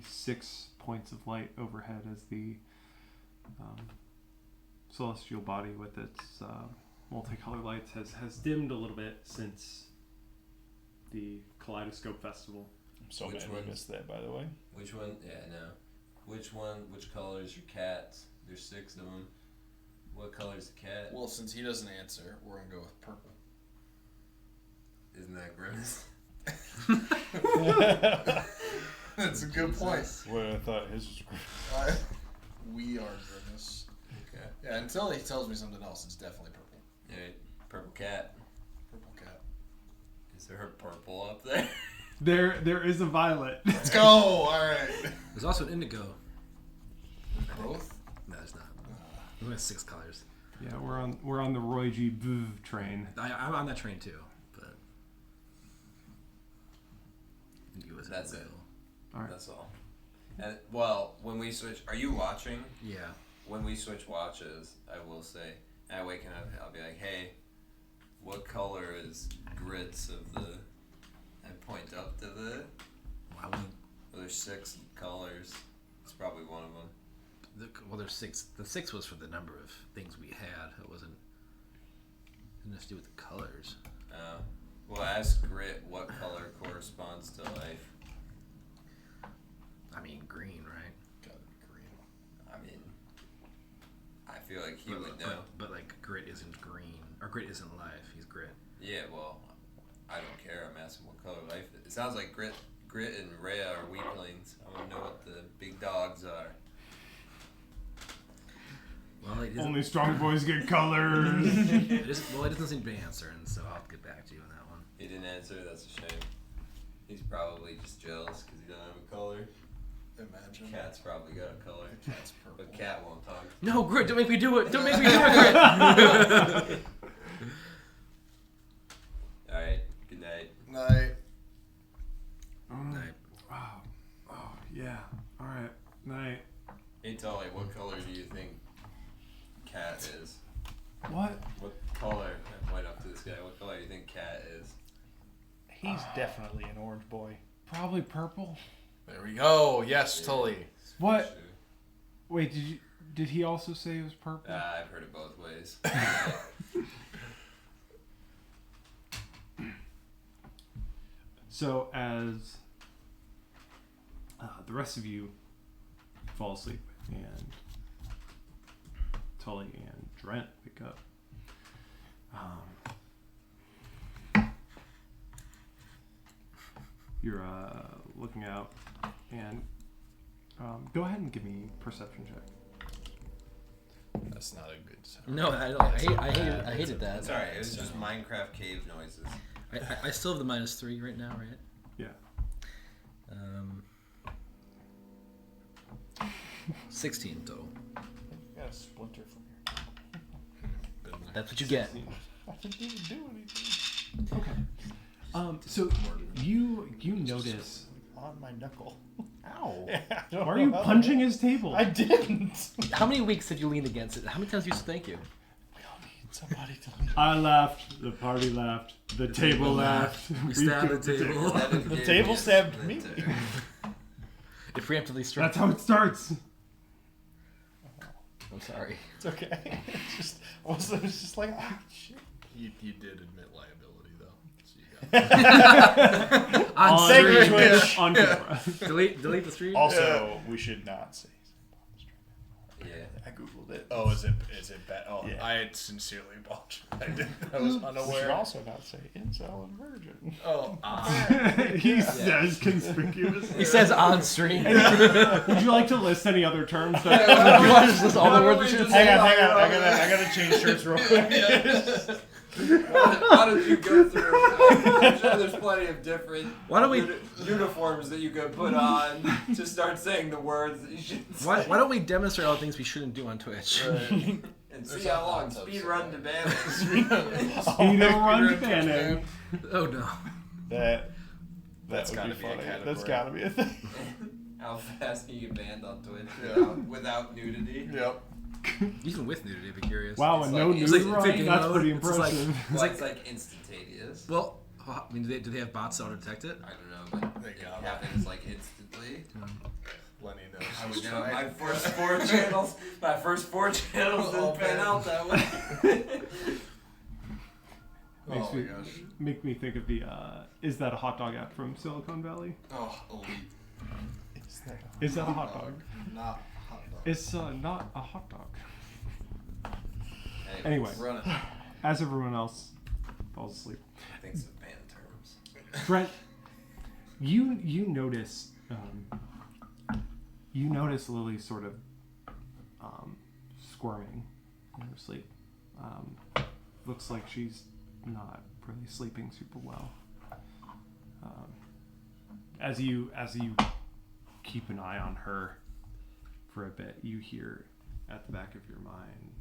6 points of light overhead as the celestial body with its multicolored lights has dimmed a little bit since the Kaleidoscope Festival. I'm so Which mad one? we missed that, by the way. Which one? Yeah, no. Which one? Which color is your cat's? There's 6 of them. What color is the cat? Well, since he doesn't answer, we're gonna go with purple. Isn't that Grimace? That's a good point. Well, I thought his was great. We are Grimace. Okay. Yeah, until he tells me something else, it's definitely purple. Yeah, purple cat. Purple cat. Is there a purple up there? There is a violet. Let's go! Alright. There's also an indigo. Both? No, there's not. We only have 6 colors. Yeah, we're on the Roy G. Bouv train. I'm on that train too, but indigo is That's it. indigo. All right. That's all. And well, when we switch, are you watching? Yeah. When we switch watches, I will say, I wake up, I'll be like, "Hey, what color is grits of the?" I point up to the. Why would Well, there's 6 colors. It's probably one of them. Well, there's 6. The 6 was for the number of things we had. It wasn't. Didn't have to do with the colors. Well, ask Grit what color corresponds to life. I mean, green, right? Gotta be green. I mean, I feel like he would know. But like, Grit isn't green, or Grit isn't life. He's Grit. Yeah, well, I don't care. I'm asking what color life is. It sounds like Grit and Rhea are weaklings. I want to know what the big dogs are. Well, it Only strong boys get colors. it doesn't seem to be answering, so I'll get back to you on that one. He didn't answer. That's a shame. He's probably just jealous because he don't have a color. Imagine. Cat's probably got a color. Cat's purple. But Cat won't talk. No, Grit, don't make me do it. Don't make me do it, Grit. All right. Good night. Night. Night. Wow. Oh, yeah. All right. Night. Hey, Tully, what color do you think Cat is? What? What color? I point up to this guy. What color do you think Cat is? He's definitely an orange boy. Probably purple. There we go. Yes, Tully. What? Wait, did he also say it was purple? I've heard it both ways. So as the rest of you fall asleep and Tully and Drent wake up, you're looking out and go ahead and give me a perception check. That's not a good sound. No, I hated that. It's alright. It was just Minecraft cave noises. I still have the -3 right now, right? Yeah. 16 total. You got a splinter from here. That's what you get. I didn't even do anything. Okay. So you notice. On my knuckle. Ow! I don't Why are know you how. punching his table? I didn't. How many weeks did you lean against it? How many times did you say thank you? We all need somebody to lean. I laughed. The party laughed. The table laughed. We stabbed the table. The table stabbed me. It preemptively struck. That's how it starts. I'm sorry. It's okay. It's just like, ah, shit. You did admit liability, though. So you got On Sacred stream. Twitch. On camera. delete the stream. Also, we should not say. Yeah. I googled it. Oh, is it bad? Oh, Yeah. I sincerely apologize. I was We should unaware. also not say incel and virgin. Oh, He says conspicuous. He says on stream. Would you like to list any other terms that? You want to just list all the words we should say? Hang on. I gotta change shirts real quick. Why don't you go through? I'm sure there's plenty of different Why don't we- uniforms that you could put on to start saying the words that you should say. Why don't we demonstrate all the things we shouldn't do on Twitch? And There's see how a long hot tub speed run to somewhere. balance. Speedo run banning. Oh no. That's would gotta be be a funny. category. That's gotta be a thing. How fast can you get banned on Twitch Yeah. without nudity? Yep. Even with nudity, I'd be curious. Wow, It's and like- no it's news like- run? it's like That's mode. pretty It's like- impressive. Well, it's like instantaneous. Well, I mean, do they have bots that will detect it? I don't know, but They it got it. happens like instantly. Lenny knows. I would He's know. tried. My first four channels Oh, didn't pan man. out that way. Oh my gosh. Make me think of the Is That a Hot Dog app from Silicon Valley? Oh, elite. Is that a hot dog? Not hot dog. It's not a hot dog. Anyways, Anyway. Run it. As everyone else falls asleep. thinks of band terms. Brent, you notice Lily sort of squirming in her sleep. Looks like she's not really sleeping super well. As you keep an eye on her for a bit, you hear at the back of your mind,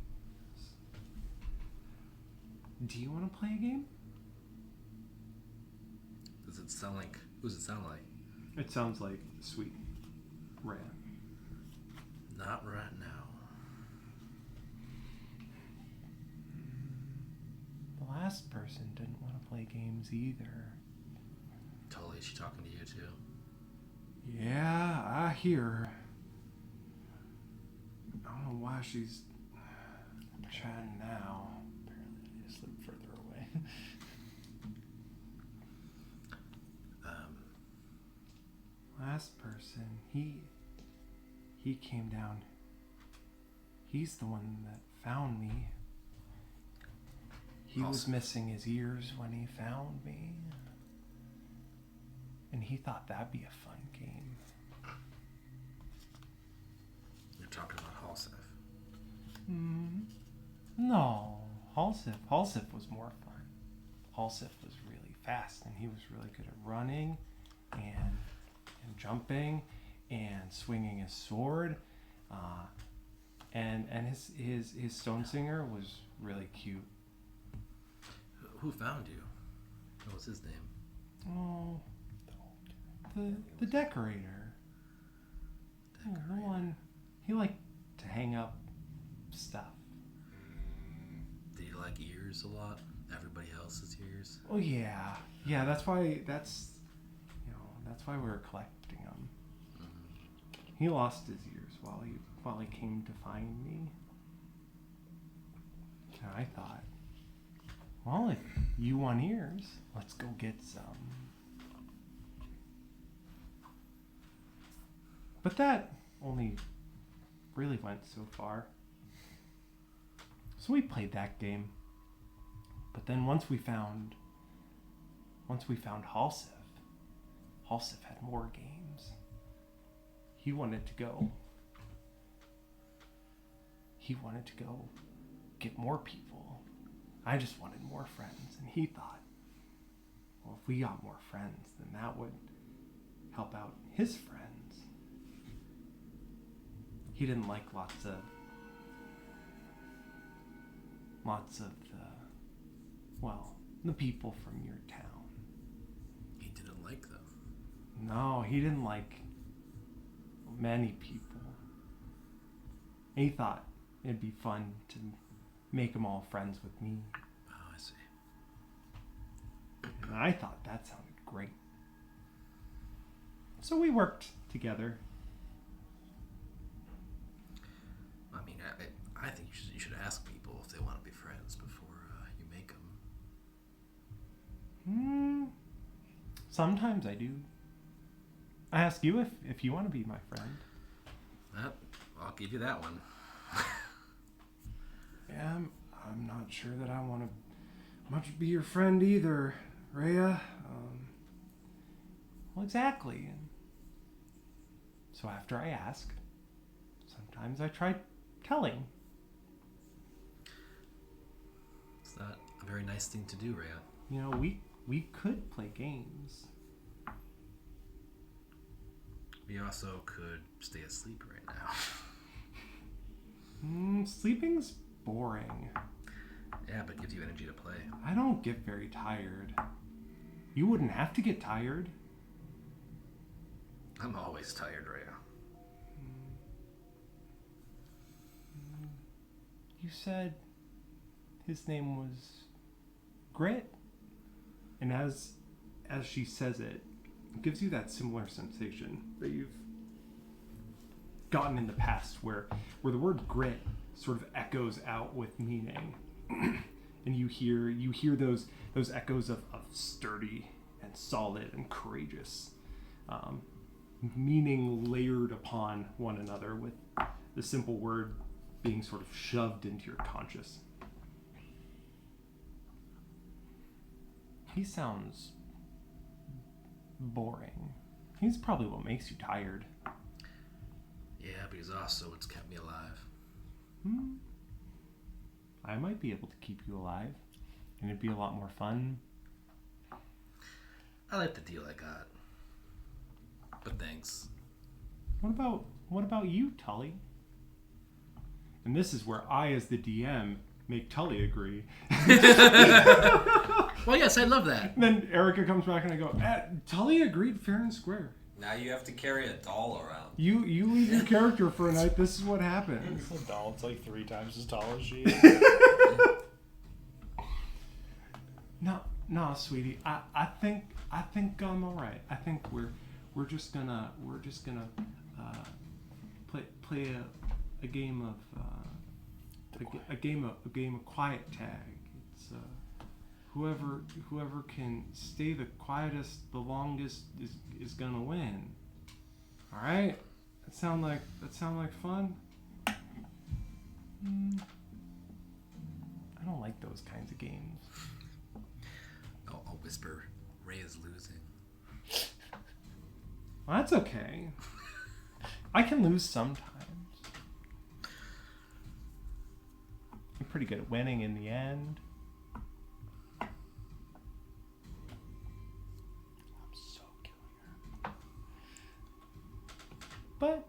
"Do you want to play a game?" Does it sound like? Who does it sound like? It sounds like sweet Rhea. Not right now. The last person didn't want to play games either. Totally, is she talking to you too? Yeah, I hear her. don't know why she's chatting now. Apparently they just live further away. Last person, he came down. He's the one that found me. He was missing his ears when he found me. And he thought that'd be a fun game. You're talking about Halsef. No, Halsef was more fun. Halsef was really fast, and he was really good at running and jumping and swinging his sword. And his stone singer was really cute. Who found you? What was his name? Oh, the decorator. Oh, the one, he liked to hang up stuff. Did he like ears a lot? Everybody else's ears? Oh yeah, that's why we were collecting them. He lost his ears while he came to find me. And I thought, well, if you want ears, let's go get some. But that only really went so far. So we played that game. But then once we found Halsef had more games. He wanted to go get more people. I just wanted more friends, and he thought, well, if we got more friends, then that would help out his friends. He didn't like lots of the people from your town. He didn't like them. No, he didn't like many people. And he thought it'd be fun to make them all friends with me. Oh, I see. And I thought that sounded great. So we worked together. I mean, I think you should ask people if they want to be friends before you make them. Sometimes I do. I ask you if you want to be my friend. I'll give you that one. Yeah, I'm not sure that I want to much be your friend either, Rhea. Well, exactly. And so after I ask, sometimes I try telling. It's not a very nice thing to do, Rhea. You know, we could play games. We also could stay asleep right now. Sleeping's boring. Yeah, but gives you energy to play. I don't get very tired. You wouldn't have to get tired. I'm always tired, Rhea. You said his name was Grit. And as she says it, it gives you that similar sensation that you've gotten in the past where the word grit sort of echoes out with meaning. And you hear those echoes of sturdy and solid and courageous, meaning layered upon one another with the simple word being sort of shoved into your conscious. He sounds boring. He's probably what makes you tired. Yeah, but he's also what's kept me alive. I might be able to keep you alive, and it'd be a lot more fun. I like the deal I got. But thanks. What about you, Tully? And this is where I, as the DM, make Tully agree. Well, yes, I love that. And then Erica comes back and I go, Tully agreed fair and square. Now you have to carry a doll around. You leave your character for a night, this is what happens. The doll, it's like 3 times as tall as she is. No, sweetie. I think I'm all right. I think we're just gonna play a game of a game of quiet tag. It's whoever can stay the quietest the longest is gonna win. All right, that sound like fun. I don't like those kinds of games. I'll whisper, Ray is losing. Well, that's okay. I can lose sometimes. I'm pretty good at winning in the end. I'm so killing her. But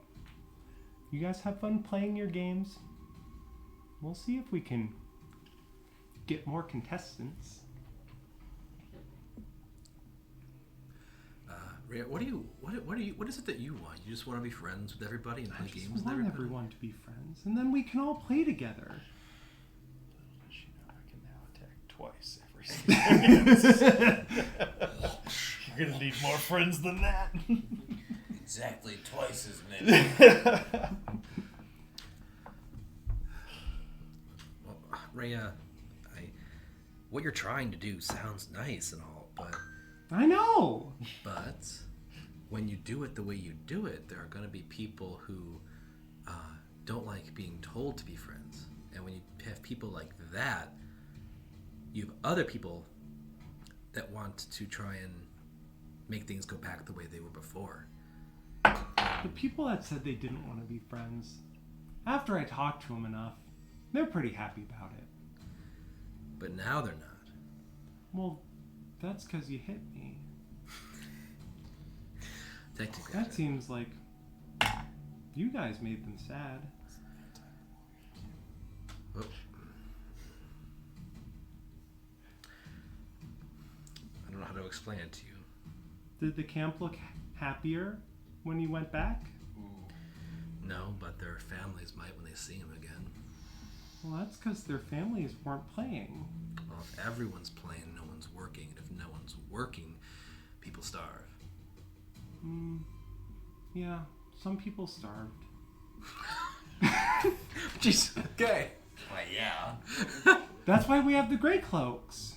you guys have fun playing your games. We'll see if we can get more contestants. Ray, what is it that you want? You just want to be friends with everybody and play I games just with want everybody? everyone to be friends, and then we can all play together. Does she know I can now attack twice every seconds? You're gonna need more friends than that. Exactly twice as many. Well, Ray, what you're trying to do sounds nice and all, but I know. when you do it the way you do it, there are going to be people who don't like being told to be friends. And when you have people like that, you have other people that want to try and make things go back the way they were before. The people that said they didn't want to be friends, after I talked to them enough, they're pretty happy about it. But now they're not. Well, that's because you hit me. Technically. That seems like you guys made them sad. Oh. I don't know how to explain it to you. Did the camp look happier when you went back? No, but their families might when they see him again. Well, that's because their families weren't playing. Well, if everyone's playing, no one's working. And if no one's working, people starve. Yeah, some people starved. Jeez. Okay. Well, yeah. That's why we have the gray cloaks.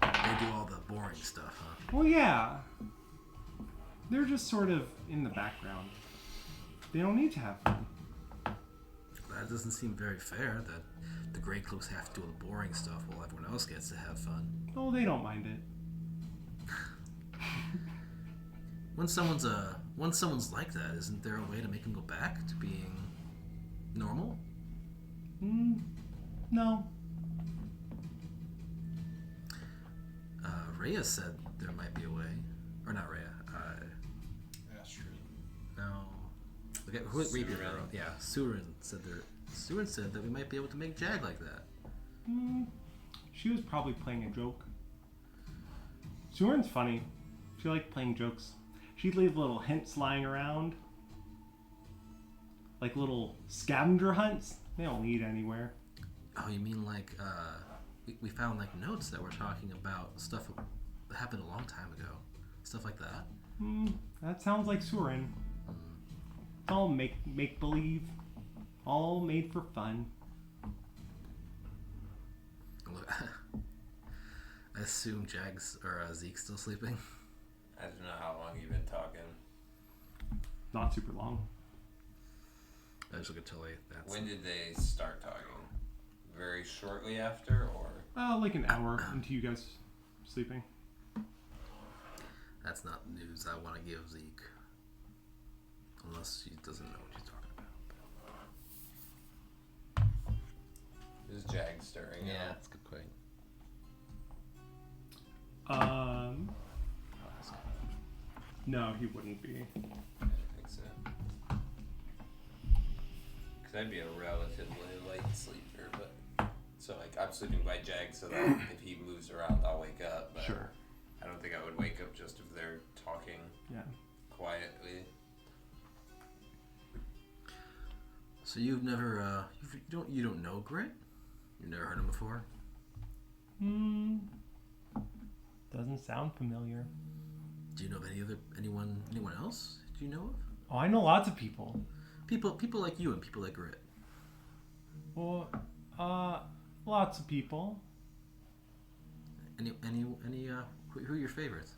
They do all the boring stuff, huh? Well, yeah. They're just sort of in the background. They don't need to have fun. That doesn't seem very fair that the Grey Cloaks have to do all the boring stuff while everyone else gets to have fun. Oh, they don't mind it. When someone's like that, isn't there a way to make them go back to being normal? No. Rhea said there might be a way. Or not Rhea. Astrid. No. Okay, who Surin. Yeah, Surin said that we might be able to make Jag like that. She was probably playing a joke. Surin's funny. She liked playing jokes. She'd leave little hints lying around. Like little scavenger hunts. They don't lead anywhere. Oh, you mean like, we found like notes that were talking about stuff that happened a long time ago. Stuff like that? That sounds like Surin. It's all make believe. All made for fun. Look, I assume Jag's or Zeke's still sleeping. I don't know how long you've been talking. Not super long. I just look at Tully. When did they start talking? Very shortly after, or? Like an hour into you guys sleeping. That's not news I want to give Zeke. Unless he doesn't know what he's talking about. Is Jag stirring? Yeah, now? that's a good point. No, he wouldn't be. I don't think so. Because I'd be a relatively light sleeper, but so like I'm sleeping by Jag, so that if he moves around, I'll wake up. But Sure. I don't think I would wake up just if they're talking Yeah. quietly. So you've never, you don't know Grit? You've never heard him before? Doesn't sound familiar. Do you know of anyone else? Do you know of? Oh, I know lots of people. People like you and people like Grit. Well, lots of people. Who are your favorites?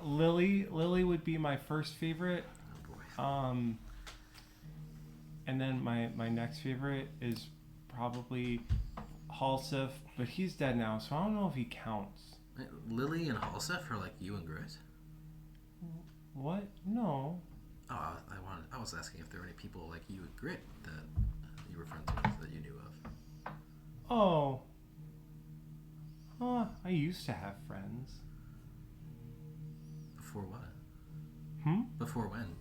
Lily would be my first favorite. Oh boy. And then my next favorite is probably Halsif, but he's dead now, so I don't know if he counts. Wait, Lily and Halsef are like you and Grit? What? No. Oh, I was asking if there were any people like you and Grit that you were friends with that you knew of. Oh. I used to have friends. Before what? Before when?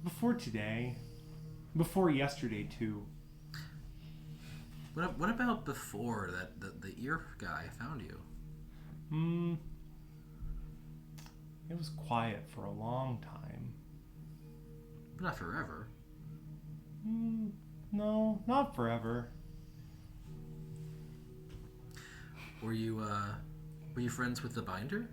Before today. Before yesterday, too. What about before that the ear guy found you? It was quiet for a long time. But not forever. No, not forever. Were you friends with the binder?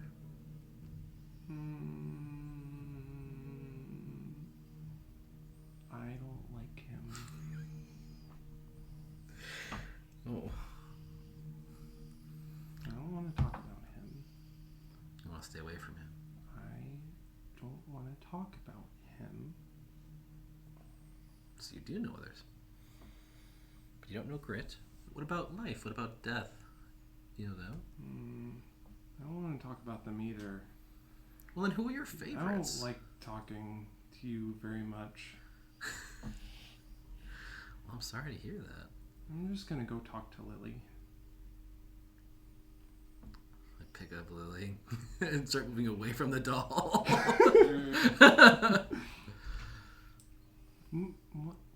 I don't like him. Oh. I don't want to talk about him. You want to stay away from him? I don't want to talk about him. So you do know others. But you don't know Grit. What about life? What about death? You know them? I don't want to talk about them either. Well, then who are your I favorites? don't like talking to you very much. Well, I'm sorry to hear that. I'm just gonna go talk to Lily. I pick up Lily and start moving away from the doll.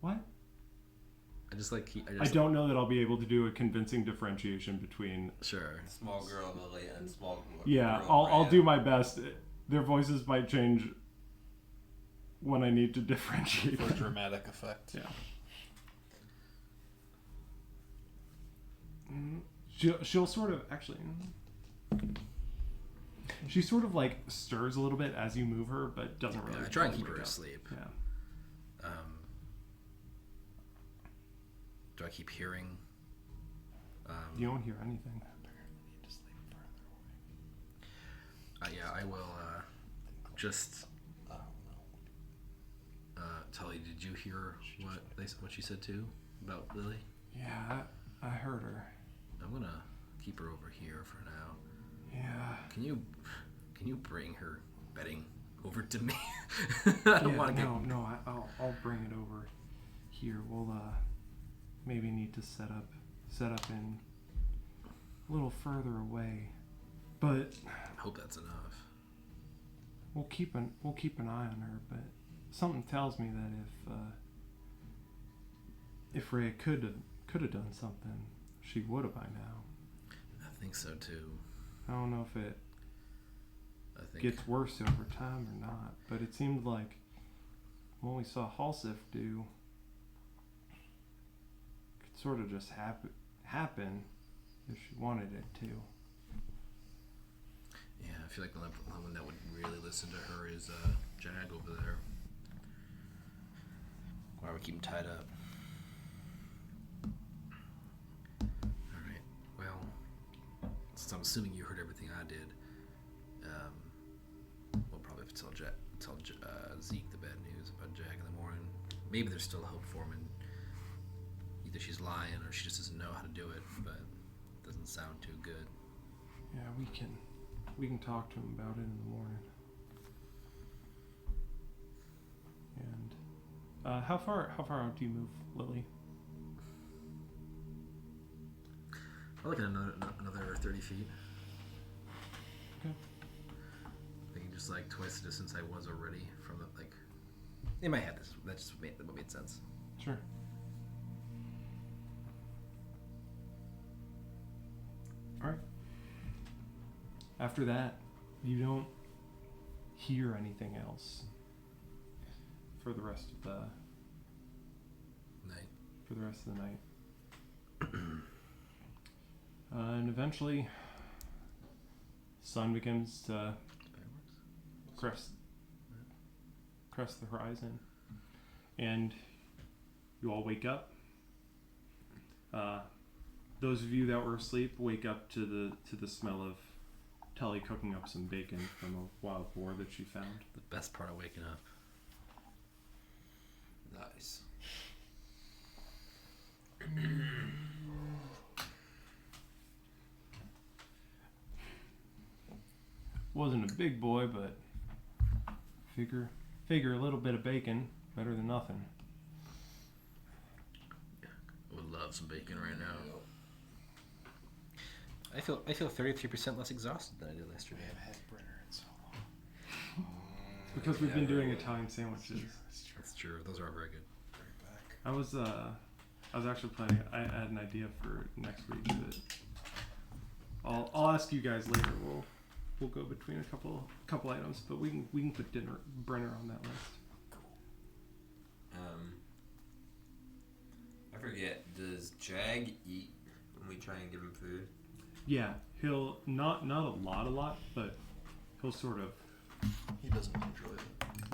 What? I I don't know that I'll be able to do a convincing differentiation between. Sure. Small girl Lily and small girl. Yeah, I'll do my best. Their voices might change when I need to differentiate. For dramatic effect. Yeah. She'll sort of actually. She sort of like stirs a little bit as you move her, but doesn't really. Yeah, I try and keep wake her up. asleep. Yeah. Do I keep hearing? You don't hear anything. Yeah, I will. Just. Tully, did you hear what she said too about Lily? Yeah, I heard her. I'm gonna keep her over here for now. Yeah. Can you bring her bedding over to me? I don't want to get. No. I'll bring it over here. We'll maybe need to set up in a little further away, but I hope that's enough. we'll keep an eye on her. But something tells me that if Rhea could have done something, she would have by now. I think so too. I don't know if it I think gets worse over time or not, but it seemed like what we saw Halsif do could sort of just happen if she wanted it to. Yeah, I feel like the only one that would really listen to her is Jag over there. Why we keep him tied up? All right. Well, since I'm assuming you heard everything I did, we'll probably have to tell Zeke the bad news about Jag in the morning. Maybe there's still hope for him, and either she's lying or she just doesn't know how to do it. But it doesn't sound too good. Yeah, we can talk to him about it in the morning. And how far out do you move, Lily? Probably like another 30 feet. Okay. Thinking just like twice the distance I was already from the like. In my head, that made sense. Sure. All right. After that, you don't hear anything else for the rest of the night. And eventually, sun begins to crest the horizon, and you all wake up. Those of you that were asleep wake up to the smell of Tully cooking up some bacon from a wild boar that she found. The best part of waking up. Nice. Wasn't a big boy, but figure a little bit of bacon better than nothing. I would love some bacon right now. I feel 33% less exhausted than I did yesterday. I haven't had Brenner in so long. Because we've been doing Italian sandwiches. That's true. Those are very good. I was actually planning. I had an idea for next week, but I'll ask you guys later. We'll go between a couple items, but we can put Brenner on that list. I forget. Does Jag eat when we try and give him food? Yeah, he'll not a lot, but he'll sort of. He doesn't enjoy it.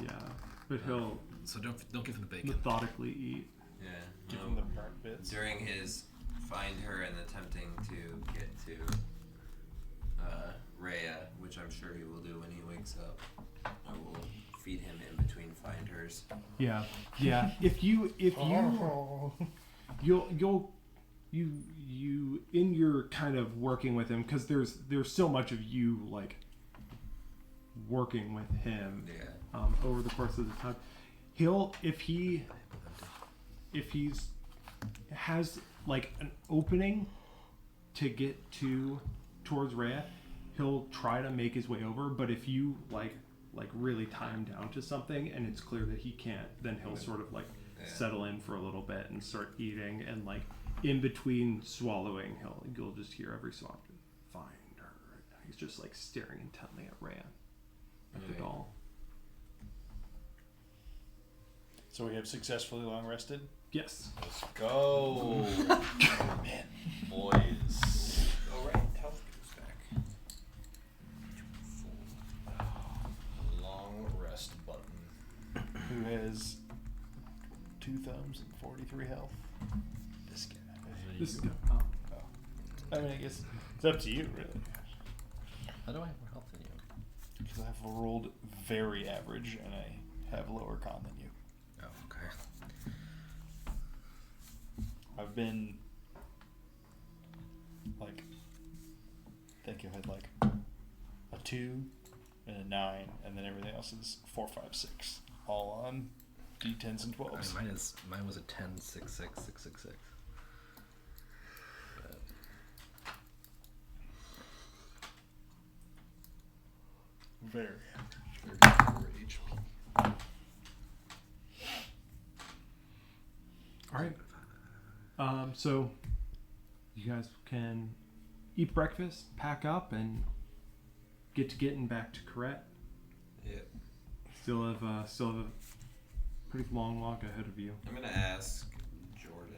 Yeah, but he'll So don't give him the bacon. methodically eat. Yeah. Give him the burnt bits. During his find her and attempting to get to Rhea, which I'm sure he will do when he wakes up, I will feed him in between find hers. Yeah. If you you in your kind of working with him, because there's so much of you like working with him Yeah. over the course of the time. If he's has like an opening to get towards Rhea, he'll try to make his way over. But if you like really tie him down to something and it's clear that he can't, then he'll sort of like settle in for a little bit and start eating, and like in between swallowing, you'll just hear every so often, find her. He's just like staring intently at Rhea, at the doll. So we have successfully long rested. Yes. Let's go. Man. Boys. Oh right, health goes back. Long rest button. Who has 2 thumbs and 43 health? This guy. This is Oh. I mean, I guess it's up to you, really. How do I have more health than you? Because I've rolled very average and I have lower con than you. Oh, okay. I've been like, I think I had like a 2 and a 9, and then everything else is 4, 5, 6, all on D10s and 12s. I mean, mine was a 10, 6, 6, 6, 6, 6. But Very Very good for HP. All right. So you guys can eat breakfast, pack up, and getting back to Corette. Yep. Still have a pretty long walk ahead of you. I'm gonna ask Jordan.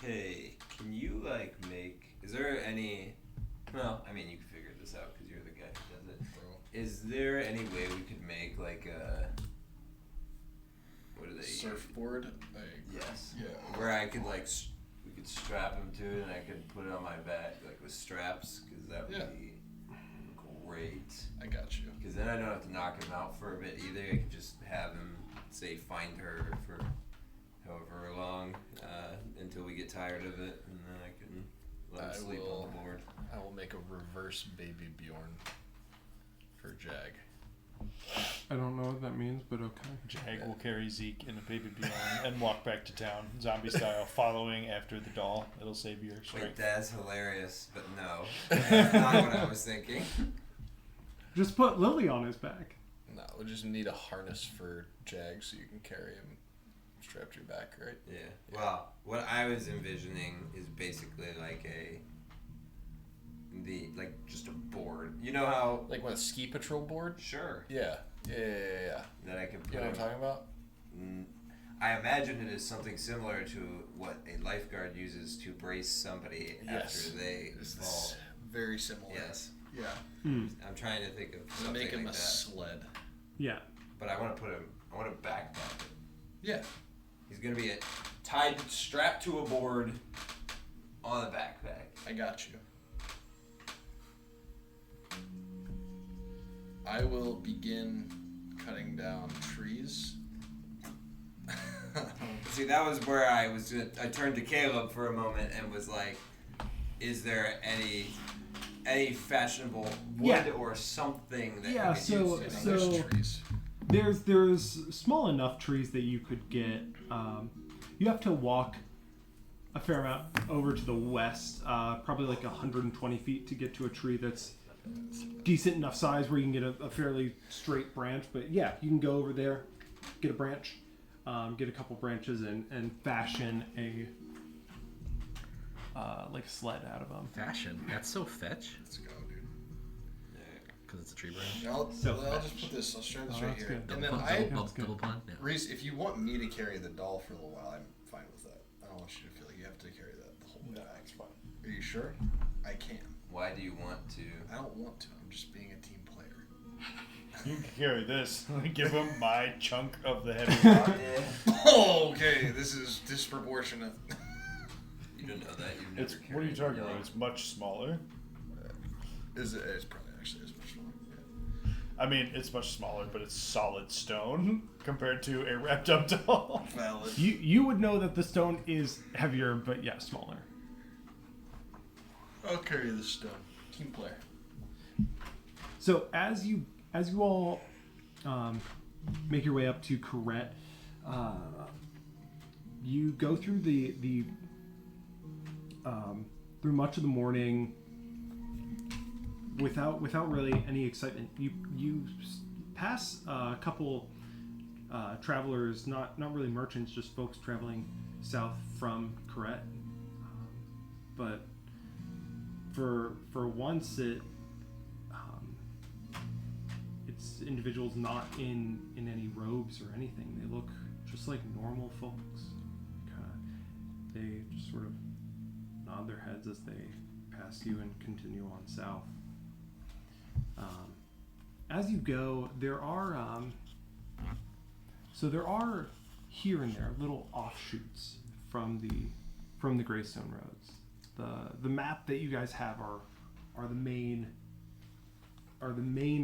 Hey, can you like make? Is there any? Well, I mean, you can figure this out because you're the guy who does it. Is there any way we could make like a? What do they? Surfboard. Yes. Yeah. Where I could like, we could strap him to it, and I could put it on my back like with straps, because that would be great. I got you. Because then I don't have to knock him out for a bit either. I can just have him say find her for however long until we get tired of it, and then I can let him sleep on the board. I will make a reverse baby Bjorn for Jag. I don't know what that means, but okay. Jag will carry Zeke in a baby Bjorn and walk back to town, zombie style, following after the doll. It'll save your Wait, strength. that's hilarious, but no. That's not what I was thinking. Just put Lily on his back. No, we just need a harness for Jag so you can carry him strapped to your back, right? Yeah. Well, what I was envisioning is basically like just a board. You know how? Like what, a ski patrol board? Sure. Yeah. That I could put. You know what I'm talking about? I imagine it is something similar to what a lifeguard uses to brace somebody after they This fall. is very similar. Yes. Yeah. I'm trying to think of something Make him like a that. sled. Yeah. But I want to put him. I want to backpack it. Yeah. He's gonna be tied, strapped to a board, on a backpack. I got you. I will begin cutting down trees. See, that was where I turned to Caleb for a moment and was like, "Is there any fashionable wood Yeah. or something that Yeah, you could so- use?" so- trees. There's small enough trees that you could get. You have to walk a fair amount over to the west, probably like 120 feet to get to a tree that's decent enough size where you can get a fairly straight branch. But yeah, you can go over there, get a branch, get a couple branches, and fashion a like a sled out of them. Fashion. That's so fetch. Let's go, dude. Because it's a tree branch. I'll So just put this. I'll share this Oh, right that's here. good. And then Double, I, double, That's good. double pun. Yeah. Reese, if you want me to carry the doll for a little while, I'm fine with that. I don't want you to feel like you have to carry that the whole way No, back. it's fine. Are you sure? I can. Why do you want to? I don't want to. I'm just being a team player. You can carry this. Give him my chunk of the heavy rock. Oh, okay. This is disproportionate. You don't know that. You've never It's what are you carried talking a about? dog. It's much smaller. It's probably actually as much fun. I mean, it's much smaller, but it's solid stone compared to a wrapped up doll. Valid. You would know that the stone is heavier, but yeah, smaller. I'll carry the stone. Team player. So as you all make your way up to Corette, you go through the through much of the morning without really any excitement. You pass a couple travelers, not really merchants, just folks traveling south from Corette. But for once, it's individuals not in any robes or anything. They look just like normal folks. They just sort of nod their heads as they pass you and continue on south. As you go, there are here and there little offshoots from the Greystone roads. The map that you guys have are the main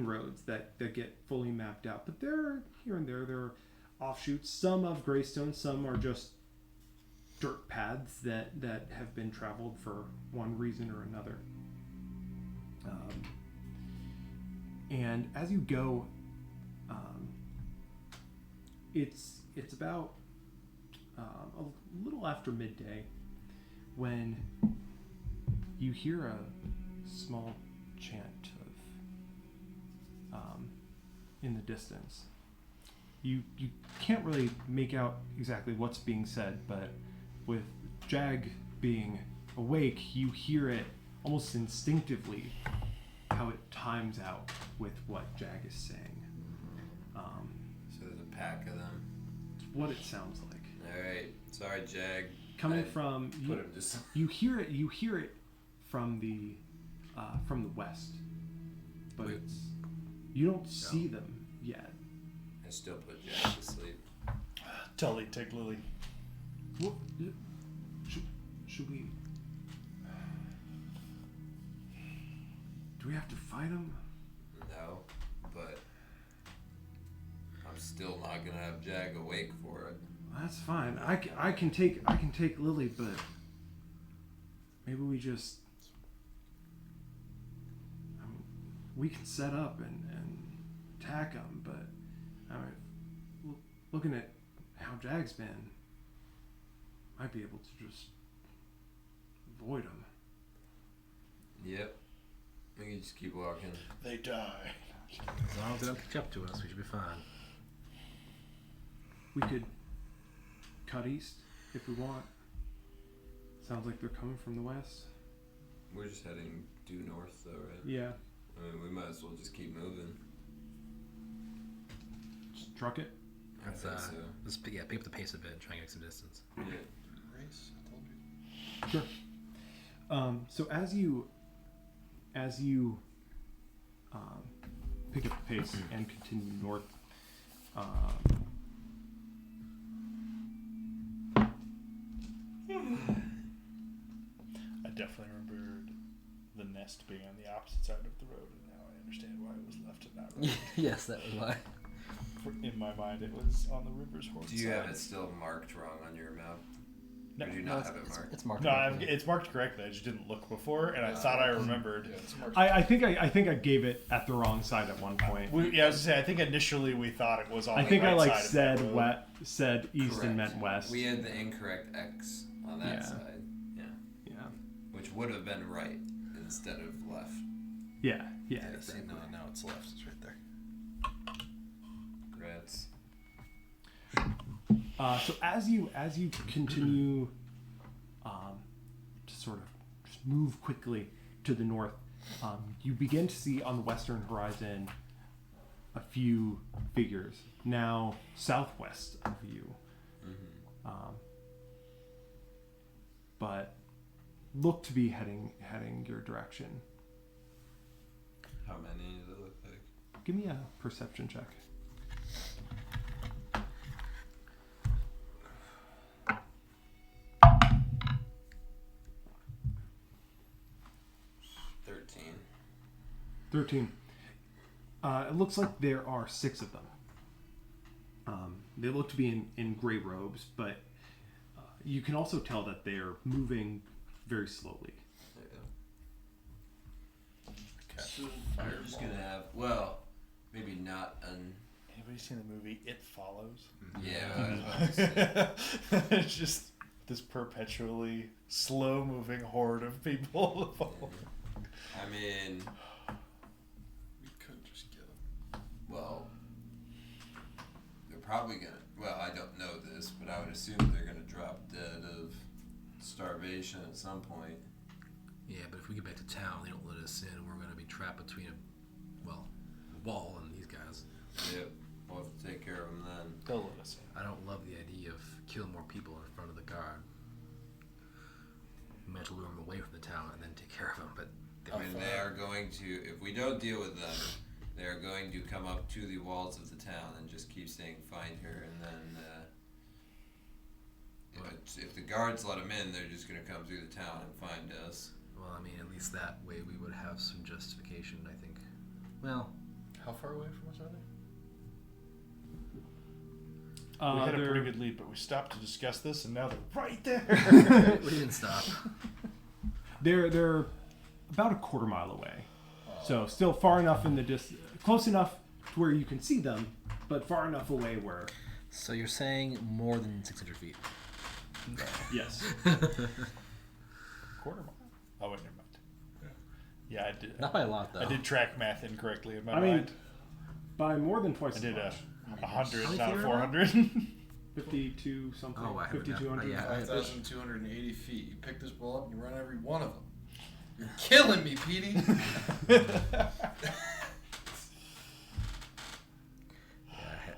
roads that get fully mapped out. But there here and there are offshoots. Some of Greystone, some are just dirt paths that have been traveled for one reason or another. And as you go, it's about a little after midday when you hear a small chant of in the distance. You can't really make out exactly what's being said, but with Jag being awake, you hear it almost instinctively how it times out with what Jag is saying. So there's a pack of them. It's what it sounds like. All right. Sorry, Jag. Coming I from Put him just. you hear it from the west, but Wait. you don't see them yet. I still put Jag to sleep. Tully, take Lily. What, should we? Do we have to fight them? No, but I'm still not gonna have Jag awake for it. That's fine. I can take Lily, but maybe we just we can set up and attack them. But looking at how Jag's been, might be able to just avoid them. Yep. We can just keep walking. They die. As long as they don't catch up to us, we should be fine. We could cut east if we want. Sounds like they're coming from the west. We're just heading due north, though, right? Yeah. I mean, we might as well just keep moving. Just truck it. I Let's, think so. let's pick up the pace a bit and try and get some distance. Yeah. Race. I told you. Sure. So as you pick up the pace and continue north. I definitely remembered the nest being on the opposite side of the road, and now I understand why it was left and not right. Yes, that was why. In my mind, it was on the river's horse Do you side. have it still marked wrong on your map? No, Or do you No, not have it marked? it's marked. no, correctly. it's marked correctly. I just didn't look before, and I thought I remembered. Yeah, it's marked. I think I gave it at the wrong side at one point. I was gonna say. I think initially we thought it was on. I the think right I like side of that road. said east Correct. and meant west. We had the incorrect X on that Yeah. side. Yeah. Yeah. Which would have been right instead of left. Yeah. Yeah. Yeah, see, Exactly. now it's left. It's right there. Rats. So as you continue to sort of just move quickly to the north, you begin to see on the western horizon a few figures now southwest of you, but look to be heading your direction. How many does it look like? Give me a perception check. $13. 13. It looks like there are 6 of them. They look to be in gray robes, but you can also tell that they're moving very slowly. We're just gonna have, well, maybe not Anybody seen the movie It Follows? yeah, I was about to say. It's just this perpetually slow-moving horde of people. I mean, We could just get them. well, they're probably gonna, well, I don't know this, but I would assume they're gonna drop dead of starvation at some point. Yeah, but if we get back to town, they don't let us in. We're going to be trapped between a wall and these guys. Yep, we'll have to take care of them then. They'll let us in. I don't love the idea of killing more people in front of the guard. We might have to lure them away from the town and then take care of them, but I mean, they are going to, if we don't deal with them, they are going to come up to the walls of the town and just keep saying, find her, and then, if the guards let them in, they're just going to come through the town and find us. well, I mean, at least that way we would have some justification, I think. Well, How far away from us are they? We had a They're- pretty good lead, but we stopped to discuss this, and now they're right there. we didn't stop. They're about a quarter mile away, so still far enough in the close enough to where you can see them, but far enough away where So you're saying more than 600 feet? yes. Quarter mile. Oh wait, never mind. Yeah, I did. Not by a lot, though. I did track math incorrectly in my I mean, mind. by more than twice I as did much. 100, How many not feet are 400. 52 something. Oh, I haven't done- 5200. yeah. 5,280 feet. You pick this ball up and you run every one of them. You're killing me, Petey. Yeah,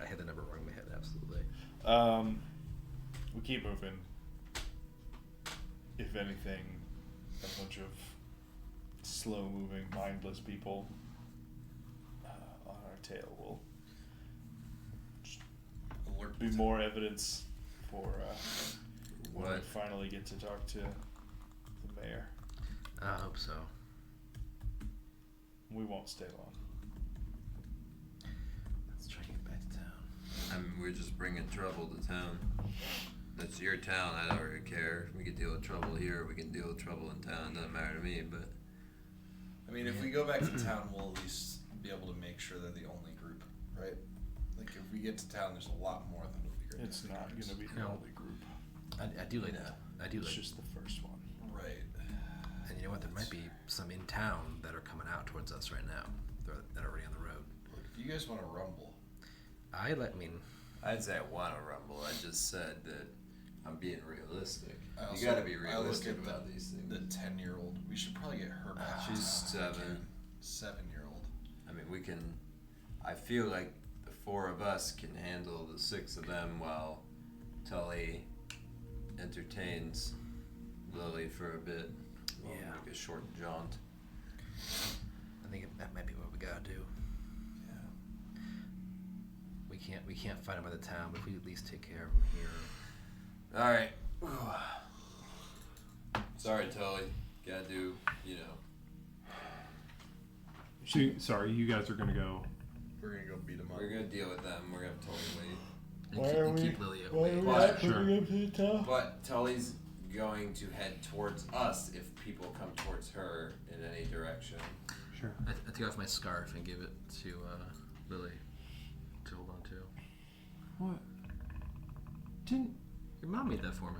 I had the number wrong in my head, absolutely. We keep moving. If anything, a bunch of slow-moving, mindless people on our tail will Alert. be more evidence for when we What? finally get to talk to the mayor. I hope so. We won't stay long. Let's try to get back to town. I mean, we're just bringing trouble to town. That's your town, I don't really care. We can deal with trouble here, we can deal with trouble in town, doesn't matter to me, but I mean, if we go back to town, we'll at least be able to make sure they're the only group, right? Like, if we get to town, there's a lot more than would be great. It's not going to be the No. only group. I do like No. that. I do It's like. just the first one. Right. And you know what? There might be some in town that are coming out towards us right now. That are already on the road. Look, if you guys want to rumble, I mean, I'd say I want to rumble. I just said that I'm being realistic. I You also- gotta be I look realistic at about these things. the 10-year-old. We should probably get her back. to She's town. 7. 7-year-old. I mean, we can. I feel like the 4 of us can handle the 6 of them while Tully entertains Lily for a bit. We'll Yeah. make a short jaunt. I think that might be what we gotta do. Yeah. We can't fight him by the town, but if we at least take care of him here. All right. Sorry, Tully. Gotta do, Sorry, you guys are gonna go. We're gonna go beat him up. We're gonna deal with them. We're gonna have Tully wait. And Why keep, are and we- keep Lily Why away. are we But- not Sure. moving up to the top? But Tully's going to head towards us if people come towards her in any direction. Sure. I take off my scarf and give it to Lily to hold on to. What? Didn't? Your mom made that for me.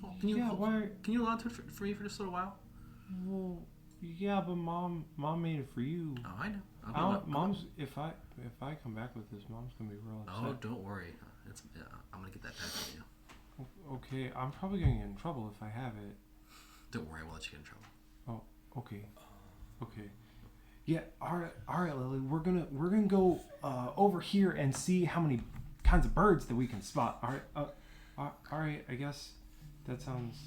Oh, can you Why? can you hold on to it for me for just a little while? Well, yeah, but mom made it for you. Oh, I know. I don't, mom's if I come back with this, mom's gonna be real upset. Oh, don't worry. I'm gonna get that back from you. Okay, I'm probably gonna get in trouble if I have it. Don't worry, I won't let you get in trouble. Oh, okay. Okay. Yeah, all right, Lily. We're gonna go over here and see how many kinds of birds that we can spot. All right. I guess that sounds.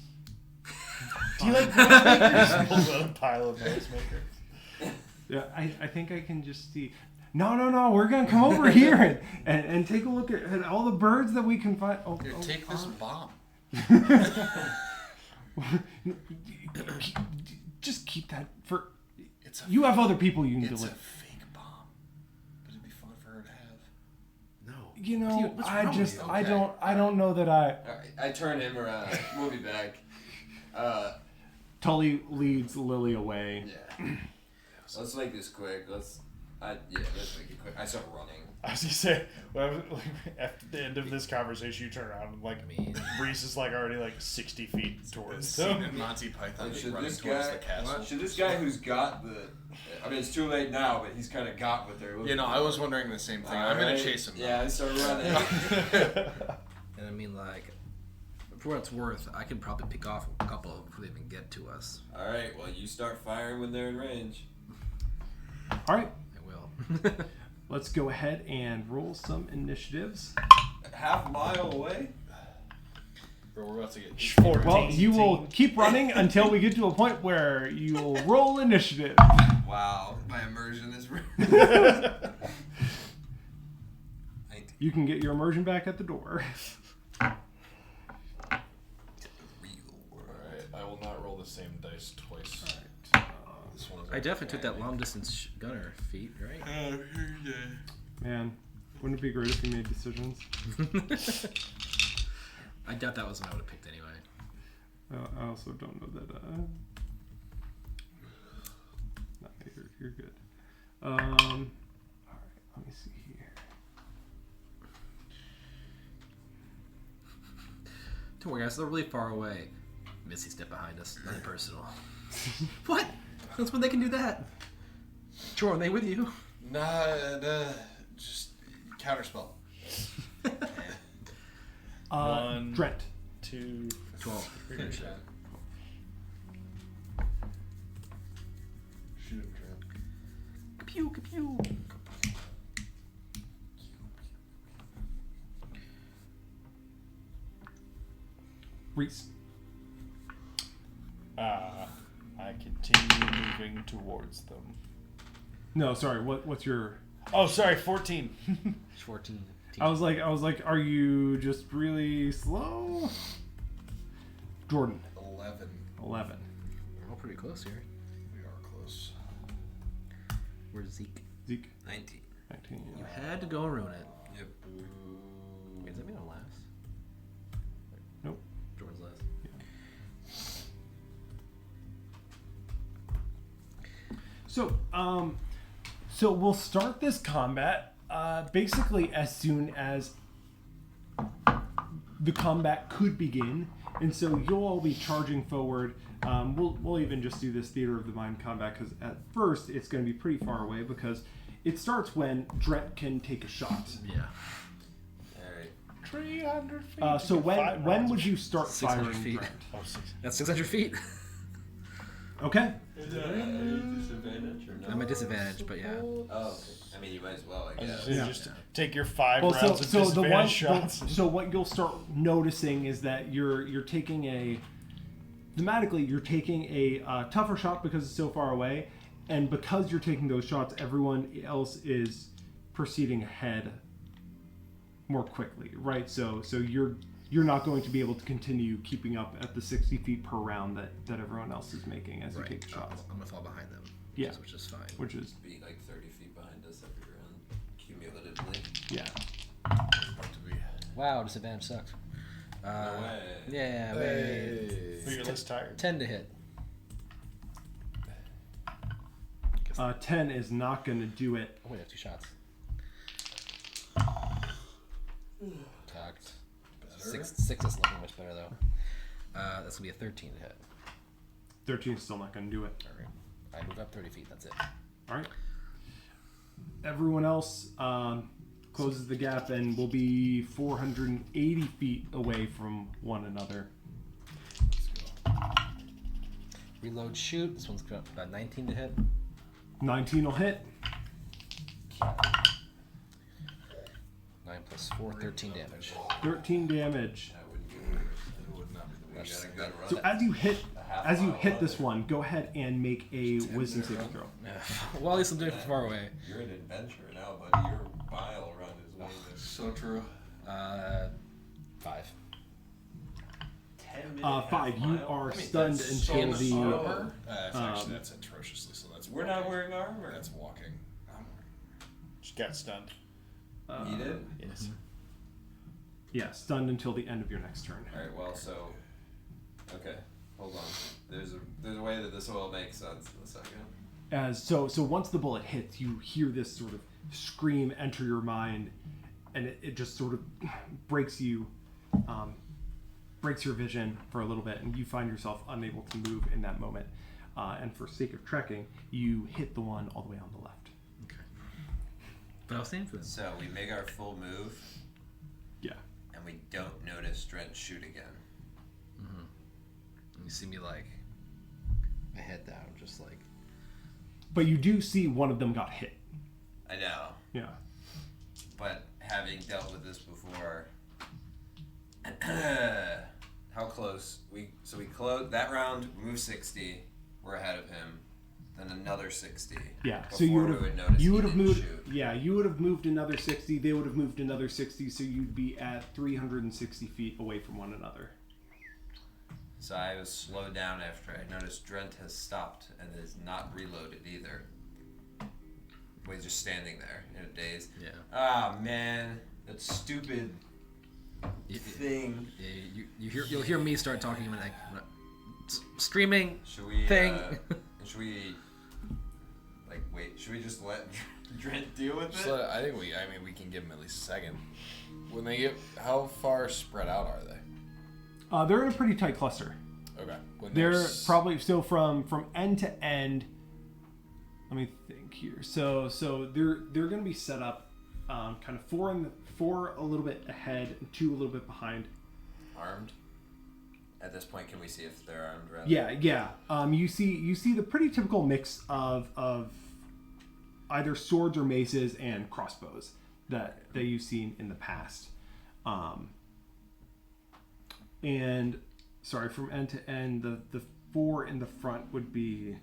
Do you like noisemakers? Pulls out a pile of noisemakers. Yeah, I think I can just see. No. We're gonna come over here and take a look at all the birds that we can find. Here, take this bomb. Just keep that for. It's You have other people you can It's a deliver. fake bomb, but it'd be fun for her to have. No. You know, What's I wrong with just you? I Okay. don't know that I. All right. I turn him around. We'll be back. Tully leads Lily away. Yeah. Let's make this quick. Let's make it quick. I start running. I was gonna say, after the end of this conversation, you turn around and Reese is already 60 feet towards Scene them. in Monty Python Should running this towards guy? the castle. Should this guy who's got the? I mean, it's too late now, but he's kind of got what they're looking. I was wondering the same thing. I'm gonna chase him. Yeah, I start running. And I mean, for what it's worth, I could probably pick off a couple of them before they even get to us. All right. Well, you start firing when they're in range. All right, I will. let's go ahead and roll some initiatives. Half mile away. Bro, we're about to get. 14. Well, you will keep running until we get to a point where you'll roll initiative. Wow, my immersion is. You can get your immersion back at the door. Alright, I will not roll the same dice twice. This one is I definitely took that long distance gunner feat, right? Man, wouldn't it be great if you made decisions? I doubt that was what I would have picked anyway. I also don't know that. No, you're good. All right, let me see here. Don't worry, guys. They're really far away. Missy step behind us. Nothing personal. What? That's when they can do that. Jordan, they with you? Nah, just counterspell. One. Drent. 2, 12. Finish it. Shoot him, Trent. Pew, pew. Reese. I continue moving towards them. No, sorry. What's your? Oh, sorry, 14. 14. I was like, are you just really slow? Jordan. 11. 11. We're all pretty close here. We are close. Where's Zeke? Zeke. 19. 19. You had to go and ruin it. Yep. Wait, does that mean I'm last? Nope. Jordan's last. So we'll start this combat basically as soon as the combat could begin, and so you'll all be charging forward. We'll even just do this theater of the mind combat because at first it's going to be pretty far away because it starts when Drent can take a shot. Yeah. All right. 300 feet. So You get 5 when rounds would of- you start 600 firing feet. Drent? Oh, 6. That's 600 feet. Okay. Is that a disadvantage or no? I'm at disadvantage, but yeah. Oh, okay. I mean, you might as well, I I was guess. gonna say, Yeah. just take your 5 Well, rounds of so the disadvantage one, shots. so what you'll start noticing is that you're taking a thematically you're taking a tougher shot because it's so far away, And because you're taking those shots, everyone else is proceeding ahead more quickly, right? So you're not going to be able to continue keeping up at the 60 feet per round that everyone else is making as you take the shots. I'm gonna fall behind them. Yeah. Which is fine. Which is, Be like 30 feet behind us every round, cumulatively. yeah. About to be. Wow, disadvantage sucks. No way. Yeah, Hey. But you're less tired. 10 to hit. 10 is not going to do it. Oh wait, I have 2 shots. Cocked. Six is looking much better though. That's gonna be a 13 to hit. 13 is still not going to do it. Alright. I move up 30 feet, that's it. All right. Everyone else closes the gap and will be 480 feet away from one another. Reload, shoot. This one's got about 19 to hit. 19 will hit. 9 plus 4, 13 damage. 13 damage. That wouldn't be worse. It would not be the We worst. got a good run. So as you hit this one, go ahead and make a wisdom saving throw. Well, at least I'm doing it from far away. You're an adventurer now, buddy. Your bile run is way there. So true. 5. 5. You are stunned until the. Armor? Actually, that's atrociously. So that's. We're not wearing armor. That's walking. Just got stunned. You did? Yes. Yeah, stunned until the end of your next turn. Alright, well, so. Okay, hold on. There's a way that this will make sense in a second. So once the bullet hits, you hear this sort of scream enter your mind, and it just sort of breaks you, breaks your vision for a little bit, and you find yourself unable to move in that moment. And for sake of trekking, you hit the one all the way on the left. Okay. But I was saying for this. So we make our full move, Yeah. and we don't notice Drent shoot again. And you see me like, my head down, just like. But you do see one of them got hit. I know, Yeah. but having dealt with this before, how close we close that round, move 60, we're ahead of him, then another 60. Yeah. Before So you would we have would notice you he would have didn't moved. shoot. Yeah, you would have moved another 60. They would have moved another 60. So you'd be at 360 feet away from one another. So I was slowed down after I noticed Drent has stopped and is not reloaded either. He's just standing there in a daze. Yeah. Ah man, that stupid You, thing. you'll hear me start talking and like screaming Should we thing. should we wait? Should we just let Drent deal with it? So I think we can give them at least a second. When they get, how far spread out are they? They're in a pretty tight cluster. Okay. When They're there's- probably still from end to end. Let me think here. So they're going to be set up, kind of four a little bit ahead, and 2 a little bit behind. Armed. At this point, can we see if they're armed? Rather? Yeah. You see the pretty typical mix of either swords or maces and crossbows that you've seen in the past. And sorry, from end to end, the 4 in the front would be.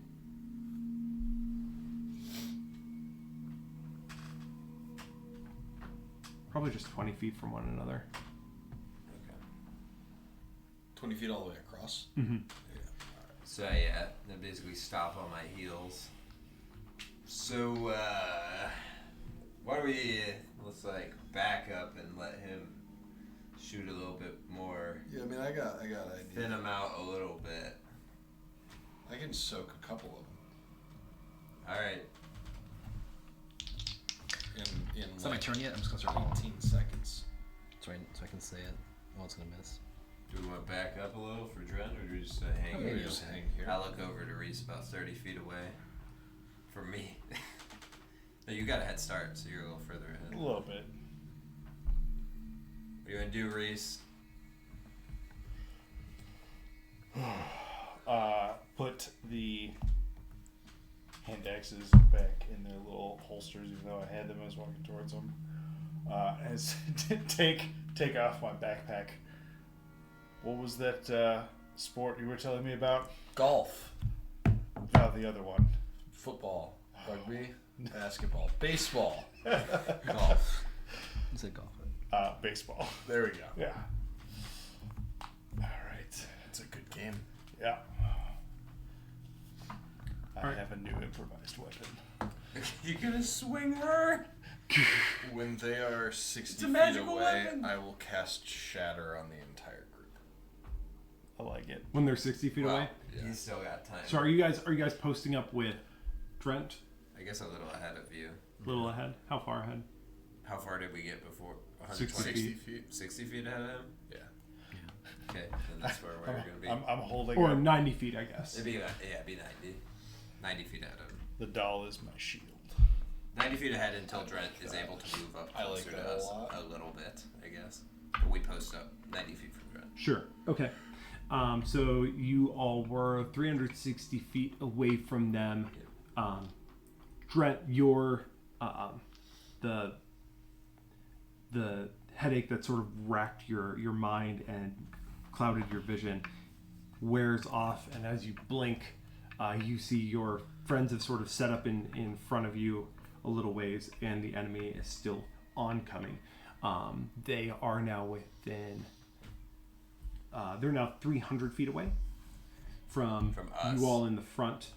Probably just 20 feet from one another. Okay. 20 feet all the way across. Mm-hmm. So yeah, they basically stop on my heels. So why don't we let's back up and let him shoot a little bit more. Yeah, I mean, I got an idea. Thin him out a little bit. I can soak a couple of them. All right. In Is that my turn yet? I'm just gonna start 18 seconds. so I can say it. Oh, it's gonna miss. Do we want to back up a little for Drent, or do we just hang Maybe here? just hang here. I look over to Reese about 30 feet away. For me. No, you got a head start, so you're a little further ahead. A little bit. What do you want to do, Reese? Put the hand axes back in their little holsters, even though I had them. I was walking towards them. As take off my backpack. What was that sport you were telling me about? Golf. The other one. football, rugby, basketball, baseball, Golf. You said golf. Baseball. There we go. Yeah. All right. It's a good game. Yeah. I Alright. have a new improvised weapon. You gonna swing her? When they are 60 It's a feet magical away, weapon. I will cast Shatter on the entire group. I like it. When they're 60 feet away. Yeah. He's still got time. So are you guys posting up with Trent I guess a little ahead of you. a little ahead? How far ahead? How far did we get before? 60 60 feet. feet. 60 feet ahead of him? Yeah. Okay, then that's where we're going to be. I'm holding Or up. 90 feet, I guess. It'd be, it'd be 90. 90 feet ahead of him. The doll is my shield. 90 feet ahead until Drent is able to move up I like closer that to a us lot. a little bit, I guess. But we post up 90 feet from Drent. Sure. Okay. So you all were 360 feet away from them. Trent, your the headache that sort of racked your mind and clouded your vision wears off, and as you blink, you see your friends have sort of set up in front of you a little ways, and the enemy is still oncoming. They are now within. They're now 300 feet away from us. you all in the front,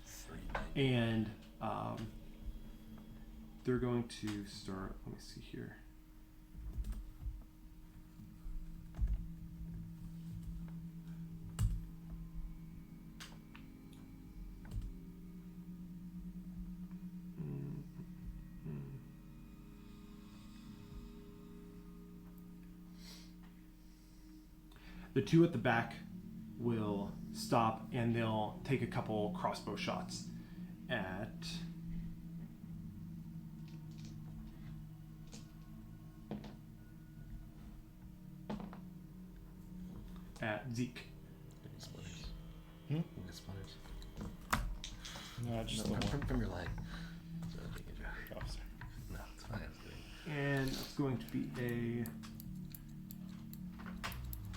390. and they're going to start. Let me see here. The two at the back will stop and they'll take a couple crossbow shots at Zeke. Hmm? Splinters. No, just No, the one. from your leg. So I think it's right. Oh, sorry. No, it's fine. It's good. And it's going to be a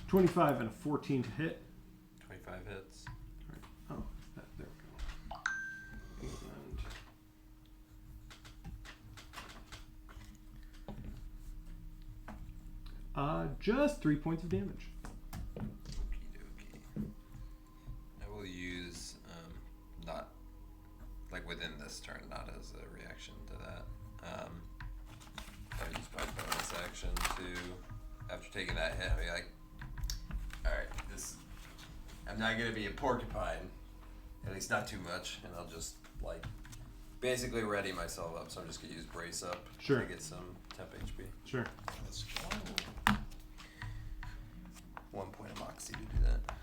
25 and a 14 to hit. 25 hits. Oh, there we go. And just 3 points of damage. Okey-dokey. I will use, not, like within this turn, not as a reaction to that. I'll use my bonus action to, after taking that hit, I'll be like, alright, I'm not gonna be a porcupine, at least not too much, and I'll just, like, basically ready myself up, so I'm just gonna use brace up Sure. to get some temp HP. Sure. Let's go. 1 point of moxie to do that.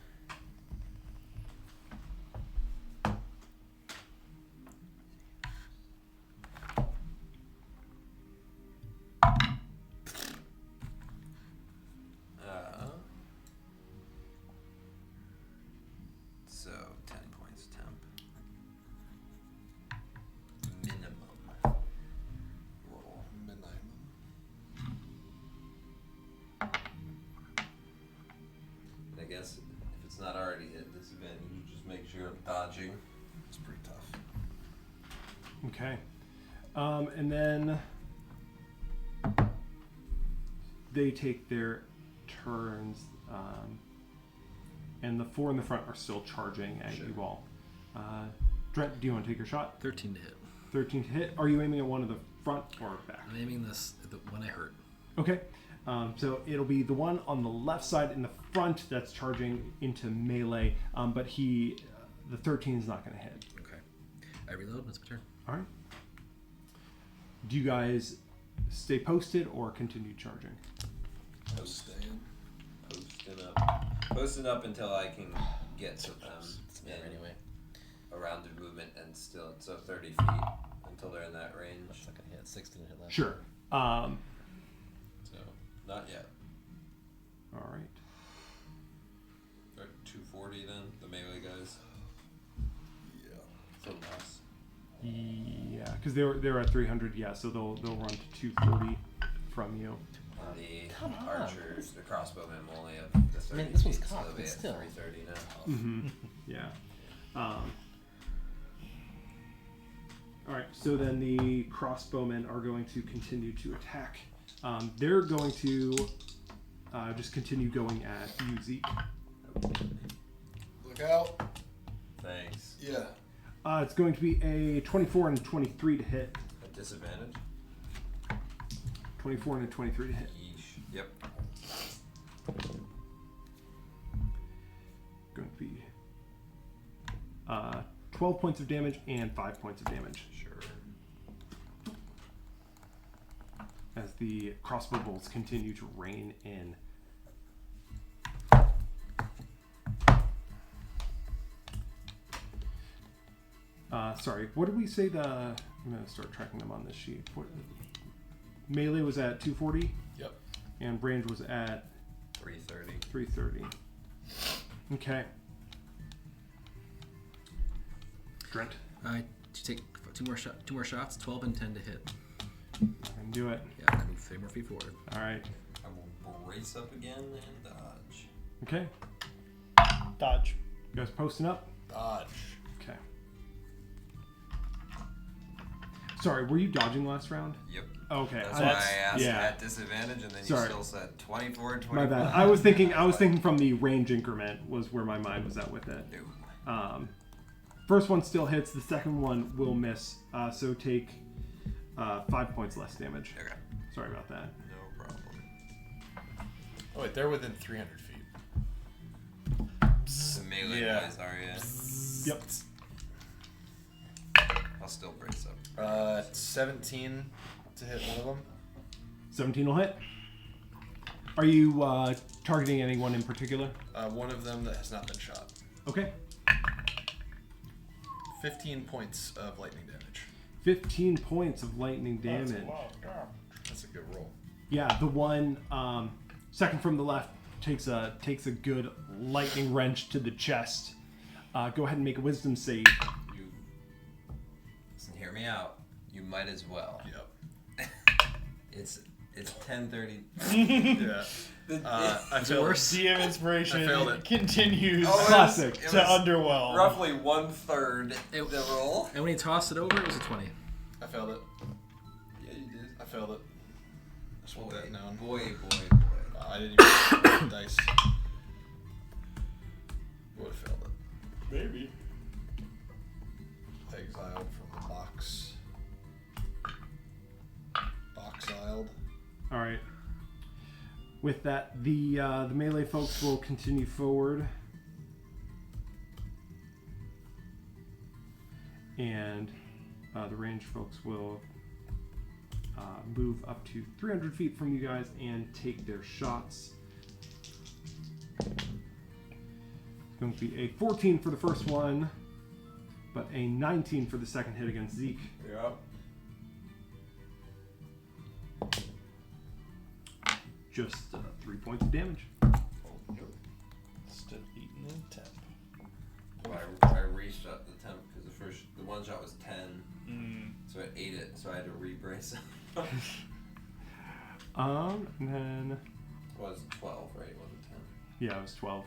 So 10 points temp. Minimum roll. I guess if it's not already hit disadvantage, you just make sure I'm dodging. It's pretty tough. Okay. And then they take their turns, and the four in the front are still charging at you all. Trent, do you want to take your shot? 13 to hit. 13 to hit. Are you aiming at one of the front or back? I'm aiming this at the one I hurt. Okay. So it'll be the one on the left side in the front that's charging into melee, but the 13 is not going to hit. Okay. I reload. It's my turn. All right. Do you guys stay posted or continue charging? Posting up until I can get to them It's there in anyway. a round of movement and still, so 30 feet until they're in that range. That's not gonna hit. 16 to hit left. Sure. So not yet. All right. Or 240 then, the melee guys. Yeah. So less. Yeah, because they're at 300. Yeah, so they'll run to 240 from you. And the Come on. archers, the crossbowmen will only have the 30 I mean, this one's feet, so cocked, they'll be but at still. 330 now. Mm-hmm. Yeah. All right. So then the crossbowmen are going to continue to attack. They're going to just continue going at you, Zeke. Look out. Thanks. Yeah. It's going to be a 24 and a 23 to hit. At disadvantage? 24 and a 23 to hit. Yeesh. Yep. Going to be 12 points of damage and 5 points of damage. Sure. As the crossbow bolts continue to rain in. Sorry, what did we say I'm going to start tracking them on this sheet. Melee was at 240? Yep. And range was at 330. 330. Okay. Trent. To take two more shots, 12 and 10 to hit. I can do it. Yeah, move 3 more feet forward. All right. I will brace up again and dodge. Okay. Dodge. You guys posting up? Dodge. Okay. Sorry, were you dodging last round? Yep. Okay. That's why I asked yeah. at disadvantage, and then you Sorry. still said 24 and My 25. bad. I was thinking from the range increment was where my mind was at with it. No. First one still hits. The second one will miss. So take 5 points less damage. Okay. Sorry about that. No problem. Oh wait, they're within 300 feet. The melee Yeah. guys are, yeah. Yep. I'll still brace up. 17 to hit one of them. 17 will hit. Are you targeting anyone in particular? One of them that has not been shot. Okay. 15 points of lightning damage. 15 points of lightning damage. That's a lot. Damn. That's a good roll. Yeah, the one second from the left takes a good lightning wrench to the chest. Go ahead and make a wisdom save. You listen, hear me out. You might as well. Yep. It's 10:30. Yeah. I failed. worse? DM inspiration I failed it. continues Oh, Classic. It to was underwhelm. roughly 1/3 It- the roll. And when he tossed it over, it was a 20. I failed it. Yeah, you did. I failed it. Just want that known. Boy. I didn't even roll the dice. Would have failed it. Maybe. Exiled from the box. Boxiled. All right. With that, the melee folks will continue forward, and the range folks will move up to 300 feet from you guys and take their shots. It's going to be a 14 for the first one, but a 19 for the second hit against Zeke. Yep. Just 3 points of damage. Still eating in temp. I reshot the temp because the one shot was 10, so I ate it, so I had to re-brace it. And then It was 12, right? It wasn't 10. yeah, it was 12.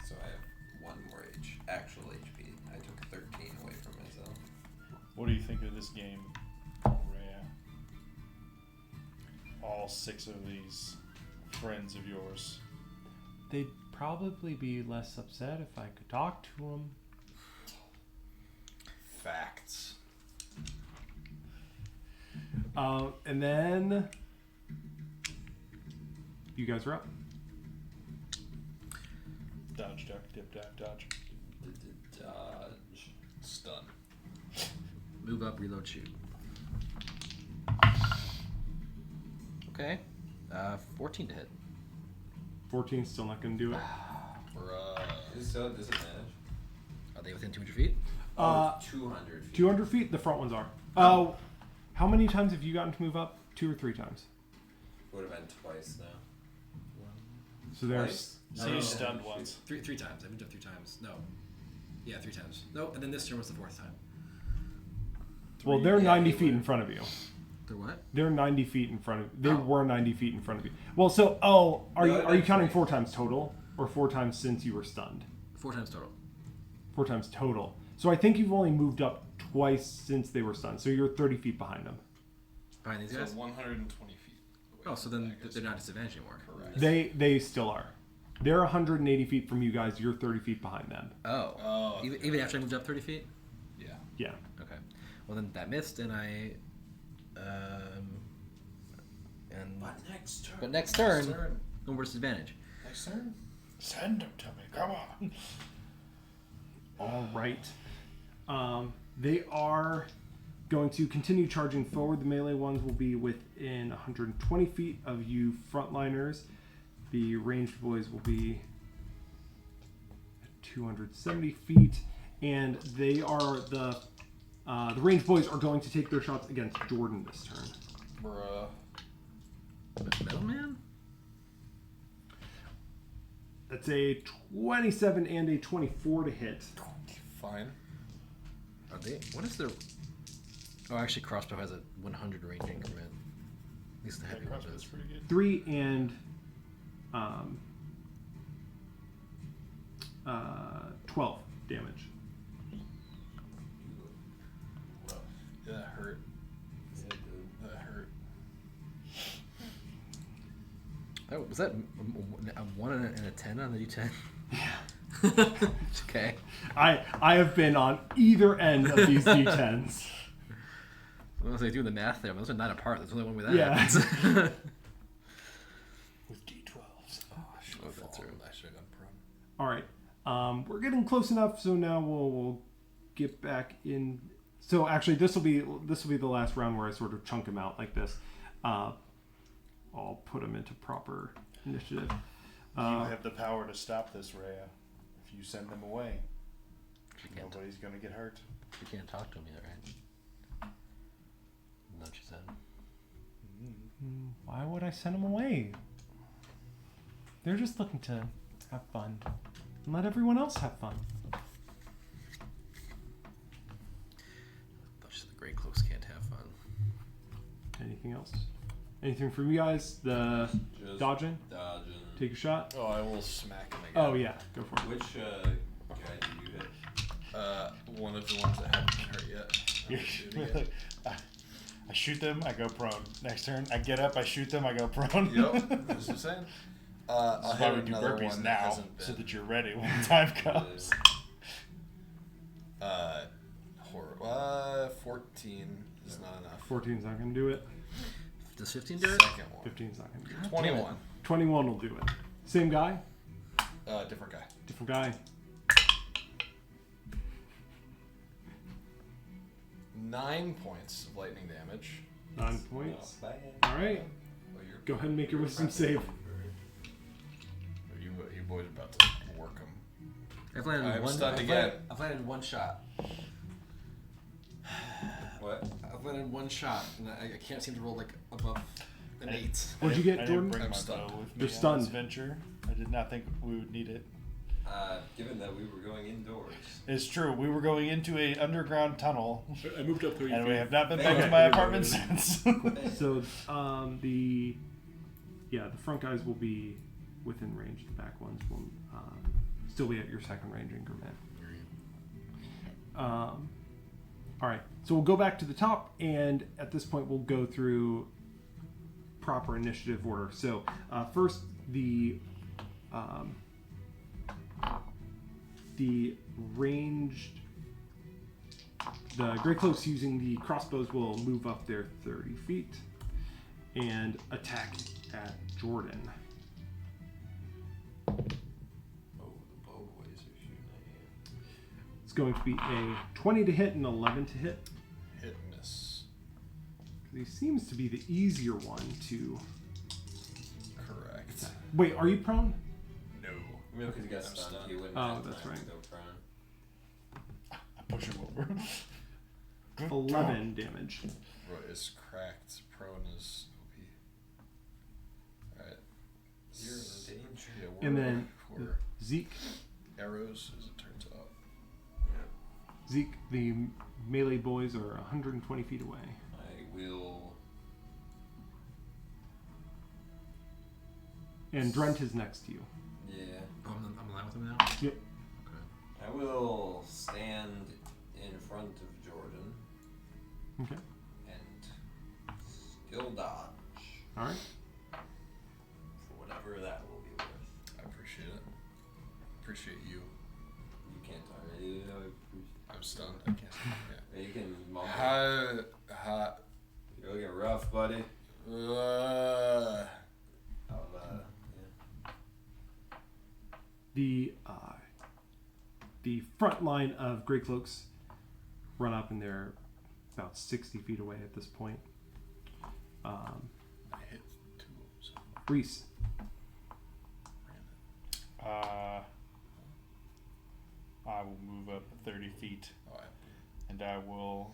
So I have 1 more actual HP. I took 13 away from myself. What do you think of this game, Rhea? All 6 of these friends of yours. They'd probably be less upset if I could talk to them. Facts. And then you guys are up. Dodge, duck, dip, dive, dodge. Dodge. Stun. Move up, reload, shoot. Okay. 14 to hit. 14 still not going to do it. Bruh. Is still at disadvantage? Are they within 200 feet? Oh, 200 feet. 200 feet. The front ones are. How many times have you gotten to move up? 2 or 3 times. Would have been twice now. So there's. So you stunned once. Three times. I've moved up 3 times. No. Yeah, 3 times. No, and then this turn was the 4th time. Well, they're Yeah, 90 you feet would. in front of you. They're what? They're 90 feet in front of. They Oh. were 90 feet in front of you. Well, so are No, you that's counting right. 4 times total or 4 times since you were stunned? 4 times total. 4 times total. So I think you've only moved up twice since they were stunned. So you're 30 feet behind them. Behind these So guys? 120 feet away. Oh, so then they're not disadvantaged anymore. Correct. They still are. They're 180 feet from you guys. You're 30 feet behind them. Oh, Even after I moved up 30 feet? Yeah. Yeah. Okay. Well, then that missed, and I. But next turn, no more disadvantage. Next turn. Send them to me. Come on. All right. They are going to continue charging forward. The melee ones will be within 120 feet of you frontliners. The ranged boys will be at 270 feet, and they are the ranged boys are going to take their shots against Jordan this turn. Bruh. Metal Man? That's a 27 and a 24 to hit. Fine. Are they? What is their? Oh, actually, crossbow has a 100 range increment. At least the heavy one Crossbow's does. pretty good. 3 and 12 damage. Yeah, that hurt. That hurt. Oh, was that a 1 and a 10 on the D10? Yeah. Okay. I have been on either end of these D10s. Well, I was like doing the math there, but those are 9 apart. There's only one way that Yeah. happens. With D12s. Oh, I should have that's fallen. right. I should have gone prone. All right. We're getting close enough, so now we'll get back in. So actually, this will be the last round where I sort of chunk them out like this. I'll put them into proper initiative. You have the power to stop this, Rhea. If you send them away, She can't. nobody's going to get hurt. She can't talk to him either, right? No, she said. Why would I send them away? They're just looking to have fun and let everyone else have fun. Thought she said the great cloaks can't have fun. Anything else? Anything from you guys? The Just dodging? Dodging. Take a shot? Oh, I will smack him again. Oh yeah, go for it. Which guy do you hit? One of the ones that haven't been hurt yet. I'm gonna shoot again. I shoot them, I go prone. Next turn, I get up, I shoot them, I go prone. Yep, that's what I'm saying. I'll That's why hit we do another burpees one that now, hasn't so been. that you're ready when the time comes. Horror. 14 is not enough. 14's not gonna do it. Does 15 do it? Second one. 15's not gonna do it. 21. 21 will do it. Same guy, Different guy. different guy. 9 points of lightning damage. 9 points. Bad. All right. Well, you're- Go ahead and make your you're wisdom pressing save. You boys are about to work him. I've landed I'm one. stunned I've again. landed- I've landed one shot. What? I've landed one shot, and I can't seem to roll like above an 8. What'd you get, I Jordan? didn't bring I'm my stunned. bow with me You're on stunned. this venture. I did not think we would need it. Given that we were going indoors. It's true. We were going into a underground tunnel, I moved up 30 and we have not been Thank back to you. my apartment since. So the front guys will be within range. The back ones will still be at your second range increment. All right. So we'll go back to the top, and at this point we'll go through proper initiative order. So first the ranged. The Grey Cloaks using the crossbows will move up their 30 feet and attack at Jordan. Oh, the bow boys are shooting at you. It's going to be a 20 to hit and 11 to hit. Hit and miss. He seems to be the easier one to... Correct. Wait, are you prone? No. I mean, because he got I'm stunned, stunned. he wouldn't Oh, have that's time right. to go prone. I push him over. 11 damage. Roy is cracked. Prone is OP. Alright. You're in danger. Yeah, we're, And then we're Zeke. arrows, as it turns out. Zeke, the melee boys are 120 feet away. I will. And Drent is next to you. Yeah. Oh, I'm alive with him now? Yep. I will stand in front of Jordan. All right. For whatever that will be worth. I appreciate it. Appreciate you. You can't talk. You know, I'm stunned. I can't. Yeah. you can mumble. You're looking rough, buddy. Uh, The front line of Grey Cloaks run up, and they're about 60 feet away at this point. I hit 2 so Reese. I will move up 30 feet, and I will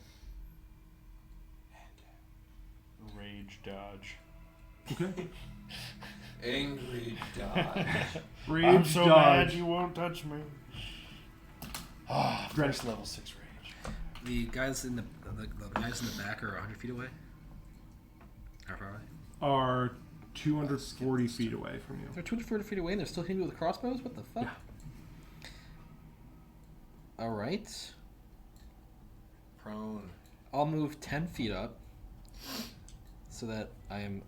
rage dodge. Okay. Angry dodge. Rage I'm so dodge. mad you won't touch me. Ah, first level 6 rage. The guys in the guys in the back are 100 feet away. How far away? Are 240 feet away from you. They're 240 feet away and they're still hitting you with crossbows? What the fuck? Yeah. Alright. prone. I'll move 10 feet up so that I am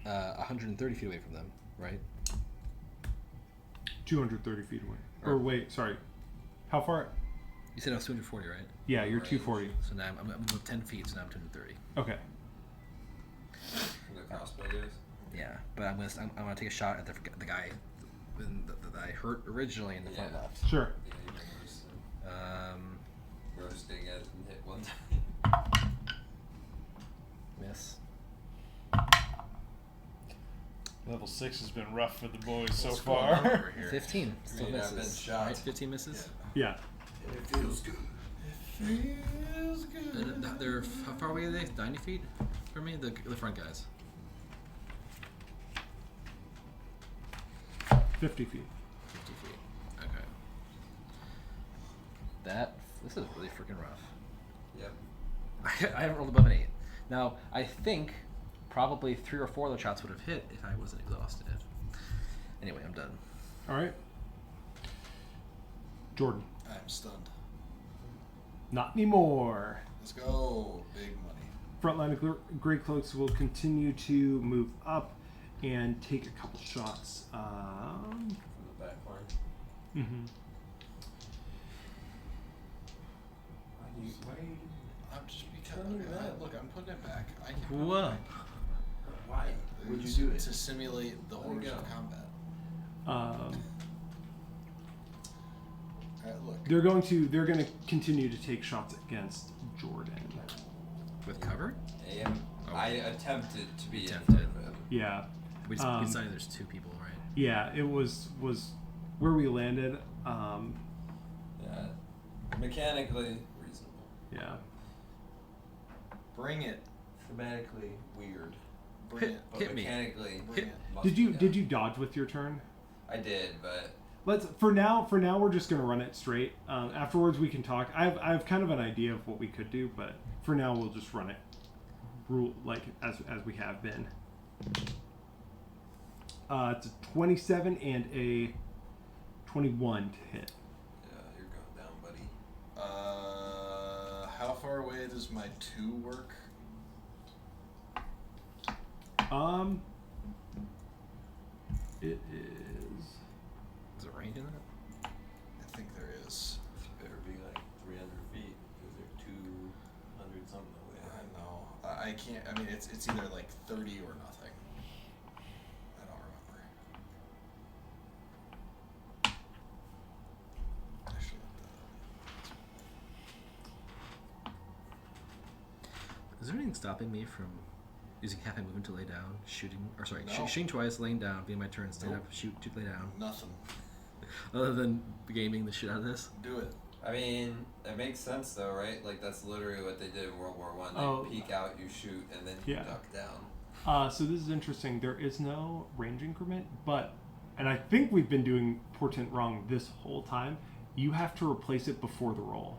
130 feet away from them, right? 230 feet away. Or wait, sorry. How far? You said I was 240, right? Yeah, you're 240. So now I'm going to move 10 feet, so now I'm 230. Okay. From the crossbow guys? Yeah, but I'm gonna take a shot at the guy that I hurt originally in the front left. Sure. Yeah, you can roasting it and hit one time. Miss. Level 6 has been rough for the boys so What's going far. on over here? 15 still I mean, I've been misses. shot. Right? 15 misses. Yeah. It feels good. Feels good. And they're how far away are they? 90 feet from me. The front guys. 50 feet. 50 feet. Okay. This is really freaking rough. Yep. I haven't rolled above an 8. Now, I think probably 3 or 4 of those shots would have hit if I wasn't exhausted. Anyway, I'm done. All right. Jordan. I'm stunned. Not anymore. Let's go. Big money. Front line of Grey Cloaks will continue to move up and take a couple shots. From the back line. Mm-hmm. Why are you I'm just because Tell me that. look, I'm putting it back. I can Whoa. Why? Would you to, do it? to simulate the Let it horrors go. of combat? Look. They're going to continue to take shots against Jordan. With cover? I attempted to be Attempted. in front of him. Yeah. We decided there's 2 people, right? Yeah, it was where we landed. Yeah. Mechanically reasonable. Yeah. Bring it. Thematically weird. Bring it. But Hit me. mechanically Bring it. must Did be you done. did you dodge with your turn? I did, but Let's for now we're just gonna run it straight. Afterwards we can talk. I've kind of an idea of what we could do, but for now we'll just run it rule like as we have been. It's a 27 and a 21 to hit. yeah, you're going down, buddy. How far away does my 2 work? It is. Is it range in that? I think there is. It better be like 300 feet because they're 200 something away. I know. I can't. I mean, it's either like 30 or nothing. I don't remember. I should look that up. Is there anything stopping me from using half my movement to lay down, shooting, or sorry, No. shooting twice, laying down, being my turn, stand Nope. up, shoot, lay down, Nothing. other than gaming the shit out of this? Do it. I mean, it makes sense though, right? Like that's literally what they did in World War One. They Oh. peek out, you shoot, and then you Yeah. duck down. So this is interesting. There is no range increment, but, and I think we've been doing Portent wrong this whole time. You have to replace it before the roll.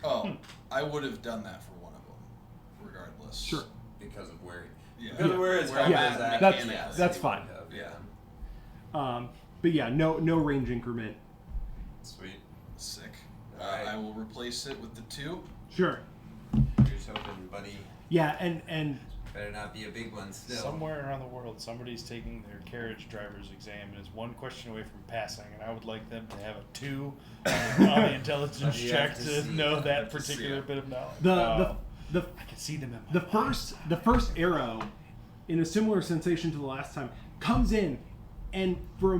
Oh, I would have done that for one of them, regardless. Sure. Because of where, Yeah. because of where his Where helmet I'm is at at. That's- mechanically. that's fine. Yeah. But yeah, no range increment. Sweet. Sick. Alright. I will replace it with the 2. Sure. Here's hoping, buddy. Yeah, and Better not be a big one still. Somewhere around the world, somebody's taking their carriage driver's exam and is one question away from passing, and I would like them to have a 2 on the intelligence You check have to to see know it. that You have to see particular it. bit of knowledge. the I can see them in my the first arrow, in a similar sensation to the last time, comes in, and for a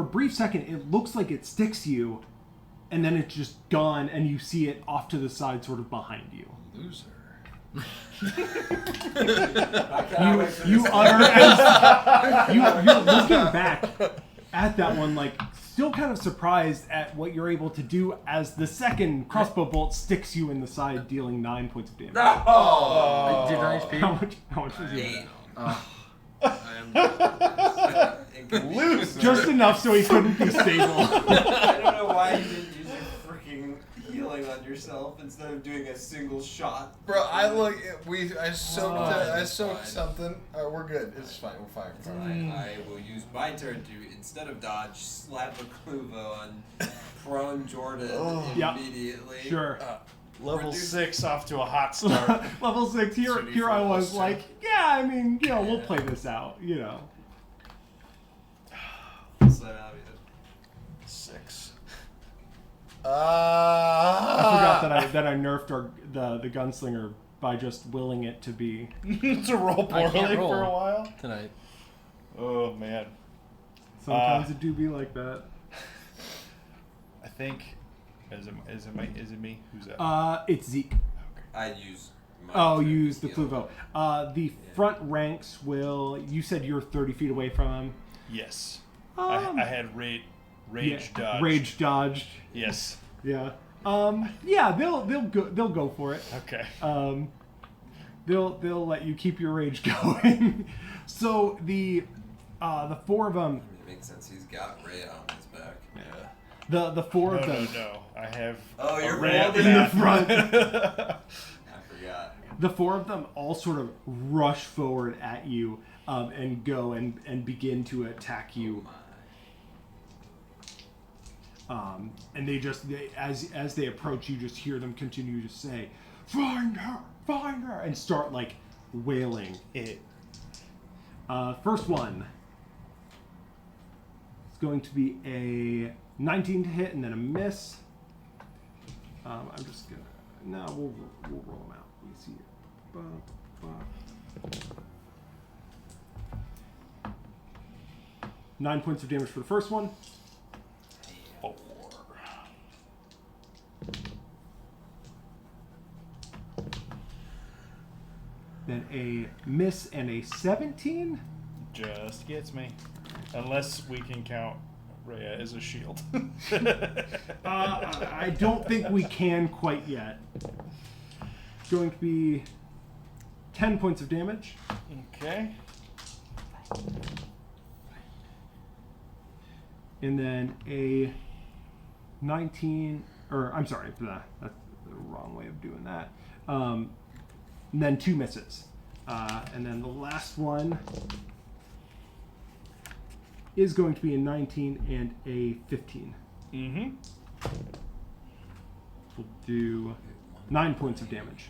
brief second, it looks like it sticks you, and then it's just gone, and you see it off to the side, sort of behind you. Loser. I cannot wait for You this. utter as you're looking back at that one, like still kind of surprised at what you're able to do as the second crossbow bolt sticks you in the side, dealing 9 points of damage. Oh! Did an HP? How much was he? 8. Loser. Just enough so he couldn't be stable. I don't know why you didn't use your freaking healing on yourself instead of doing a single shot. Bro, I soaked I it's soaked fine. something. We're good. It's fine. We're fine. It's fine. I will use my turn to, instead of dodge, slap a Cluvo on prone Jordan Yeah. immediately. Sure. Level Reduce- 6 off to a hot start. Level 6. Here 2d4 I was plus like, 2. yeah, I mean, we'll play this out. So, 6. I forgot that I nerfed the gunslinger by just willing it to be. To roll I can't poorly roll. for a while. Tonight. Oh man. Sometimes it do be like that. I think. Is it me? Who's that? It's Zeke. I use my Oh, turn to use the heal. Cluvo. The front ranks will. You said you're 30 feet away from him. Yes. Um, I had rage Yeah, dodge. Rage dodged. Yes. Yeah. Yeah. They'll go for it. Okay. They'll let you keep your rage going. So the 4 of them. I mean, it makes sense. He's got Rhea on his back. Yeah. The 4 of No, them. no. I have. Oh, a you're red holding in the map. front. I forgot. The 4 of them all sort of rush forward at you and go and begin to attack you. And as they approach, you just hear them continue to say, "Find her, and start like wailing. It. First one is going to be a 19 to hit and then a miss. I'm just gonna we'll roll them out. Let me see. Ba. 9 points of damage for the first one. 4. Then a miss and a 17. Just gets me. Unless we can count Rhea as a shield. I don't think we can quite yet. It's going to be 10 points of damage. Okay. And then a 19, or I'm sorry, that's the wrong way of doing that. And then 2 misses. And then the last one is going to be a 19 and a 15. Mm-hmm. We'll do 9 points of damage.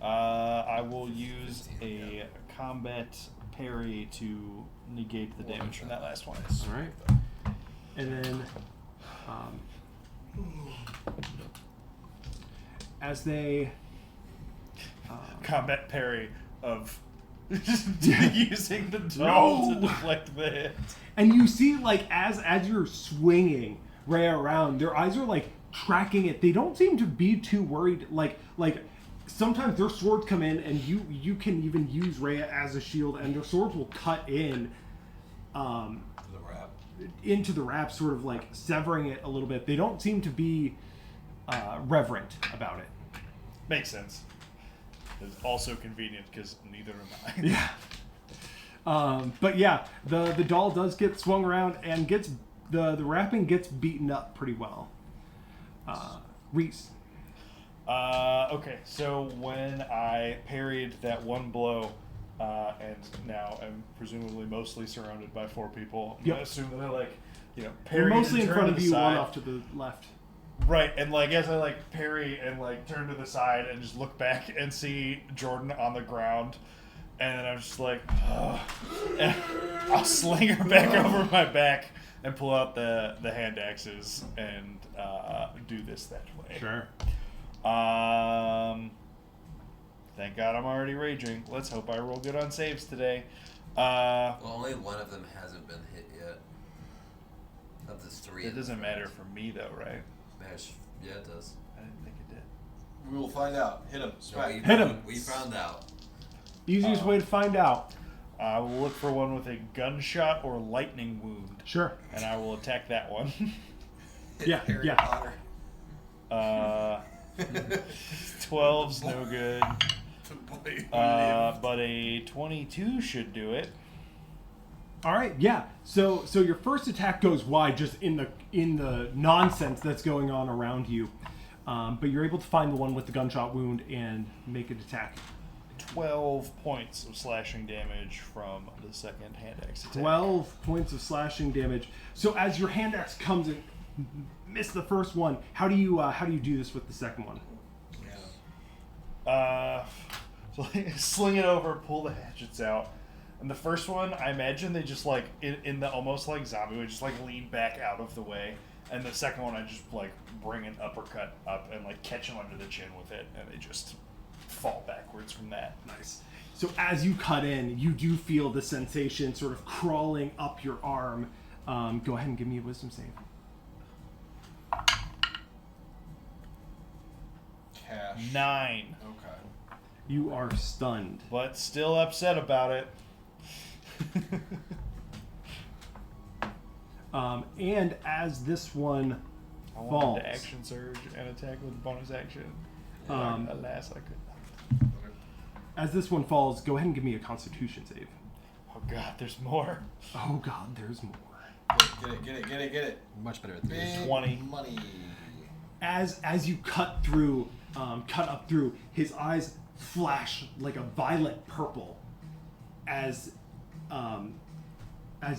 I will use a combat parry to negate the damage from that last one. All right. And then, as they Combat parry of using the doll to deflect the hit. and you see, like, as you're swinging Rhea around, their eyes are like tracking it. They don't seem to be too worried. Like sometimes their swords come in, and you can even use Rhea as a shield, and their swords will cut in. To the wrap. Into the wrap, sort of like severing it a little bit. They don't seem to be reverent about it. Makes sense. It's also convenient because neither am I. Yeah. But yeah, the doll does get swung around and gets the wrapping gets beaten up pretty well. Reese. Okay, so when I parried that one blow, and now I'm presumably mostly surrounded by 4 people, I'm Yep. gonna assume that I You're parried mostly in and front turned of to you, the one side. off to the left. Right, and like as I like parry and like turn to the side and just look back and see Jordan on the ground, and then I'm just like, ugh. And I'll sling her back over my back and pull out the hand axes and do this that way. Sure. Thank God I'm already raging. Let's hope I roll good on saves today. Well, only one of them hasn't been hit yet. Of the three. It doesn't matter for me though, right? Yeah, it does. I didn't think it did. We will find out. Hit him. No, we Hit found- him. We found out. Easiest way to find out. I will look for one with a gunshot or lightning wound, Sure. and I will attack that one. Yeah, Harry yeah. Potter. 12's no good. But a 22 should do it. All right, yeah. So your first attack goes wide, just in the nonsense that's going on around you, but you're able to find the one with the gunshot wound and make an attack. 12 points of slashing damage from the second hand axe attack. 12 points of slashing damage. So as your hand axe comes and miss the first one, how do you do this with the second one? So sling it over, pull the hatchets out. And the first one, I imagine they just like in the almost like zombie way, just like lean back out of the way. And the second one, I just like bring an uppercut up and like catch them under the chin with it, and they just fall backwards from that. Nice. So as you cut in, you do feel the sensation sort of crawling up your arm. Go ahead and give me a wisdom save. Cash. 9, Okay. You are stunned. but still upset about it. And as this one I wanted falls, to action surge and attack with bonus action. Alas, I could not. as this one falls, go ahead and give me a Constitution save. Oh God, there's more. Oh God, there's more. Get it. Much better at this. Big 20. money. As you cut up through, his eyes flash like a violet purple as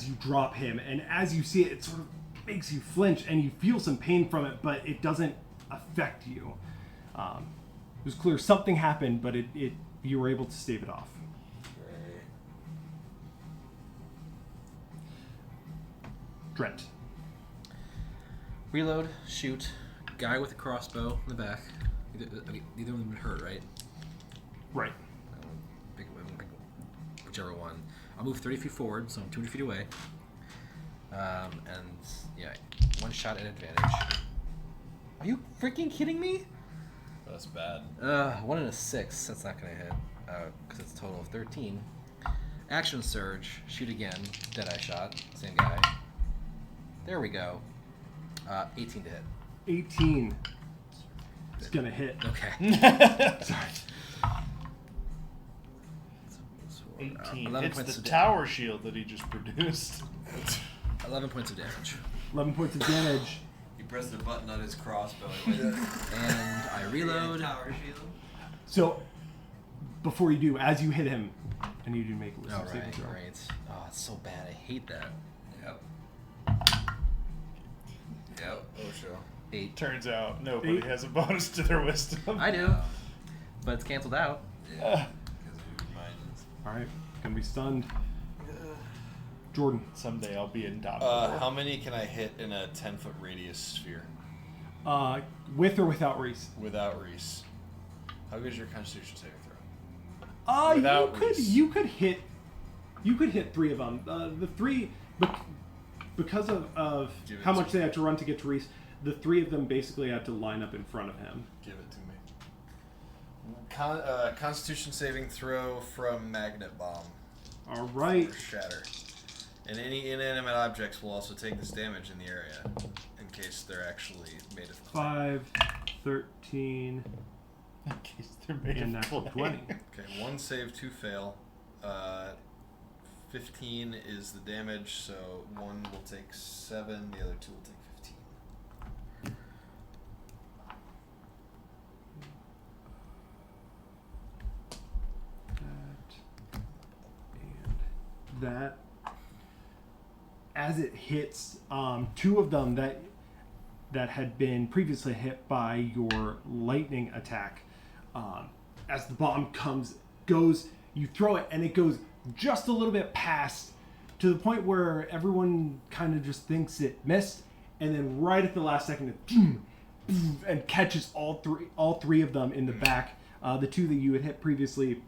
you drop him, and as you see it, it sort of makes you flinch, and you feel some pain from it, but it doesn't affect you. It was clear something happened, but you were able to stave it off. Drent. Reload, shoot, guy with a crossbow in the back. Neither of them been hurt, right? Right. Pick whichever one. I'll move 30 feet forward, so I'm 200 feet away. And yeah, one shot at advantage. Are you freaking kidding me? That's bad. 1 and a 6. That's not gonna hit because it's a total of 13. Action surge, shoot again. Deadeye shot, same guy. There we go. 18 to hit. 18. It's gonna hit. Okay. Sorry. 18. 11 It's points the of tower shield that he just produced. 11 points of damage. 11 points of damage. He pressed the button on his crossbow. And I reload. Tower shield. So, before you do, as you hit him, I need you to make a wisdom All saving right, throw. great. Oh, it's so bad. I hate that. Yep. Oh, sure. 8. Turns out nobody 8. has a bonus to their wisdom. I do, but it's canceled out. Yeah. Because of reminders. All right, gonna be stunned. Jordan. Someday I'll be indomitable. How many can I hit in a 10-foot radius sphere With or without Reese? without Reese? How good is your Constitution saving throw? Without you Reese. could hit 3 of them. The 3, because of Give it how to much me. they have to run to get to Reese, the 3 of them basically have to line up in front of him. Give it to me. Constitution saving throw from Magnet Bomb. All right. Or Shatter. And any inanimate objects will also take this damage in the area, in case they're actually made of clay. 5, 13, In case they're made and of natural clay. 20. Okay, 1 save, 2 fail. 15 is the damage, so 1 will take 7, the other 2 will take 15. That as it hits 2 of them, that that had been previously hit by your lightning attack. As the bomb goes, you throw it, and it goes just a little bit past, to the point where everyone kind of just thinks it missed, and then right at the last second, it and catches all three of them in the back. The two that you had hit previously,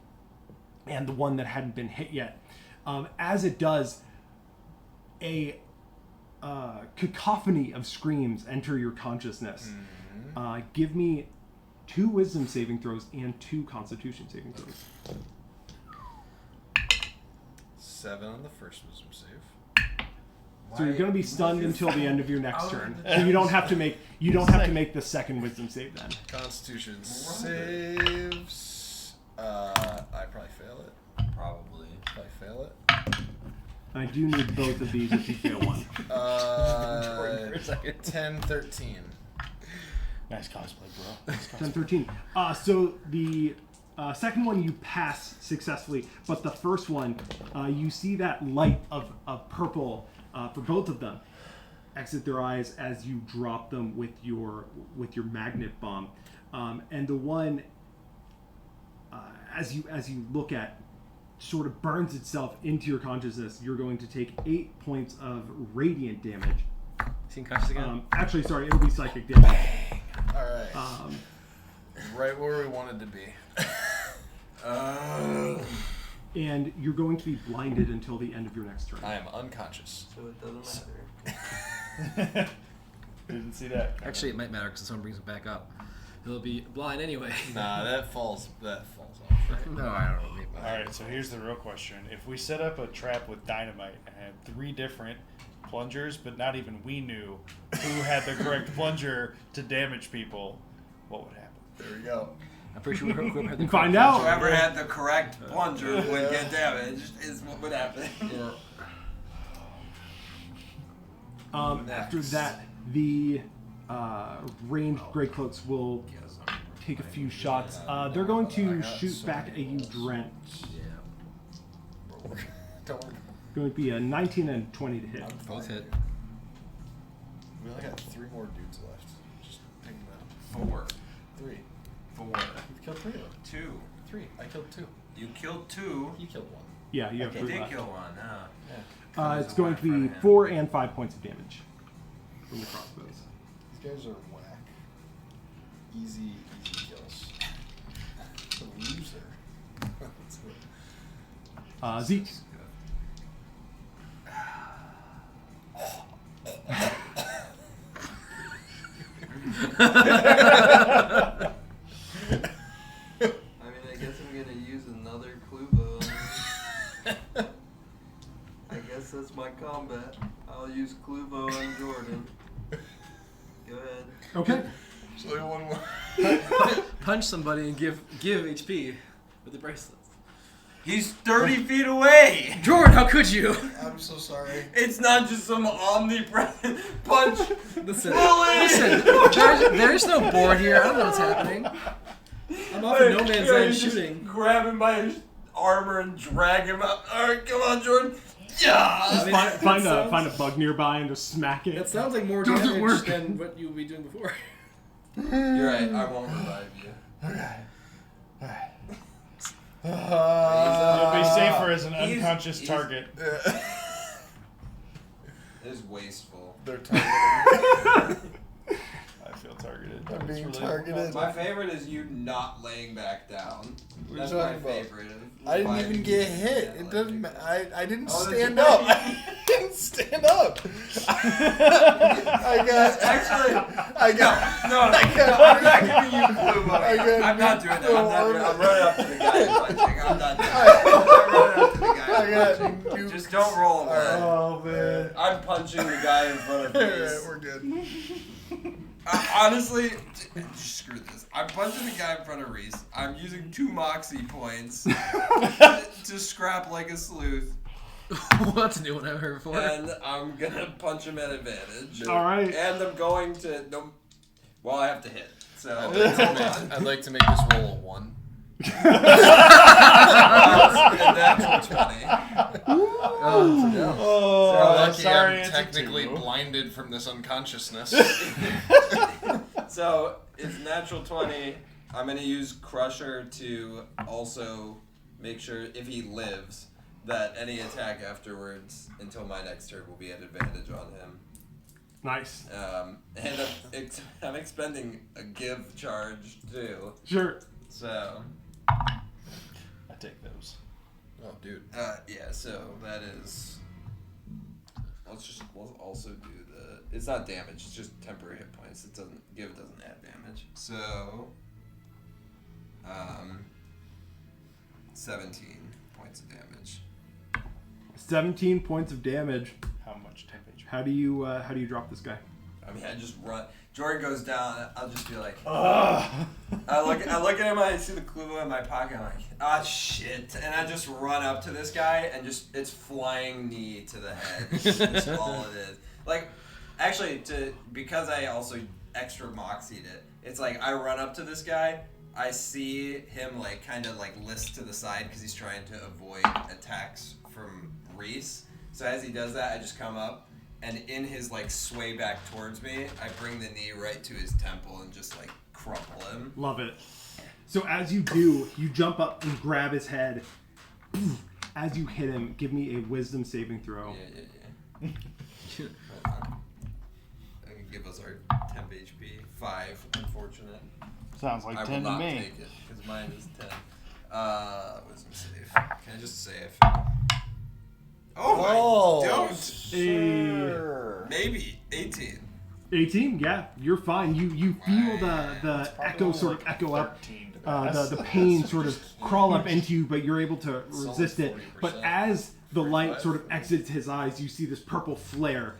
and the one that hadn't been hit yet. As it does, a cacophony of screams enter your consciousness. Give me 2 wisdom saving throws and 2 constitution saving throws. 7 on the first wisdom save. So you're going to be stunned until the end of your next turn. So you don't have to make the second wisdom save then. Constitution saves. I probably fail it. Probably. Probably fail it. I do need both of these if you fail one. 10, 13. Nice cosplay, bro. Nice 10, cosplay. 13. So the second one you pass successfully, but the first one, you see that light of purple for both of them exit their eyes as you drop them with your magnet bomb, and the one as you look at sort of burns itself into your consciousness. You're going to take 8 points of radiant damage. Seen conscious again? Actually, sorry, it'll be psychic damage. All right. Right where we wanted to be. And you're going to be blinded until the end of your next turn. I am unconscious. So it doesn't Didn't see that. Actually, it might matter because if someone brings it back up, he'll be blind anyway. Nah, that falls off. Right? No, I don't know. Maybe. All right, so here's the real question: if we set up a trap with dynamite and had 3 different plungers, but not even we knew who had the correct plunger to damage people, what would happen? There we go. I'm pretty sure whoever had the Find out. Whoever had the correct plunger would get damaged, is what would happen. After that, the ranged Greycloaks will take a few shots. They're going to shoot back at you, Drent. Don't worry. Going to be a 19 and 20 to hit. Both hit. We only got 3 more dudes left. Just pick them out. 4. 3. 4. You've killed 3 of them. 2. 3. I killed 2. You killed 2. You killed 1. Yeah, you have You 3 did left. kill 1, huh? Yeah. It's going to be 4 and 5 points of damage from the crossbows. These guys are whack. Easy kills. The loser. That's good. Zeke. I guess I'm gonna use another Klubo. I guess that's my combat. I'll use Klubo on Jordan. Go ahead. Okay. So only one more. Punch somebody and give HP with the bracelets. He's 30 feet away! Jordan, how could you? I'm so sorry. It's not just some omnipresent punch. Listen, Lily! there's no board here. I don't know what's happening. I'm off in no man's land shooting. Grab him by his armor and drag him up. Alright, come on, Jordan. Yeah! Just find a bug nearby and just smack it. That sounds like more Doesn't damage work. than what you would be doing before. You're right, I won't revive you. Okay. You'll be safer as an He's- unconscious he's- target. It is wasteful. They're targeted. I feel targeted. I'm being It's targeted. My favorite is you not laying back down. What are That's you my talking about? favorite. I didn't Why even you get do hit. that, It like, doesn't matter. I didn't Oh, that's stand right. up. I didn't stand up. I got. Actually, I got. no, I got. I'm not giving you clue money. I got I'm not doing that. I'm running up to the guy and punching. I'm not doing that. I'm running up to the guy I and got. punching. Just don't roll a one. Oh man. I'm punching the guy in front of Alright, Reese. we're good. Honestly, screw this. I'm punching the guy in front of Reese. I'm using 2 moxie points to scrap like a sleuth. Well, that's a new one I haven't heard before. And I'm gonna punch him at advantage. All right. And I'm going to well, I have to hit. So I'd like to make this roll a 1. and that's a 20. Oh, So lucky sorry, I'm it's a technically 2. blinded from this unconsciousness. So it's natural 20. I'm gonna use Crusher to also make sure if he lives that any attack afterwards until my next turn will be at advantage on him. Nice. And I'm expending a give charge too. Sure. So I take those. Oh, dude. yeah. So that is. We'll also do the. It's not damage. It's just temporary hit points. It doesn't add damage. So. 17 points of damage. 17 points of damage. How much temp HP? How do you drop this guy? I mean, I just run. Jordan goes down. I'll just be like, I look at him. I see the clue in my pocket. I'm like, ah, shit, and I just run up to this guy and just it's flying knee to the head. That's all it is. Like, actually, because I also extra moxied it. It's like I run up to this guy. I see him like kind of like list to the side because he's trying to avoid attacks from Reese. So as he does that, I just come up. And in his like sway back towards me, I bring the knee right to his temple and just like crumple him. Love it. So as you do, you jump up and grab his head. As you hit him, give me a wisdom saving throw. Yeah. I can give us our temp HP. 5, unfortunate. Sounds like I 10 will to not me. take it because mine is 10. Wisdom save. Can I just say if? Oh, I don't. Sure. Maybe 18. 18, yeah, you're fine. You feel the echo sort of echo up, 13 to pass. the pain sort of crawl up into you, but you're able to resist it. 40%. But as the light sort of exits his eyes, you see this purple flare.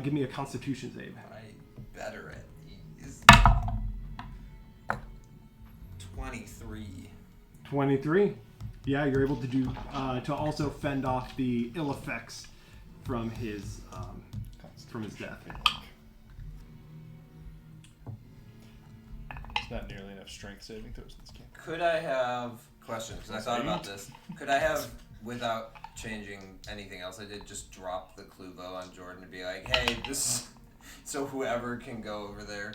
Give me a Constitution save. I better at these. 23. 23. Yeah, you're able to do to also fend off the ill effects from his death. It's not nearly enough strength saving throws in this game. Could I have question? Because I thought about this. Could I have, without changing anything else I did, just drop the Cluvo on Jordan and be like, "Hey, this," so whoever can go over there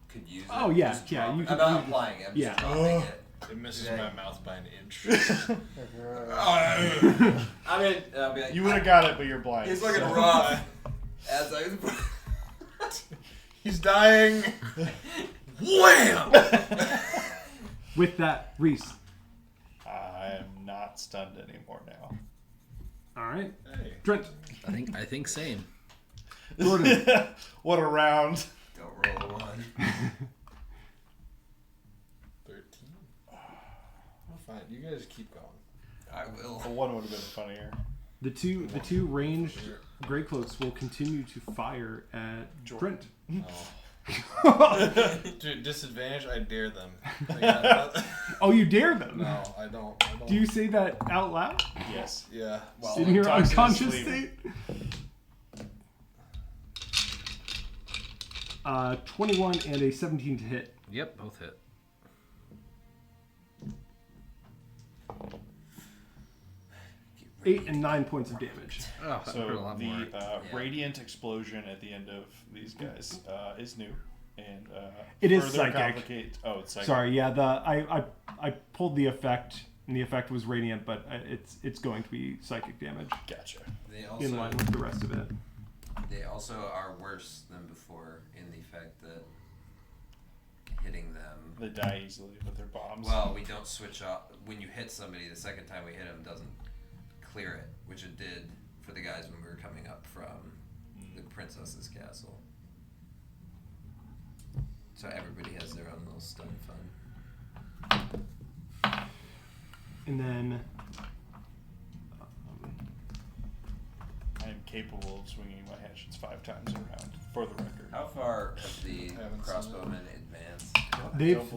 could use it. Oh, yeah, Just yeah, drop you it. can I'm not use it. applying it. I'm Yeah. just dropping it. It misses Yeah. my mouth by an inch. I mean, I'll be like, You would have got it, but you're blind. he's looking so- rough. As I was. He's dying. Wham! With that, Reese. I am not stunned anymore now. All right, Hey. Trent. I think same. Jordan. What a round. Don't roll a 1. 13. Oh, fine. You guys keep going. I will. A 1 would have been funnier. The two ranged Grey Cloaks will continue to fire at Jordan. Trent. Oh. Dude, disadvantage, I dare them. Like, Oh, you dare them? no, I don't. Do you say that out loud? Yes. Yeah. Well, In your talk to the unconscious sleep. state? 21 and a 17 to hit. Yep, both hit. Eight and 9 points of damage. Oh, that hurt a So lot the more. radiant explosion at the end of these guys is new. And It is further psychic. complicate- Oh, it's psychic. Sorry, yeah. I pulled the effect, and the effect was radiant, but it's going to be psychic damage Gotcha. They in line also, with the rest of it. they also are worse than before in the fact that hitting them. They die easily with their bombs. Well, we don't switch off. When you hit somebody, the second time we hit them doesn't clear it, which it did for the guys when we were coming up from the princess's castle. So everybody has their own little stun fun. And then I am capable of swinging my hatchets 5 times a round, for the record. How far have the Haven't seen crossbowmen advanced?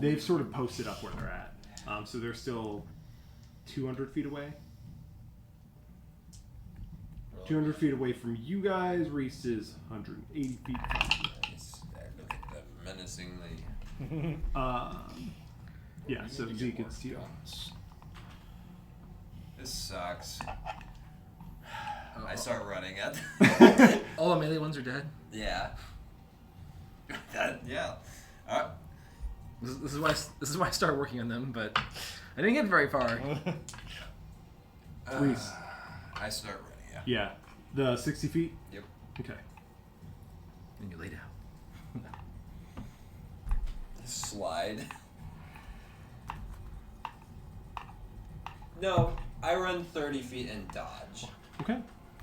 they've sort of posted up where they're at. So they're still 200 feet away. 200 feet away from you guys. Reese is 180 feet from you. Look at them menacingly. Yeah, We so need to Zeke get more gets to you. guns. This sucks. I start running at All the melee ones are dead. Yeah. Yeah. This is why I started working on them, but I didn't get very far. Reese. I start running. Yeah. Yeah. The 60 feet? Yep. Okay. And you lay down. Slide. No, I run 30 feet and dodge. Okay.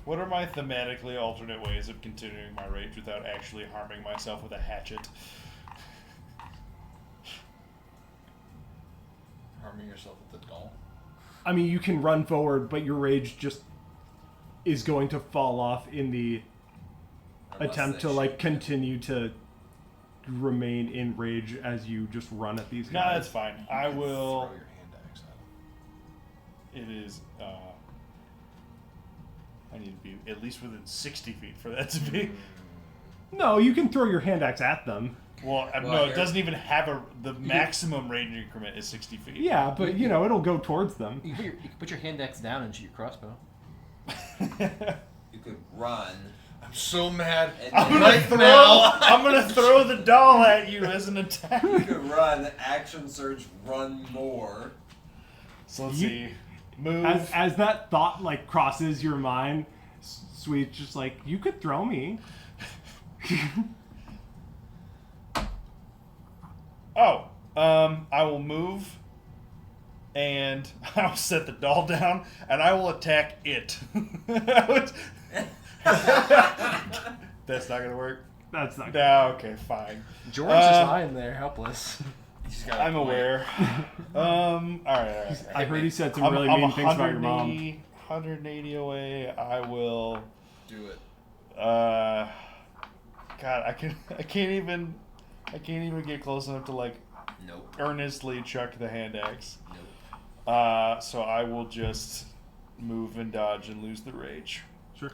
What are my thematically alternate ways of continuing my rage without actually harming myself with a hatchet? Harming yourself with the doll. I mean, you can run forward, but your rage just is going to fall off in the Unless attempt they to like shoot. continue to remain in rage as you just run at these No, guys. that's fine. I will. Throw your hand axe at him. It is. I need to be at least within 60 feet for that to be. No, you can throw your hand axe at them. Well, Well, no, it here- doesn't even have the maximum range increment is 60 feet. Yeah, but you know it'll go towards them. You can put your hand axe down and shoot your crossbow. You could run. I'm so mad. And I'm then gonna Right throw. now. I'm gonna throw the doll at you as an attack. you could run. Action surge. Run more. So let's You- see. Move. As that thought like crosses your mind, Sweet's just like, you could throw me. Oh, I will move, and I'll set the doll down, and I will attack it. That's not gonna work. That's not good. No, okay, fine. George's just lying there, helpless. He's got a I'm point. aware. All right. I heard he said some I'm really mean things about your mom. 180 away. I will. Do it. God, I can't even get close enough to like Nope. earnestly chuck the hand axe. Nope. So I will just move and dodge and lose the rage. Sure.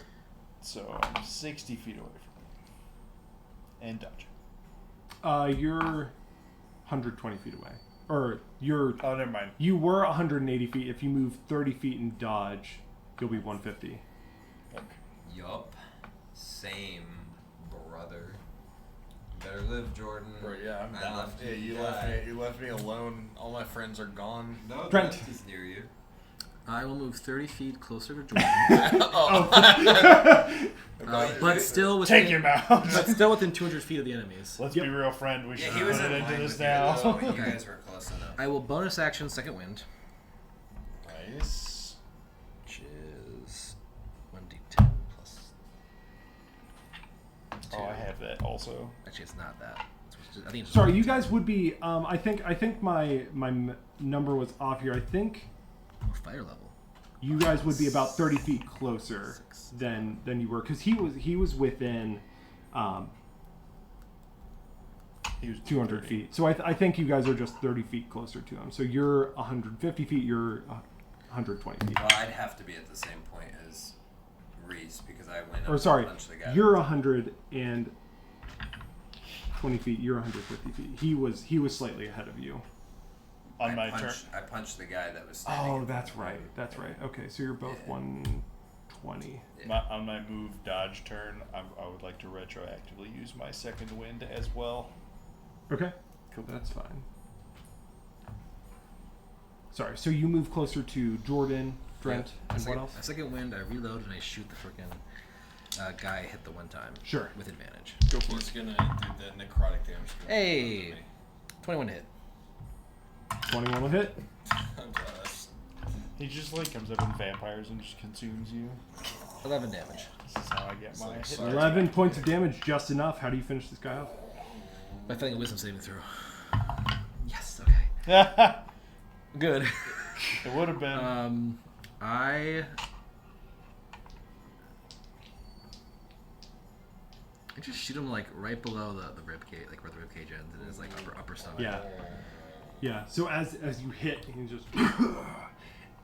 So I'm 60 feet away from it. And dodge. You're 120 feet away. Or you're... Oh, never mind. You were 180 feet. If you move 30 feet and dodge, you'll be 150. Okay. Yup. Same, brother. You better live, Jordan. Bro, yeah, I'm I down. left Yeah, you you to left die. me. You left me alone. All my friends are gone. No, Trent. he's near you. I will move 30 feet closer to Jordan, but still within, Take him out. but still within 200 feet of the enemies. Let's Yep. be real, friend. We Yeah, should he put was it in into line this with you, now. though. You guys were close enough. I will bonus action second wind, Nice. which is 1d10 plus. Oh, I have that also. Actually, it's not that. I think it's Sorry, you guys would be... I think my number was off here. I think fire level. you guys would be about 30 feet closer than you were. Because he was within... He was 200 feet. So I think you guys are just 30 feet closer to him. So you're 150 feet, you're 120 feet. Well, I'd have to be at the same point as Reese because I went up Or sorry, and punched the guy. you're 120 feet, you're 150 feet. He was slightly ahead of you. on my turn. I punched the guy that was standing. Oh, in that's front of right. me. That's right. Okay, so you're both Yeah. 120. On my move dodge turn, I would like to retroactively use my second wind as well. Okay, cool. That's fine. Sorry, so you move closer to Jordan, Brent, and what else? A second wind, I reload and I shoot the freaking guy I hit the one time. Sure. With advantage. Go for He's it. gonna do the necrotic damage. Hey! 21 hit. 21 will hit. I'm jealous. He just like comes up in vampires and just consumes you. 11 damage. This is how I get my hit. Sorry. 11 points of damage, just enough. How do you finish this guy off? By failing a wisdom saving throw. Yes, okay. Good. It would have been. I just shoot him like right below the rib cage, like where the rib cage ends, and his like upper stomach. Yeah. Yeah. So as you hit, he just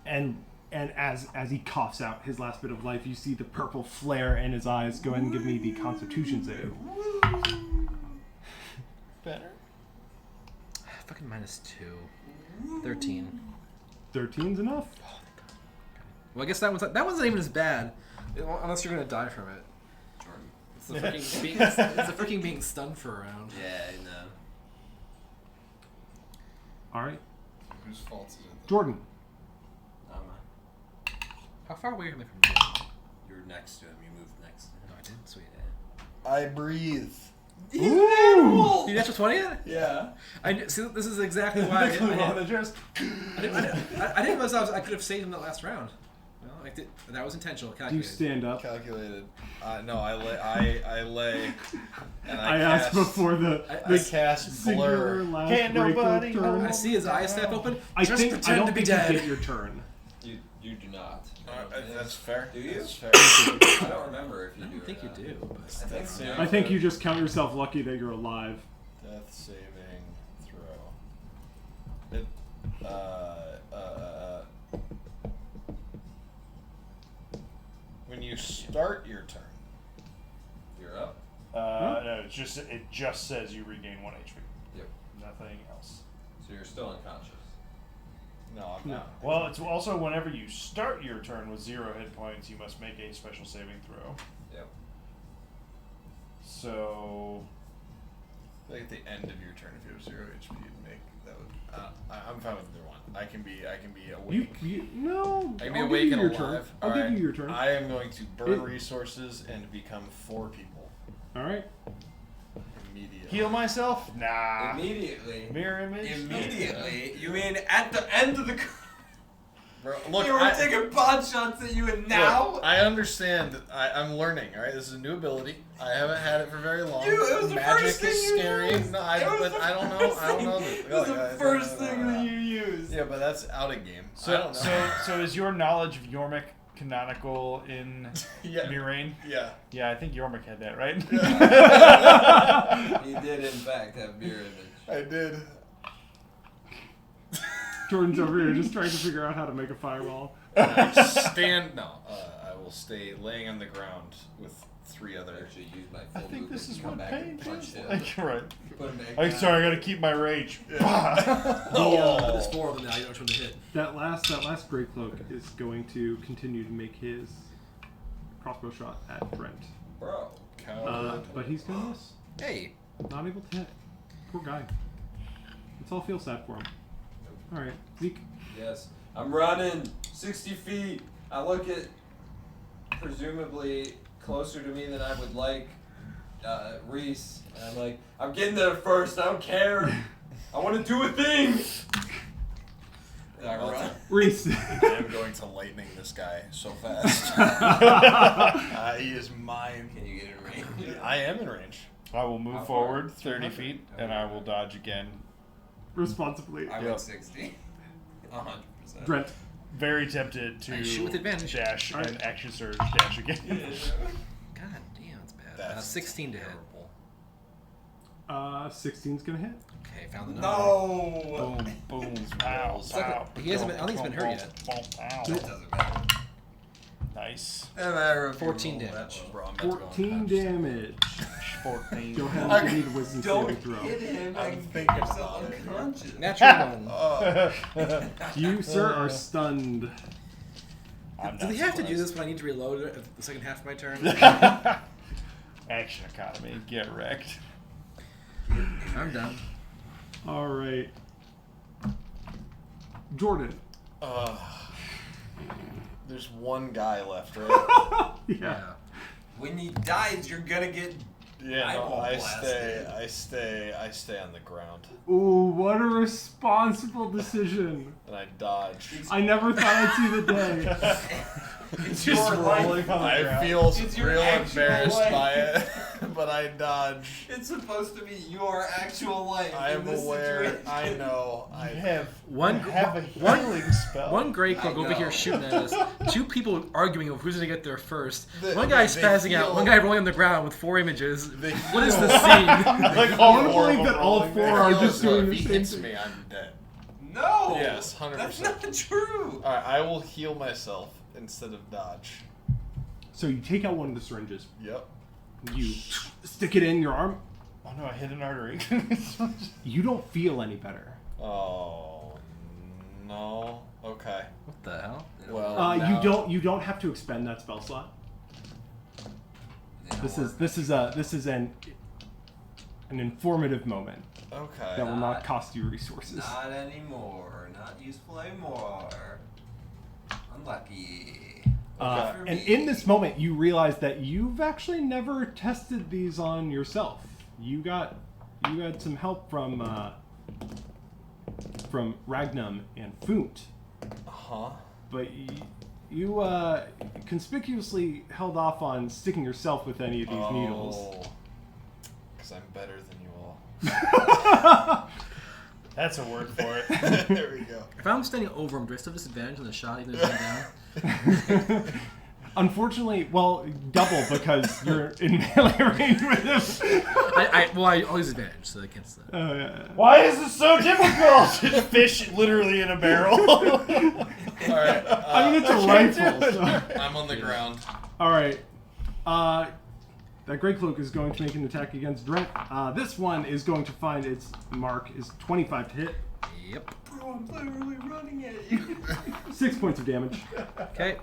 and as he coughs out his last bit of life, you see the purple flare in his eyes. Go ahead and give me the Constitution save. Better. Fucking -2. 13. 13's enough. Well, I guess that wasn't even as bad, unless you're gonna die from it. Jordan. It's the freaking being stunned for a round. Yeah, I know. All right, Whose fault is it? Jordan. Not mine. How far away am I from you? You're next to him. You moved next to him. No, I didn't. Sweet. I breathe. Ooh! You natural 20 yet? Yeah. See, this is exactly why I didn't realize I could have saved him that last round. Well, I did. That was intentional. Do you Calculated. stand up? Calculated. No, I lay. I lay. And I asked before the I cast singular blur. last Can't break nobody of turn. I see his eyes snap open. I Just think I pretend don't to be think you dead. get your turn. You do not. That's fair. Do you? That's fair. I don't remember if you I do. don't think or you not. do. But I think so. I think you just count yourself lucky that you're alive. Death saving throw. It. When you start your turn. You're up. No, it just says you regain 1 HP. Yep. Nothing else. So you're still unconscious. No, I'm No. not. Well, it's also whenever you start your turn with 0 hit points, you must make a special saving throw. Yep. So Like at the end of your turn, if you have 0 HP, you'd make that would. I'm fine with either one. I can be awake. No. I can be I'll awake give you and your alive. turn. I'll Alright. give you your turn. I am going to burn It- resources and become 4 people All right. immediately. heal myself? Nah. Immediately. Mirror image? Immediately? You mean at the end of the... Bro, look, They were I, taking pot shots at you and now? look, I understand. I'm learning. All right, this is a new ability. I haven't had it for very long. Dude, it was the Magic first thing is you scary. used. No, It was but the I don't know. first I don't know. thing- It was the first thing that you used. Yeah, but that's out of game. I So, don't know. so is your knowledge of Yormik canonical in yeah, Mihraen? yeah. Yeah, I think Yormik had that, right? He did, in fact, have mirror image. I did. Jordan's over here just trying to figure out how to make a fireball. I stand. No, I will stay laying on the ground with 3 I other. actually use my I full think this movement is to come what back pain and punch feels him. like. Right. Put him back I'm down. sorry, I gotta keep my rage. There's 4 of them now. You know which one to hit. That last Grey Cloak is going to continue to make his crossbow shot at Brent. Bro. But he's gonna miss. Hey. Not able to hit. Poor guy. Let's all feel sad for him. All right, Zeke. Yes. I'm running 60 feet. I look at presumably closer to me than I would like Reese. And I'm like, I'm getting there first. I don't care. I want to do a thing. And I run. Reese. I am going to lightning this guy so fast. He is mine. Can you get in range? I am in range. I will move How far? forward 30 feet, and I will dodge again. Responsibly. I Yep. went 60. 100%. Brent. Very tempted to I shoot with advantage. dash Alright. and action surge dash again. God damn, that's bad. That's 16 to hit. terrible. 16's gonna hit. Okay, found the number. No! Boom, boom, pow, It's like pow. he hasn't been- I don't think he's been hurt yet. Pow. That doesn't matter. Nice. No matter if you 14 roll that damage. low. Bro, I'm about to go 14 unconscious. damage. 14. Go ahead and give me the wisdom Don't saving throw. hit him I'm and thinking get yourself about it. unconscious. Natural 1. Oh, You, sir, are stunned. I'm Do not they have to do surprised. this when I need to reload it at the second half of my turn? Action economy, get wrecked. I'm done. All right. Jordan. there's one guy left, right? Yeah. When he dies, you're gonna get. Yeah, no, Eyeball I blasted. stay on the ground, Ooh, what a responsible decision. and I dodge. I never thought I'd see the day. It's Just your rolling life. on the I ground. feel It's your real actual embarrassed life. by it, but I dodge. It's supposed to be your actual life. I in am this aware. Situation. I know. I I have One- have a one- healing spell. One Grey Cloak I over know. here shooting at us. 2 people arguing over who's gonna get there first. The- One guy they spazzing out. feel- One guy rolling on the ground with 4 images. They What is feel- the scene? Like I all want to four of believe them that all rolling 4 there. are Feel just as though doing if the he same hits thing. me, I'm dead. No. Yes, 100%. That's not true. Alright, I will heal myself instead of dodge. So you take out one of the syringes. Yep. You stick it in your arm. Oh no, I hit an artery. You don't feel any better. Oh no. Okay. What the hell? Well, You now- don't have to expend that spell slot. They don't This work. is an informative moment. Okay. that will not cost you resources. Not anymore. Not useful anymore. Unlucky. Uh, For and me. in this moment, you realize that you've actually never tested these on yourself. You had some help from Ragnum and Funt, Huh? but you conspicuously held off on sticking yourself with any of these needles. Because I'm better than you all. That's a word for it. There we go. If I'm standing over him, do I still have disadvantage on the shot even though he's down? Unfortunately, well, double because you're in melee range with him. I'll use advantage, so against that. Oh, yeah. Why is this so difficult? Just fish literally in a barrel. Alright. I mean, it's a rifle. So. I'm on the ground. All right. That Grey Cloak is going to make an attack against Drent. This one is going to find its mark is 25 to hit. Yep. Bro, I'm literally running at you. 6 points of damage. Okay.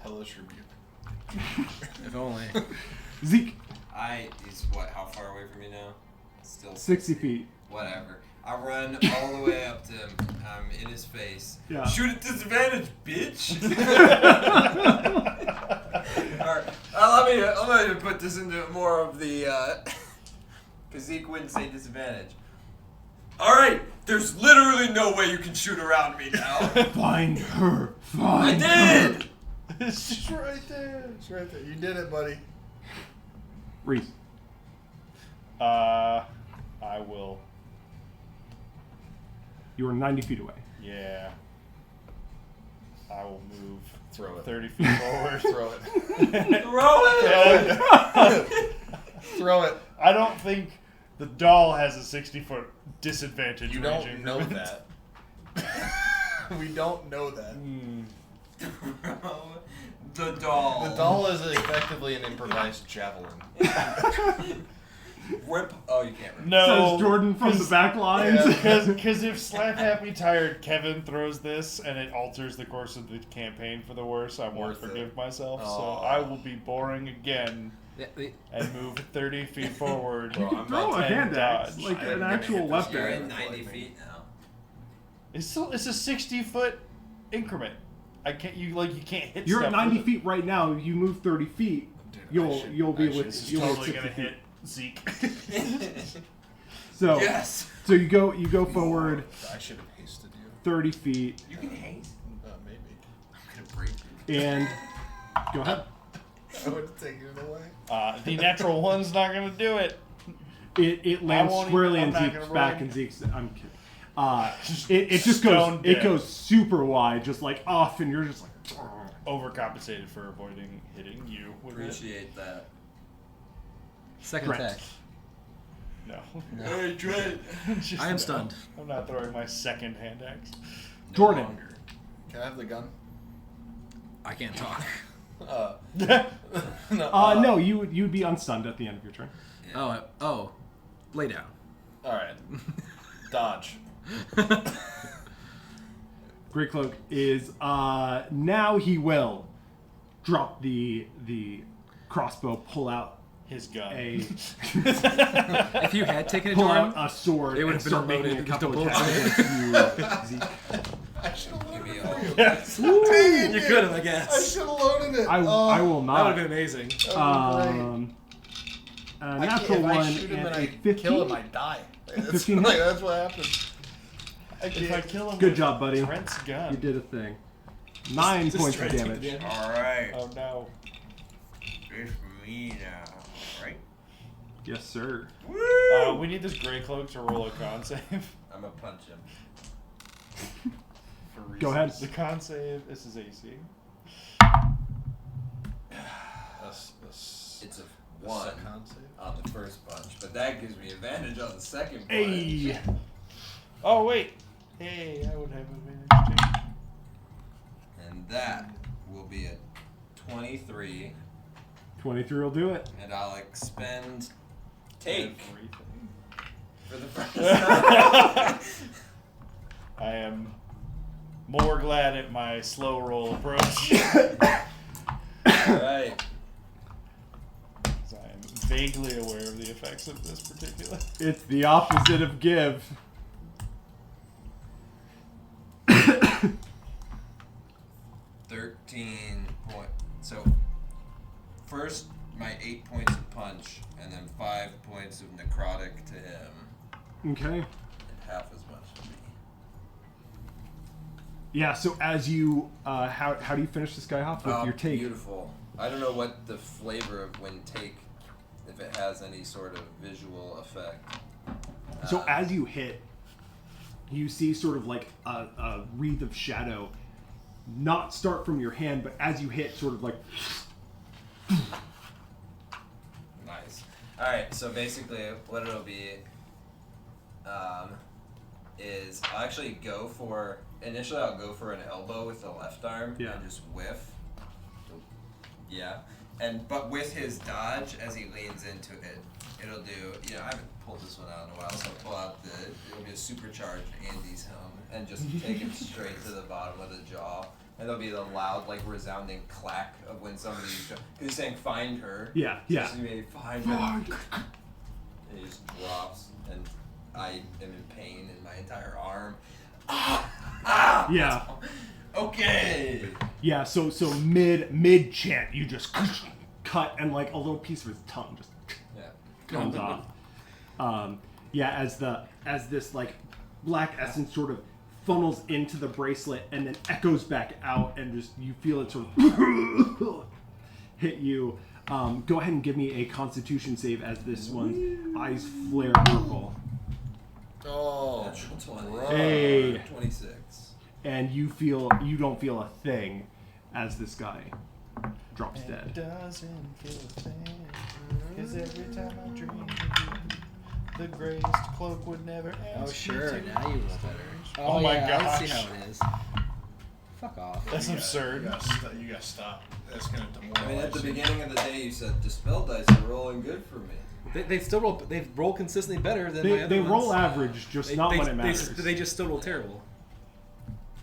Hellish rebuke. If only. Zeke, He's what? How far away from me now? Still 60 feet. Whatever. I run all the way up to him. I'm in his face. Yeah. Shoot at disadvantage, bitch. Alright, let me put this into more of the. Because Zeke wouldn't say disadvantage. Alright, there's literally no way you can shoot around me now. Find her. Find I her. did! It's just right there. It's right there. You did it, buddy. Reese. I will. You are 90 feet away. Yeah. I will move. Throw it. 30 feet forward. Throw it. Throw it! Throw it. I don't think the doll has a 60-foot disadvantage. You ranging don't know from it. that. We don't know that. The doll. The doll is effectively an improvised javelin. Rip. Oh, you can't rip. No. Says Jordan from the back lines. Because if Slap Happy Tired Kevin throws this and it alters the course of the campaign for the worse, I won't Worth it. forgive myself. Aw. So I will be boring again Yeah, and move 30 feet forward. You can throw a and hand axe, dodge. like I'm an gonna actual hit this. You're at weapon. 90 feet now. It's a 60-foot increment. I can't. You can't hit. You're at stuff 90 with feet right now. You move 30 feet. You'll be with. This is You'll totally hit gonna 60 hit Zeke. So Yes. so you go forward I should have hasted you. 30 feet You can haste. Maybe. I'm gonna break you. and go ahead. I would have taken it away. The natural one's not gonna do it. It lands won't squarely even- in I'm not Zeke's gonna back, roll. and Zeke's. I'm kidding. It just goes. Stone It dead. goes super wide, just like off, and you're just like. Overcompensated for avoiding hitting you with it. Appreciate that. second Brent. attack. No. Hey, Trent. Just I am no. stunned. I'm not throwing my second hand axe. Jordan. Can I have the gun? I can't talk. No, you'd be unstunned at the end of your turn. Oh, lay down. Alright. Dodge. Grey Cloak is now he will drop the crossbow, pull out His gun. If you had taken a pull Jordan, out a sword, it would and have been start making a reloaded. couple There's no attacks against you, Zeke. I should have loaded Give me it. a- Yes. you could have, I I guess. should have loaded it. I will That not. would have been amazing. Natural if I one shoot him and and a I 15. kill him, I die. That's 15 like, hit? that's what happens. If I kill him Good with job, buddy. Trent's gun. You did a thing. 9 points of damage. Alright. Oh no. It's me now. Right? Yes, sir. We need this Grey Cloak to roll a con save. I'm gonna punch him. For Go ahead. reasons. The con save. This is AC. It's a 1 on the first punch, but that gives me advantage on the second punch. Hey. Oh wait. Hey, I would have advantage too. And that will be a 23, 23 will do it. and I'll expend take Everything. for the first time. I am more glad at my slow roll approach. Alright. I am vaguely aware of the effects of this particular. It's the opposite of give. 13 point. So first my 8 points of punch, and then 5 points of necrotic to him, Okay. and half as much to me. Yeah. So as you, how do you finish this guy off with your take? Beautiful. I don't know what the flavor of when take, if it has any sort of visual effect. So as you hit, you see sort of like a wreath of shadow, not start from your hand, but as you hit, sort of like. Nice. All right. So basically, what it'll be is I'll actually go for initially. I'll go for an elbow with the left arm Yeah. and just whiff. Yeah. But with his dodge, as he leans into it, it'll do. You know, I haven't pulled this one out in a while, so I'll pull out it'll be a supercharged Andy's helm and just take him straight to the bottom of the jaw. And there'll be the loud, like, resounding clack of when somebody's... Because he's saying, find her. Yeah, yeah. So maybe find her. And he just drops, and I am in pain in my entire arm. Yeah. Okay. Yeah. So mid chant, you just cut, and like a little piece of his tongue just Yeah. comes off. Yeah. As this like black essence sort of funnels into the bracelet and then echoes back out, and just you feel it sort of hit you. Go ahead and give me a Constitution save as this one's eyes flare purple. Oh, Natural 20. Hey. 26. And you don't feel a thing as this guy drops dead. Doesn't feel a thing, 'cause every time I dream of you, the greatest cloak would never ask Oh sure, me to. now you roll better. Oh my yeah, I see gosh. how it is. Fuck off. That's You absurd. gotta stop. That's gonna demoralize I mean, at the you. beginning of the day, you said dispel dice are rolling good for me. They still roll. They roll consistently better than my other They ones. roll average, just not when it matters. They just still roll terrible.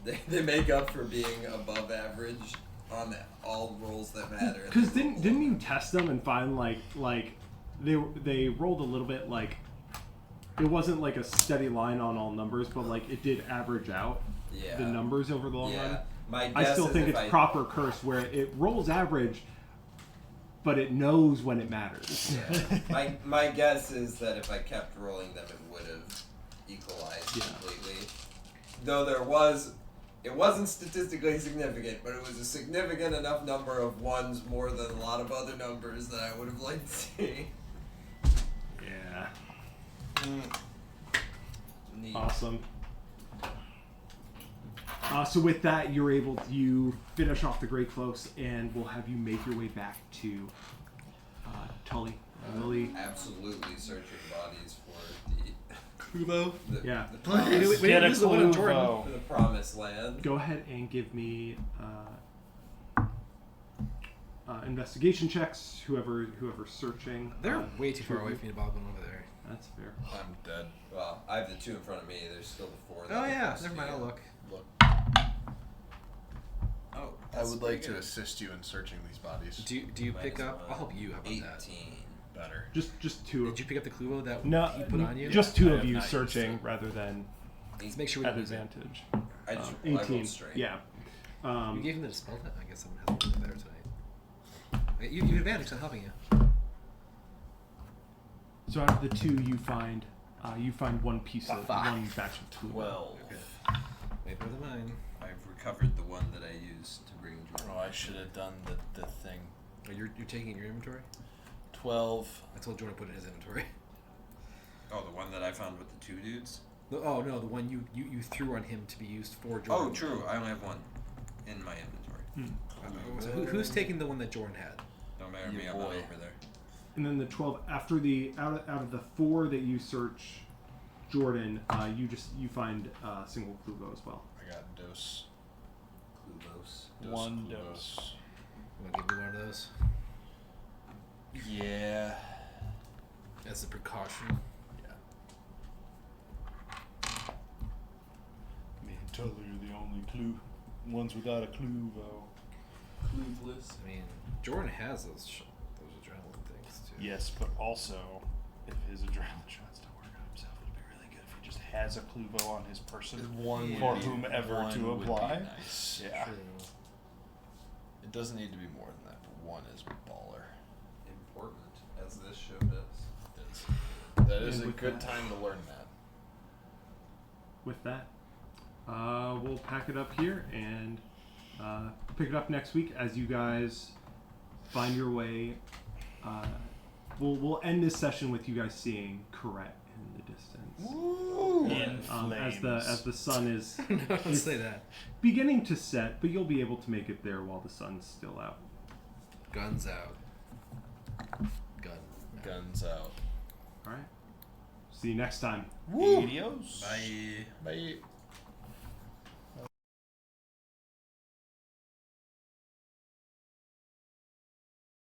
They make up for being above average on all rolls that matter. Because didn't you test them and find like they rolled a little bit like it wasn't like a steady line on all numbers, but like it did average out Yeah. the numbers over the long run. My I guess still is think if it's proper curse where it rolls average, but it knows when it matters. Yeah. my guess is that if I kept rolling them, it would have equalized Yeah. completely. Though it wasn't statistically significant, but it was a significant enough number of ones more than a lot of other numbers that I would have liked to see. Yeah. Neat. Awesome. So with that, you finish off the Great Cloaks, and we'll have you make your way back to Tully and Lily. Absolutely searching bodies for Kubo. the Yeah. promised, Get a This is the one in Jordan. Cluvo. for the promised land. Go ahead and give me investigation checks. Whoever's searching. They're way too far away from me to bother them over there. That's fair. I'm dead. Well, I have the 2 in front of me. There's still the 4. that Oh are yeah, close never to mind. you. I'll look. Look, Oh, I that's would like pretty to good. assist you in searching these bodies. Do you pick Minus up? one. I'll help you. How about 18. that? Better. Just two. Did you pick up the Cluvo that No, he put on you? just two I of have you not used searching it. rather than Let's make sure we at don't lose it. advantage. I just I 18. rolled straight. Yeah. You gave him the dispel tip? I guess someone has it better tonight. Okay, you have advantage, so I'm helping you. So out of the two, you find one piece of Fuck. one batch of Clue. 12. Way better than mine. I've recovered the one that I used to bring Jordan. Oh, I should have done the thing. Oh, you're taking your inventory? 12. I told Jordan to put it in his inventory. Oh, the one that I found with the 2 dudes? Oh no, the one you threw on him to be used for Jordan. Oh, true. I only have one in my inventory. So who's taking the one that Jordan had? Don't matter to Your me. I'm not boy. over there. And then the 12 after the out of the 4 that you search, Jordan, you find a single Cluvo as well. I got dose. Clubos. One Clubos. dose. You want to give me one of those Yeah. as a precaution? Me and Tully are the only ones without a Cluvo. Clueless. I mean, Jordan has those adrenaline things too. Yes, but also, if his adrenaline shots don't work on himself, it'd be really good if he just has a Cluvo on his person One for would be- whomever one to would be apply. nice. Yeah. It doesn't need to be more than that, but one is baller. Important, as this show does. That is And a with good that- time to learn that. With that, we'll pack it up here and pick it up next week as you guys find your way. We'll end this session with you guys seeing Corette in the distance. In flames. As the sun is No, don't say that. beginning to set, but you'll be able to make it there while the sun's still out. Guns out. Guns out. All right. See you next time. Adios. Bye.